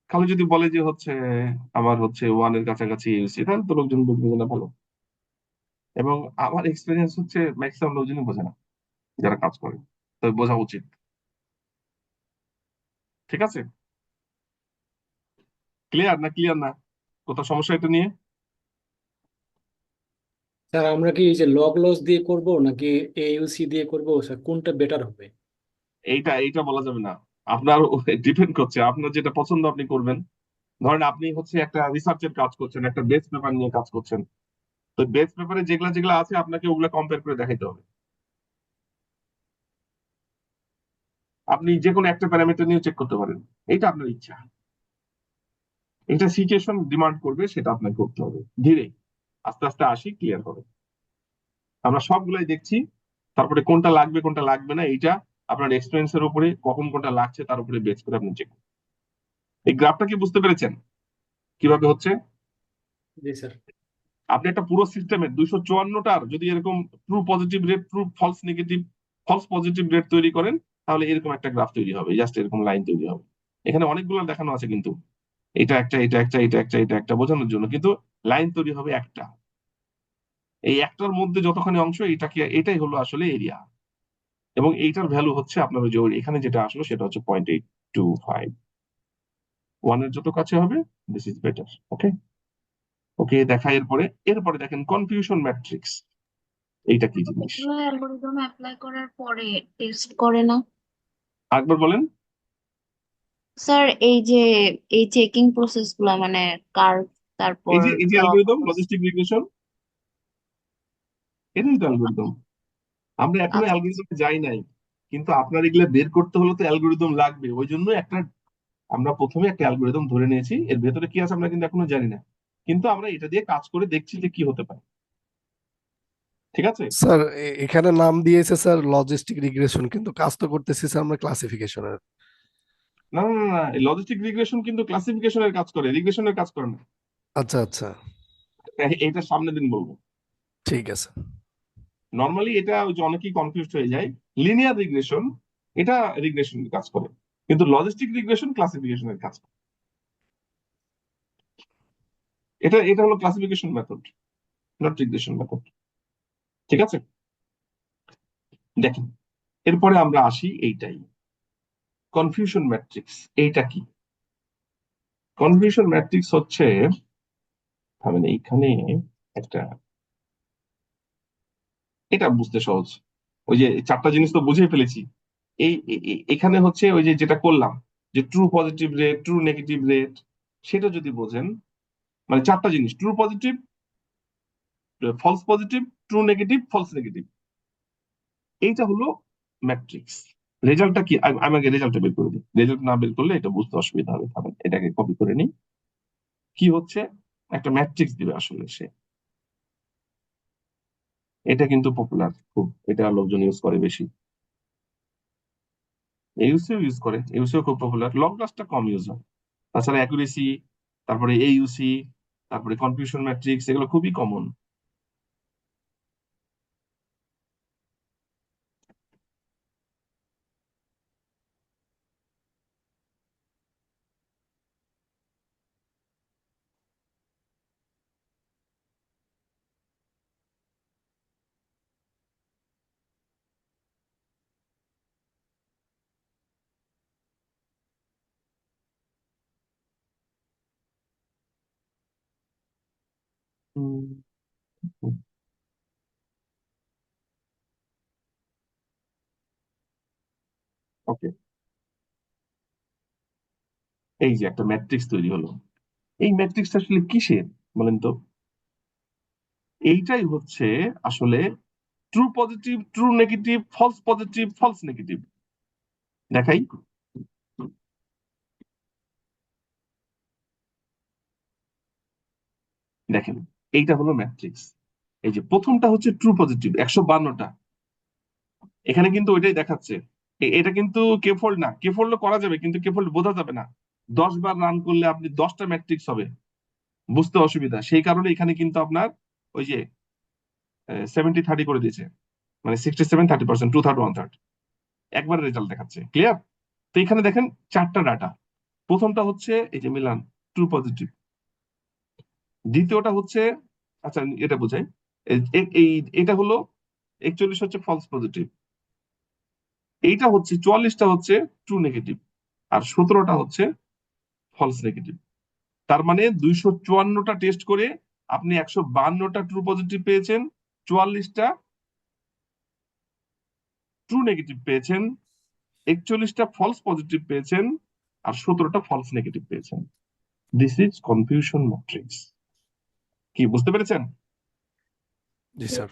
খালি যদি বলে যে হচ্ছে আমার হচ্ছে 1 এর কাছাকাছি ইউসি, তাহলে তো লোকজন বুঝবে না ভালো। এবং আমার এক্সপিরিয়েন্স হচ্ছে ম্যাক্সিমাম লোকজনই বোঝে না যারা কাজ করে, তো বোঝা উচিত। ঠিক আছে? ক্লিয়ার না? ক্লিয়ার না? কোথাও সমস্যা এটা নিয়ে? স্যার আমরা কি এই যে লগ লস দিয়ে করব নাকি এইউসি দিয়ে করব স্যার, কোনটা বেটার হবে? এইটা বলা যাবে না। আপনার ডিপেন্ড করছে, আপনার যেটা পছন্দ আপনি করবেন। ধরেন আপনি হচ্ছে একটা রিসার্চের কাজ করছেন, একটা বেস পেপার নিয়ে কাজ করছেন, তো বেস পেপারে যেগুলা যেগুলা আছে আপনাকে ওগুলা কম্পেয়ার করে দেখাইতে হবে। আপনি যে কোনো একটা প্যারামিটার নিয়ে চেক করতে পারেন, এটা আপনার ইচ্ছা। এটা সিচুয়েশন ডিমান্ড করবে, সেটা আপনাকে করতে হবে ধীরে, আস্তে আস্তে আসি, ক্লিয়ার হবে। আমরা সবগুলাই দেখছি, তারপরে কোনটা লাগবে কোনটা লাগবে না এইটা আপনার এক্সপিরিয়েন্সের উপরে, কখন কোনটা লাগছে তার উপরে বেস করে আপনি চেক। এই গ্রাফটা কি বুঝতে পেরেছেন কিভাবে হচ্ছে? জি স্যার। আপনি একটা পুরো সিস্টেমের 254টার যদি এরকম true positive rate, true false negative, false positive rate তৈরি করেন, তাহলে এরকম একটা গ্রাফ তৈরি হবে, জাস্ট এরকম লাইন তৈরি হবে। এখানে অনেকগুলো দেখানো আছে কিন্তু, এটা একটা, এটা একটা, এটা একটা, এটা একটা বোঝানোর জন্য, কিন্তু লাইন তৈরি হবে একটা। এই একটার মধ্যে যতখানি অংশ, এটাই হলো আসলে এরিয়া। এবং এইটার ভ্যালু হচ্ছে আপনার ওই যে এখানে যেটা আসলো সেটা হচ্ছে 0.825। 1 এর যত কাছে হবে, দিস ইজ বেটার। ওকে, ওকে দেখা। এরপরে এরপরে দেখেন কনফিউশন ম্যাট্রিক্স, এইটা কি জিনিস? এগুলো অ্যালগরিদম অ্যাপ্লাই করার পরে টেস্ট করে না একবার বলেন। স্যার? এই যে এই চেকিং প্রসেস গুলা মানে কার্ভ, তারপর এই যে log algorithm, loss. Logistic regression, এটাই তো অ্যালগরিদম। আমরা এখনো আচ্ছা অ্যালগরিদমে যাই নাই, কিন্তু আপনার এগুলা বের করতে হলে তো অ্যালগরিদম লাগবে। ওই জন্য একটা আমরা প্রথমে একটা অ্যালগোরিদম ধরে নিয়েছি, এর ভেতরে কি আছে আমরা কিন্তু এখনো জানি না, কিন্তু আমরা এটা দিয়ে কাজ করে দেখছি যে কি হতে পারে। ঠিক আছে? স্যার এখানে নাম দিয়েছে স্যার লজিস্টিক রিগ্রেশন, কিন্তু কাজ তো করতেছি স্যার আমরা ক্লাসিফিকেশনের। না না না না, লজিস্টিক রিগ্রেশন কিন্তু ক্লাসিফিকেশনের কাজ করে, রিগ্রেশনের কাজ করে না। আচ্ছা আচ্ছা, এটা সামনের দিন বলবো। ঠিক আছে। নর্মালি এটা ওই যে অনেকেই কনফিউজ হয়ে যায়, লিনিয়ার রিগ্রেশন এটা রিগ্রেশনের কাজ করে, কিন্তু লজিস্টিক রিগ্রেশন ক্লাসিফিকেশনের কাজ করে। এটা এটা হলো classification method, not regression method. ঠিক আছে? দেখেন, এরপরে আমরা আসি এইটাই, কনফিউশন ম্যাট্রিক্স। এইটা কি? কনফিউশন ম্যাট্রিক্স হচ্ছে, থামেন এইখানে একটা, এটা বুঝতে সহজ, ওই যে চারটা জিনিস তো বুঝে ফেলেছি। এখানে হচ্ছে ওই যে যেটা করলাম, যে true positive rate, true negative rate, সেটা যদি বোঝেন, মানে চারটা জিনিস, true positive, false positive, true negative, false negative, এইটা হলো ম্যাট্রিক্স। রেজাল্টটা কি আমাকে রেজাল্টটা বের করে দিই, রেজাল্ট না বের করলে এটা বুঝতে অসুবিধা হবে। থামেন এটাকে কপি করে নিই। কি হচ্ছে, একটা ম্যাট্রিক্স দিবে আসলে সে, এটা কিন্তু পপুলার খুব, এটা লোকজন ইউজ করে বেশি, ইউসিও ইউজ করে, ইউসিও খুব পপুলার, লং ক্লাসটা কম ইউজ হয়। তাছাড়া অ্যাকুরেসি, তারপরে এইউসি, তারপরে কনফিউশন ম্যাট্রিক্স, এগুলো খুবই কমন। ওকে, এই যে একটা ম্যাট্রিক্স তৈরি হলো, এই ম্যাট্রিক্সটা আসলে কিসের বলেন তো? এইটাই হচ্ছে আসলে true positive, true negative, false positive, false negative. দেখাই, দেখেন, এইটা হলো ম্যাট্রিক্স। এই যে প্রথমটা হচ্ছে ট্রু পজিটিভ, 152টা, এখানে কিন্তু ওইটাই দেখাচ্ছে। এটা কিন্তু কে ফোল্ড না, কে ফোল্ড করা যাবে কিন্তু কে ফোল্ড বোঝা যাবে না। 10 বার রান করলে আপনি 10টা ম্যাট্রিক্স হবে, বুঝতে অসুবিধা, সেই কারণে এখানে কিন্তু আপনার ওই যে 70-30 করে দিয়েছে, মানে 67-30%, 2/3 1/3, একবার রেজাল্ট দেখাচ্ছে। ক্লিয়ার? তো এখানে দেখেন চারটা ডাটা, প্রথমটা হচ্ছে এই যে মিলান, ট্রু পজিটিভ। দ্বিতীয়টা হচ্ছে, আচ্ছা এটা বোঝাই, এটা হলো 41 হচ্ছে ফলস পজিটিভ, এইটা হচ্ছে 44টা হচ্ছে ট্রু নেগেটিভ, আর 17টা হচ্ছে ফলস নেগেটিভ। তার মানে 254টা টেস্ট করে আপনি 152টা ট্রু পজিটিভ পেয়েছেন, 44টা ট্রু নেগেটিভ পেয়েছেন, 41টা ফলস পজিটিভ পেয়েছেন, আর 17টা ফলস নেগেটিভ পেয়েছেন। This is confusion matrix. কি বুঝতে পেরেছেন? জি স্যার।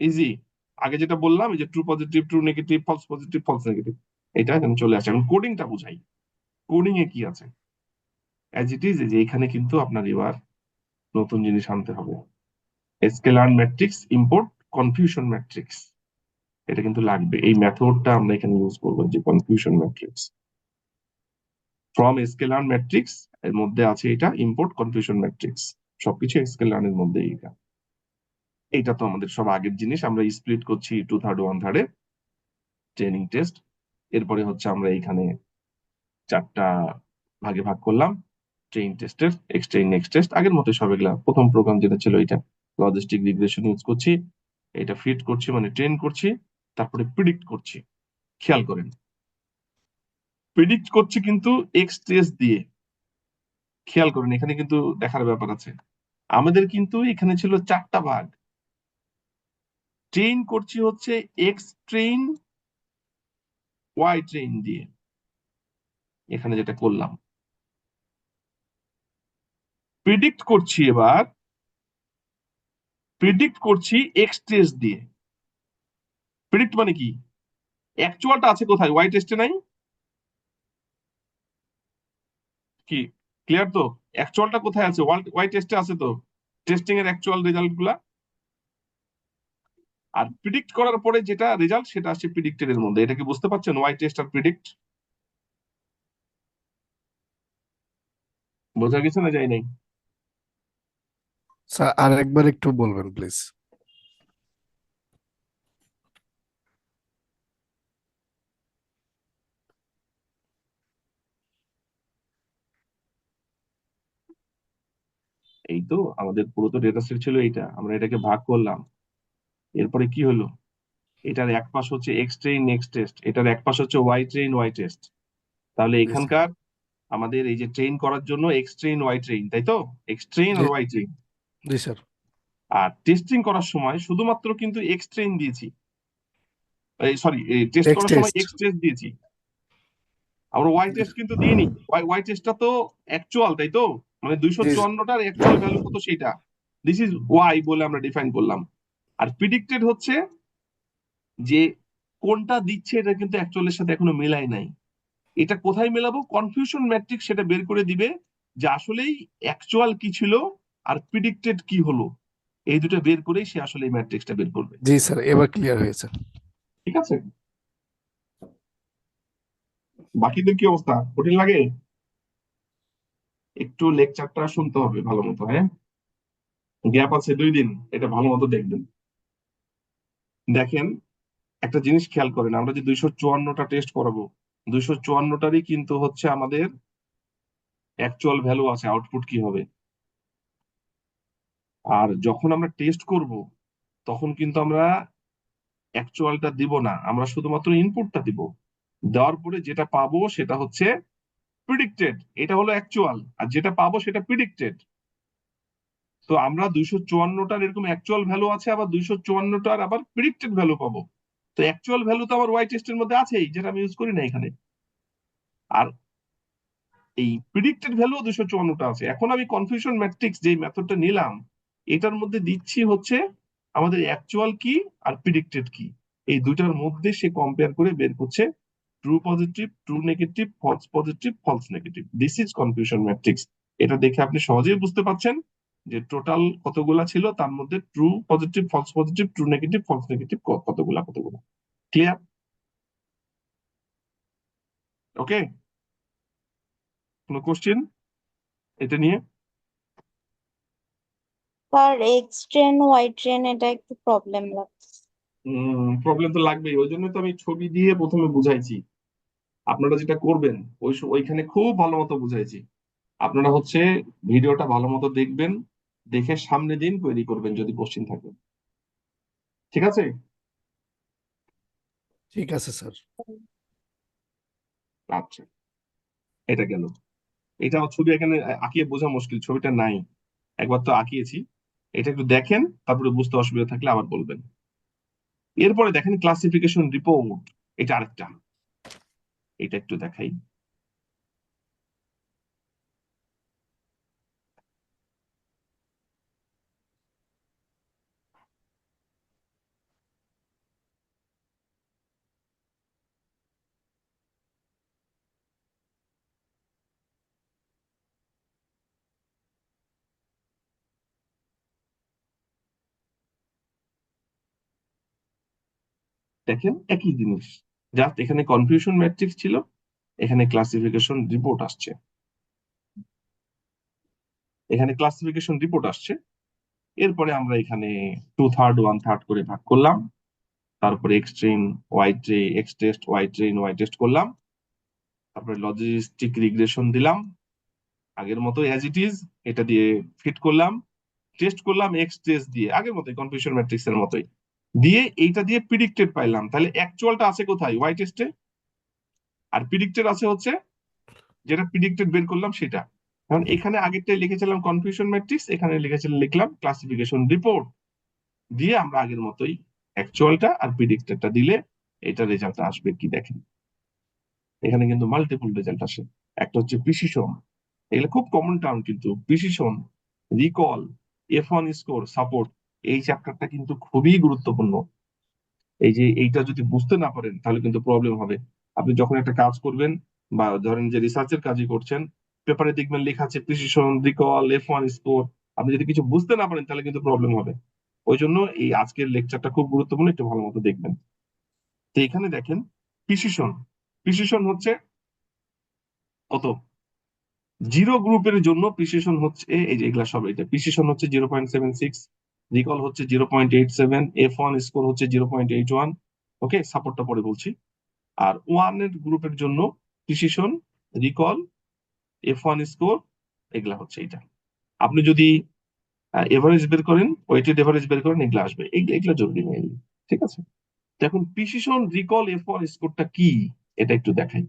ইজি। আগে যেটা বললাম, এই যে true positive, true negative, false positive, false negative, এটা এখানে চলে আসে। এখন কোডিংটা বুঝাই, কোডিং এ কি আছে। অ্যাজ ইট ইজ, যে এখানে কিন্তু আপনার এবার নতুন জিনিস আনতে হবে, scalar matrix import confusion matrix, এটা কিন্তু লাগবে। এই মেথডটা আমরা এখানে ইউজ করবো, যে confusion matrix from scalar matrix, এর মধ্যে আছে এটা ইম্পোর্ট কনফিউশন ম্যাট্রিক্স, সবকিছু স্কেলার এর মধ্যে। এইটা তো আমাদের সব আগের জিনিস, আমরা স্প্লিট করছি 2/3 1/3 ট্রেনিং টেস্ট। এরপরে হচ্ছে আমরা এইখানে 4টা ভাগে ভাগ করলাম, ট্রেন টেস্টের, এক্স ট্রেন, নেক্সট টেস্ট, আগের মতো সব এগুলা। প্রথম প্রোগ্রাম যেটা ছিল এটা লজিস্টিক রিগ্রেশন ইউজ করছি, এটা ফিট করছি মানে ট্রেন করছি, তারপরে প্রিডিক্ট করছি। খেয়াল করেন, প্রিডিক্ট করছি কিন্তু এক্স টেস্ট দিয়ে। খেয়াল করেন, এখানে কিন্তু দেখার ব্যাপার আছে, আমাদের কিন্তু এখানে ছিল 4টা ভাগ। ট্রেন করছি হচ্ছে এক্স ট্রেন, ওয়াই ট্রেন দিয়ে, এখানে যেটা করলাম। প্রিডিক্ট করছি এবার, প্রিডিক্ট করছি এক্স টেস্ট দিয়ে। প্রিডিক্ট মানে কি, অ্যাকচুয়ালটা আছে কোথায়, ওয়াই টেস্টে নাই, কি ক্লিয়ার তো? অ্যাকচুয়ালটা কোথায় আছে? ওয়াই টেস্টে আছে তো, টেস্টিং এর অ্যাকচুয়াল রেজাল্ট গুলা। আর প্রিডিক্ট করার পরে যেটা রেজাল্ট সেটা আসছে প্রিডিক্টেড এর মধ্যে। এটা কি বুঝতে পারছেন? ওয়াই টেস্ট আর প্রিডিক্ট বোঝা গেছে না? যায় নাই? স্যার আর একবার একটু বলবেন প্লিজ। এই তো আমাদের পুরো তো ডেটা সেট ছিল এইটা, আমরা এটাকে ভাগ করলাম। এরপরে কি হলো? এটার এক পাশ হচ্ছে এক্স ট্রেইন এক্স টেস্ট, এটার এক পাশ হচ্ছে ওয়াই ট্রেইন ওয়াই টেস্ট। তাহলে জি স্যার। এখানকার আমাদের এই যে ট্রেন করার জন্য এক্স ট্রেইন ওয়াই ট্রেইন, তাই তো? এক্স ট্রেইন জি আর ওয়াই ট্রেইন। জি স্যার। আর টেস্টিং করার সময় শুধুমাত্র কিন্তু এক্স ট্রেইন দিয়েছি, সরি, টেস্ট এক্স করার সময় টেস্ট। এক্স টেস্ট দিয়েছি। আমরা ওয়াই টেস্ট কিন্তু দিইনি। ওয়াই টেস্টটা তো অ্যাকচুয়াল, তাই তো? মানে জি 254টার অ্যাকচুয়াল ভ্যালু কত সেইটা, দিস ইজ ওয়াই বলে আমরা ডিফাইন করলাম। আর প্রিডিক্টেড হচ্ছে যে কোনটা দিচ্ছে এটা কিন্তু অ্যাকচুয়ালের সাথে এখনো মেলাই নাই। এটা কোথায় মেলাবো? কনফিউশন ম্যাট্রিক্স সেটা বের করে দিবে যে আসলেই অ্যাকচুয়াল কি ছিল আর প্রিডিক্টেড কি হলো। এই দুটো বের করেই সে আসলে এই ম্যাট্রিক্সটা বের করবে। জি স্যার, এবার ক্লিয়ার হয়েছে। ঠিক আছে? বাকিদের কি অবস্থা? কঠিন লাগে? একটু লেকচারটা শুনতে হবে ভালো মতো, হ্যাঁ? গ্যাপ আছে 2 দিন, এটা ভালো মতো দেখবেন। দেখেন, একটা জিনিস খেয়াল করেন, আমরা যে 254টা টেস্ট করাবো, 254টারই কিন্তু হচ্ছে আমাদের অ্যাকচুয়াল ভ্যালু আছে, আউটপুট কি হবে। আর যখন আমরা টেস্ট করব তখন কিন্তু আমরা অ্যাকচুয়ালটা দিব না, আমরা শুধুমাত্র ইনপুটটা দিব। দেওয়ার পরে যেটা পাবো সেটা হচ্ছে প্রিডিক্টেড, এটা হলো অ্যাকচুয়াল, আর যেটা পাবো সেটা প্রিডিক্টেড। তো আমরা 254টার এরকম অ্যাকচুয়াল ভ্যালু আছে, আবার 254টার আবার প্রিডিক্টেড ভ্যালু পাবো। তো অ্যাকচুয়াল ভ্যালু তো আমার ওয়াই টেস্টের মধ্যে আছেই, যেটা আমি ইউজ করি না এখানে। আর এই প্রিডিক্টেড ভ্যালু 254টা আছে। এখন আমি কনফিউশন ম্যাট্রিক্স যে মেথডটা নিলাম, এটার মধ্যে দিচ্ছি হচ্ছে আমাদের অ্যাকচুয়াল কি আর প্রিডিক্টেড কি, এই দুইটার মধ্যে সে কম্পেয়ার করে বের করছে true positive, true negative, false positive, false negative. This is confusion matrix. এটা দেখে আপনি সহজেই বুঝতে পারছেন যে টোটাল কতগুলা ছিল, তার মধ্যে true positive, false positive, true negative, false negative কতগুলা কতগুলা। ক্লিয়ার? ওকে, কোনো কোশ্চেন এটা নিয়ে? Sir X train Y train এটা একটু প্রবলেম লাগছে। প্রবলেম তো লাগবেই, ওই জন্য তো আমি ছবি দিয়ে প্রথমে বুঝাইছি। আপনারা যেটা করবেন ওইখানে খুব ভালো মতো বুঝাইছি। আপনারা হচ্ছে ভিডিওটা ভালো মতো দেখবেন, দেখে সামনে দিন তৈরি করবেন যদি কোশ্চিন থাকে। ঠিক আছে? ঠিক আছে স্যার। আচ্ছা, এটা গেল। এটা ছবি এখানে আঁকিয়ে বোঝা মুশকিল, ছবিটা নাই, একবার তো আঁকিয়েছি। এটা একটু দেখেন, তারপরে বুঝতে অসুবিধা থাকলে আবার বলবেন। এরপরে দেখেন ক্লাসিফিকেশন রিপোর্ট, এটা আরেকটা, এটা একটু দেখাই। দেখেন একই জিনিস, জাস্ট এখানে কনফিউশন ম্যাট্রিক্স ছিল, এখানে ক্লাসিফিকেশন রিপোর্ট আসছে। এখানে ক্লাসিফিকেশন রিপোর্ট আসছে। এরপরে আমরা এখানে 2/3 1/3 করে ভাগ করলাম, তারপরে X train Y train X test Y train Y test করলাম, তারপরে লজিস্টিক রিগ্রেশন দিলাম আগের মতো অ্যাজ ইট ইজ, এটা দিয়ে ফিট করলাম, টেস্ট করলাম এক্স টেস্ট দিয়ে আগের মতোই কনফিউশন ম্যাট্রিক্স এর মতোই, দিয়ে এইটা দিয়ে প্রিডিক্টেড পাইলাম। তাহলে অ্যাকচুয়ালটা আছে কোথায়? ওয়াই টেস্টে। আর প্রিডিক্টেড আছে হচ্ছে যেটা প্রিডিক্টেড বের করলাম সেটা। এখন এখানে আগেরটাই লিখেছিলাম কনফিউশন ম্যাট্রিক্স, এখানে লিখলাম ক্লাসিফিকেশন রিপোর্ট, দিয়ে আমরা আগের মতোই অ্যাকচুয়ালটা আর প্রিডিক্টেডটা দিলে এটা রেজাল্ট আসবে কি দেখেন। এখানে কিন্তু মাল্টিপল রেজাল্ট আসে। একটা হচ্ছে প্রিসিশন, এগুলো খুব কমন টার্ম, কিন্তু precision, recall, F1 score, support, এই চ্যাপ্টারটা কিন্তু খুবই গুরুত্বপূর্ণ। এই যে এইটা যদি বুঝতে না পারেন তাহলে কিন্তু প্রবলেম হবে। আপনি যখন একটা কাজ করবেন, বা ধরেন যে রিসার্চের কাজই করছেন, পেপারে দেখবেন লেখা আছে প্রিসিশন, রিকল, F1 স্কোর। আপনি যদি কিছু বুঝতে না পারেন তাহলে কিন্তু প্রবলেম হবে। ওই জন্য এই আজকের লেকচারটা খুব গুরুত্বপূর্ণ, একটু ভালো মতো দেখবেন। তো এখানে দেখেন প্রিসিশন, প্রিসিশন হচ্ছে কত? জিরো গ্রুপের জন্য প্রিসিশন হচ্ছে এই যে এগুলা সব, এটা প্রিসিশন হচ্ছে 0.76, রিকল হচ্ছে 0.87, F1 স্কোর হচ্ছে 0.81। ওকে, সাপোর্টটা পরে বলছি। আর ওয়ান এর গ্রুপের জন্য প্রিসিশন, রিকল, F1 স্কোর, এগুলা হচ্ছে এটা। আপনি যদি এভারেজ বের করেন, ওয়েটেড এভারেজ বের করেন, এগুলা আসবে, এগুলা জরুরি মেইনলি। ঠিক আছে, তো এখন প্রিসিশন, রিকল, F1 স্কোরটা কি এটা একটু দেখাই।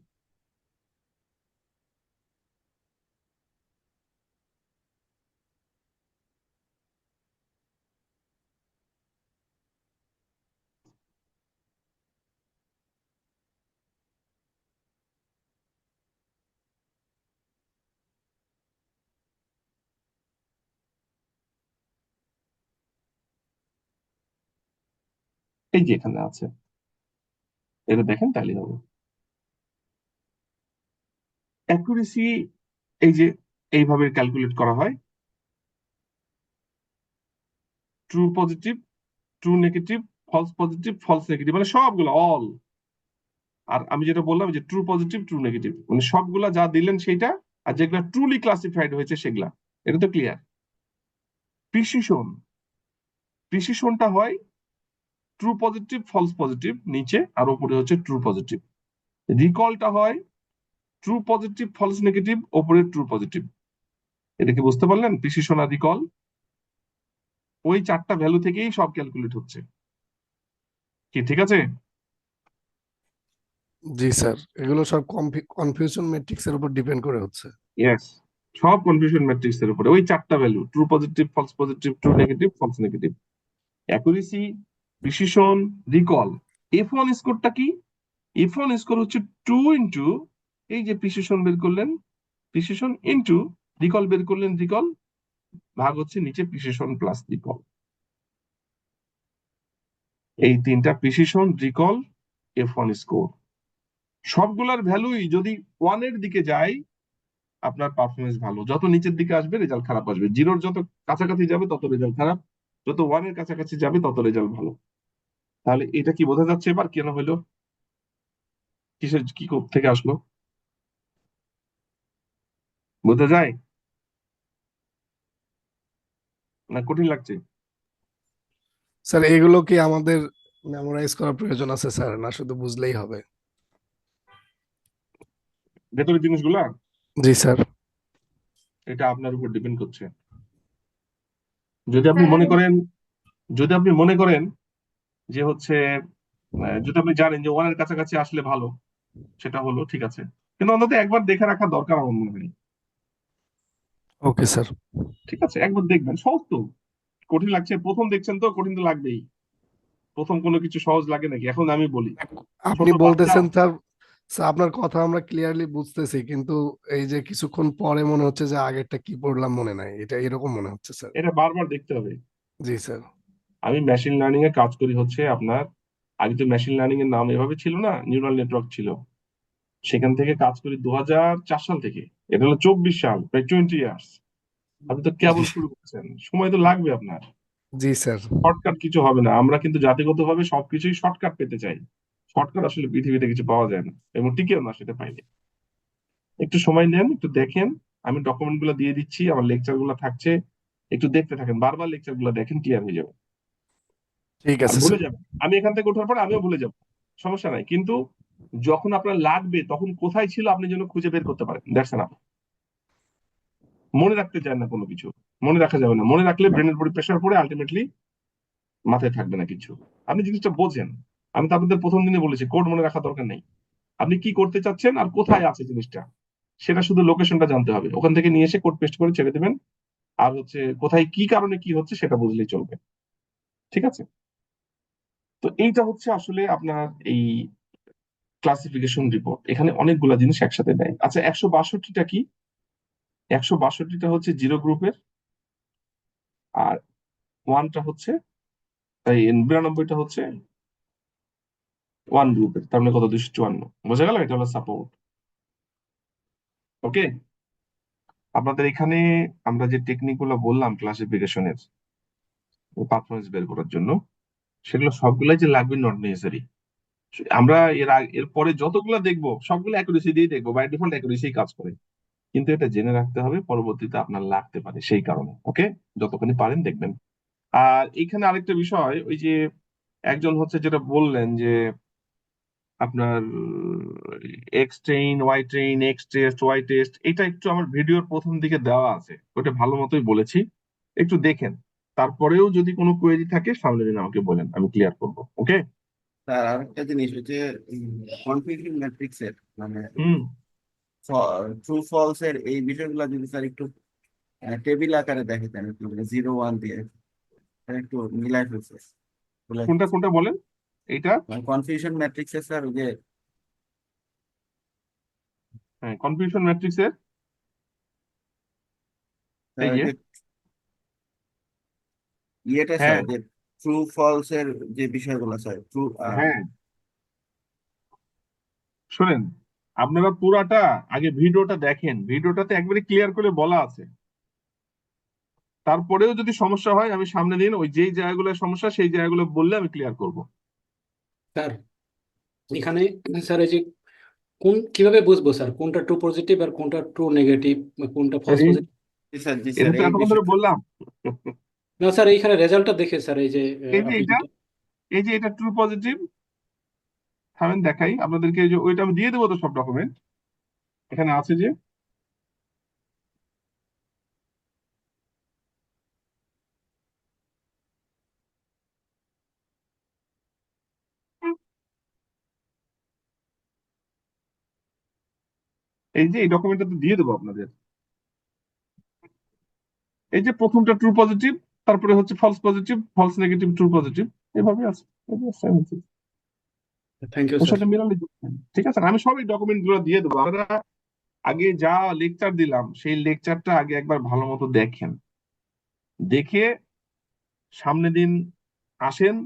এই যে এখানে আছে, এটা দেখেন তাহলে হবে। অ্যাকুরেসি এই যে এইভাবে ক্যালকুলেট করা হয়, true positive, true negative, false positive, false negative, মানে সবগুলো অল। আর আমি যেটা বললাম যে ট্রু পজিটিভ, ট্রু নেগেটিভ, মানে সবগুলা যা দিলেন সেইটা, আর যেগুলা ট্রুলি ক্লাসিফাইড হয়েছে সেগুলা। এটা তো ক্লিয়ার। প্রিসিশন, প্রিসিশনটা হয় ট্রু পজিটিভ, ফলস পজিটিভ নিচে, আর উপরে হচ্ছে ট্রু পজিটিভ। রিকলটা হয় ট্রু পজিটিভ, ফলস নেগেটিভ, উপরে ট্রু পজিটিভ। এটা কি বুঝতে পারলেন? প্রিসিশন আর রিকল ওই চারটা ভ্যালু থেকেই সব ক্যালকুলেট হচ্ছে। কি ঠিক আছে? জি স্যার, এগুলো সব কনফিউশন ম্যাট্রিক্স এর উপর ডিপেন্ড করে হচ্ছে। ইয়েস, সব কনফিউশন ম্যাট্রিক্স এর উপরে ওই চারটা value, true positive, false positive, true negative, false negative. Accuracy, precision, recall. F1 স্কোরটা কি? F1 স্কোর হচ্ছে 2 ইন্টু এই যে প্রিসিশন বের করলেন, প্রিসিশন ইন্টু রিকল বের করলেন, রিকল ভাগ হচ্ছে নিচে প্রিসিশন প্লাস রিকল। এই তিনটা প্রিসিশন, রিকল, F1 স্কোর, সবগুলার ভ্যালুই যদি 1 এর দিকে যায় আপনার পারফরমেন্স ভালো, যত নিচের দিকে আসবে রেজাল্ট খারাপ আসবে। জিরোর যত কাছাকাছি যাবে তত রেজাল্ট খারাপ, যত 1 এর কাছাকাছি যাবে তত রেজাল্ট ভালো। তাহলে এটা কি বোঝা যাচ্ছে এবার কেন হলো, কিসের কি থেকে আসলো? বোঝা যায় না কঠিন লাগছে? স্যার এগুলো কি আমাদের মেমোরাইজ করার প্রয়োজন আছে স্যার, না শুধু বুঝলেই হবে? ভেতরের জিনিসগুলা জি স্যার। এটা আপনার উপর ডিপেন্ড করছে। যদি আপনি মনে করেন, যদি আপনি মনে করেন যে হচ্ছে যদি আপনি জানেন যে 1 এর কাছাকাছি আসলে ভালো, সেটা হলো ঠিক আছে, কিন্তু অন্তত একবার দেখে রাখা দরকার আমার মনে হয়। Okay sir. ঠিক আছে, একবার দেখবেন, সহজ তো। কঠিন লাগছে প্রথম দেখছেন তো, কঠিন তো লাগবেই। প্রথম কোনো কিছু সহজ লাগে নাকি? এখন আমি বলি, আপনি ছোট বাচ্চা, বলতেছেন স্যার, স্যার আপনার কথা আমরা ক্লিয়ারলি বুঝতেছি, কিন্তু এই যে কিছুক্ষণ পরে মনে হচ্ছে যে আগেরটা কি পড়লাম মনে নাই, এটা এরকম মনে হচ্ছে স্যার। এটা বারবার দেখতে হবে। জি স্যার। আমি মেশিন লার্নিং এ কাজ করি হচ্ছে আপনার, আগে তো মেশিন লার্নিং এর নাম এভাবে ছিল না, নিউরাল নেটওয়ার্ক ছিল। সেখান থেকে কাজ করি 2004 সাল থেকে, এটা হলো 24 সাল, প্রায় 20 ইয়ার্স। আপনি তো জি কেবল শুরু করছেন, সময় তো লাগবে আপনার। জি স্যার। শর্টকাট কিছু হবে না, আমরা কিন্তু জাতিগতভাবে সবকিছুই শর্টকাট পেতে চাই। শর্টকাট আসলে পৃথিবীতে কিছু পাওয়া যায় না, এবং টিকেও না সেটা পাইলে। একটু সময় নেন, একটু দেখেন। আমি ডকুমেন্ট গুলো দিয়ে দিচ্ছি, আমার লেকচার গুলো থাকছে, একটু দেখতে থাকেন, বারবার লেকচার গুলো দেখেন, ক্লিয়ার হয়ে যাবে। ঠিক আর আছে ভুলে স্যার। যাবেন, আমি এখান থেকে ওঠার পরে আমিও ভুলে যাবো, সমস্যা নাই, কিন্তু যখন আপনার লাগবে তখন কোথায় ছিল আপনি যেন খুঁজে বের করতে পারেন, দ্যাটস এনাফ। মনে রাখতে চান না কোনো কিছু, মনে রাখা যাবে না, মনে রাখলে ব্রেনের উপরে প্রেশার পড়ে আলটিমেটলি মাথায় থাকবে না কিছু। আপনি জিনিসটা বোঝেন। আমি তো আপনাদের প্রথম দিনে বলেছি কোড মনে রাখা দরকার নেই। আপনি কি করতে চাচ্ছেন আর কোথায় আছে জিনিসটা, সেটা শুধু লোকেশনটা জানতে হবে, ওখান থেকে নিয়ে এসে কোড পেস্ট করে ছেড়ে দেবেন। আর হচ্ছে কোথায় কি কারণে কি হচ্ছে সেটা বুঝলেই চলবে। ঠিক আছে, তো এইটা হচ্ছে আসলে আপনার এই ক্লাসিফিকেশন রিপোর্ট। এখানে অনেকগুলা জিনিস একসাথে দেয়। আচ্ছা, 162টা কি? 162টা হচ্ছে জিরো গ্রুপের, আর ওয়ানটা হচ্ছে, এই 92টা হচ্ছে ওয়ান গ্রুপের। তার মানে কত? 254। বোঝা গেল? এটা হলো সাপোর্ট। ওকে, আপনাদের এখানে আমরা যে টেকনিক গুলো বললাম ক্লাসিফিকেশনের পারফরমেন্স বের করার জন্য, সেগুলো সবগুলাই যে লাগবে নট নেসেসারি। আমরা এর পরে যতগুলো দেখবো সবগুলো অ্যাকুরেসি দিয়ে দেখবো, বাই ডিফল্ট অ্যাকুরেসি কাজ করে, কিন্তু এটা জেনে রাখতে হবে পরবর্তীতে আপনার লাগতে পারে, সেই কারণে ওকে যতখানি পারেন দেখবেন। আর এখানে আরেকটা বিষয়, ওই যে একজন হচ্ছে যেটা বললেন যে আপনার X train Y train X test Y test, এটা একটু আমার ভিডিওর প্রথম দিকে দেওয়া আছে, ওটা ভালো মতোই বলেছি, একটু দেখেন। তারপরেও যদি কোনো কোয়েরি থাকে সামনে দিন আমাকে বলেন, আমি ক্লিয়ার করবো। ওকে। স্যার আরেকটা জিনিস হচ্ছে কনফিউশন ম্যাট্রিক্সের মানে হুম। ট্রু ফলস এর এই বিষয়গুলো যদি স্যার একটু টেবিল আকারে দেখাতেন, একটু 0 1 দিয়ে স্যার একটু মিলাই ফেলছে কোনটা কোনটা বলেন এইটা? কনফিউশন ম্যাট্রিক্সের স্যার ওই যে হ্যাঁ, কনফিউশন ম্যাট্রিক্সের এই যে, যে ইয়েটা হ্যাঁ স্যার যে ট্রু ফলস এর যে বিষয়গুলো স্যার ট্রু হ্যাঁ শোনেন, আপনারা পুরাটা আগে ভিডিওটা দেখেন, ভিডিওটাতে একবারে ক্লিয়ার করে বলা আছে। তারপরেও যদি সমস্যা হয় আমি সামনে দিন ওই যেই জায়গাগুলো সমস্যা সেই জায়গাগুলো বললে আমি ক্লিয়ার করব। স্যার এখানে স্যার এই যে কিভাবে বুঝবো স্যার কোনটা ট্রু পজিটিভ আর কোনটা ট্রু নেগেটিভ, কোনটা ফলস এই পজিটিভ? জি স্যার এটা তো এই এতক্ষণ ধরে বিষয়টা বললাম। না স্যার এইখানে রেজাল্টটা দেখে স্যার এই যে এই যে আপনি এটা, এই যে এটা ট্রু পজিটিভ, থামেন দেখাই আপনাদেরকে, এই যে ওইটা আমি দিয়ে দেবো তো সব ডকুমেন্ট এখানে আছে যে, এই যে এই ডকুমেন্টটা তো দিয়ে দেবো আপনাদের। এই যে প্রথমটা ট্রু পজিটিভ, তারপরে হচ্ছে false positive false negative true positive, এভাবে আছে। এই যে same আছে। থ্যাংক ইউ ওর স্যার। সাথে মিলালে ঠিক আছে। আমি সব এই ডকুমেন্ট গুলো দিয়ে দেবো। আমরা আগে যা লেকচার দিলাম সেই লেকচারটা আগে একবার ভালো মতো দেখেন, দেখে সামনে দিন আসেন,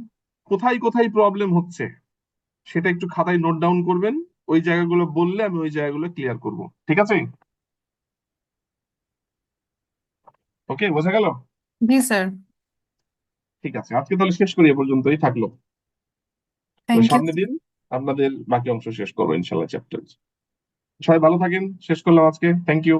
কোথায় কোথায় প্রবলেম হচ্ছে সেটা একটু খাতায় নোট ডাউন করবেন, ওই জায়গাগুলো বললে আমি ওই জায়গাগুলো ক্লিয়ার করব। ঠিক আছে? ওকে, বোঝা গেল? জি স্যার। ঠিক আছে, আজকে তাহলে শেষ করি, এ পর্যন্তই থাকলো। ওই থ্যাংক ইউ। সামনে দিন আপনাদের বাকি অংশ শেষ করবো ইনশাল্লাহ চ্যাপ্টার। সবাই ভালো থাকেন, শেষ করলাম আজকে। Thank you.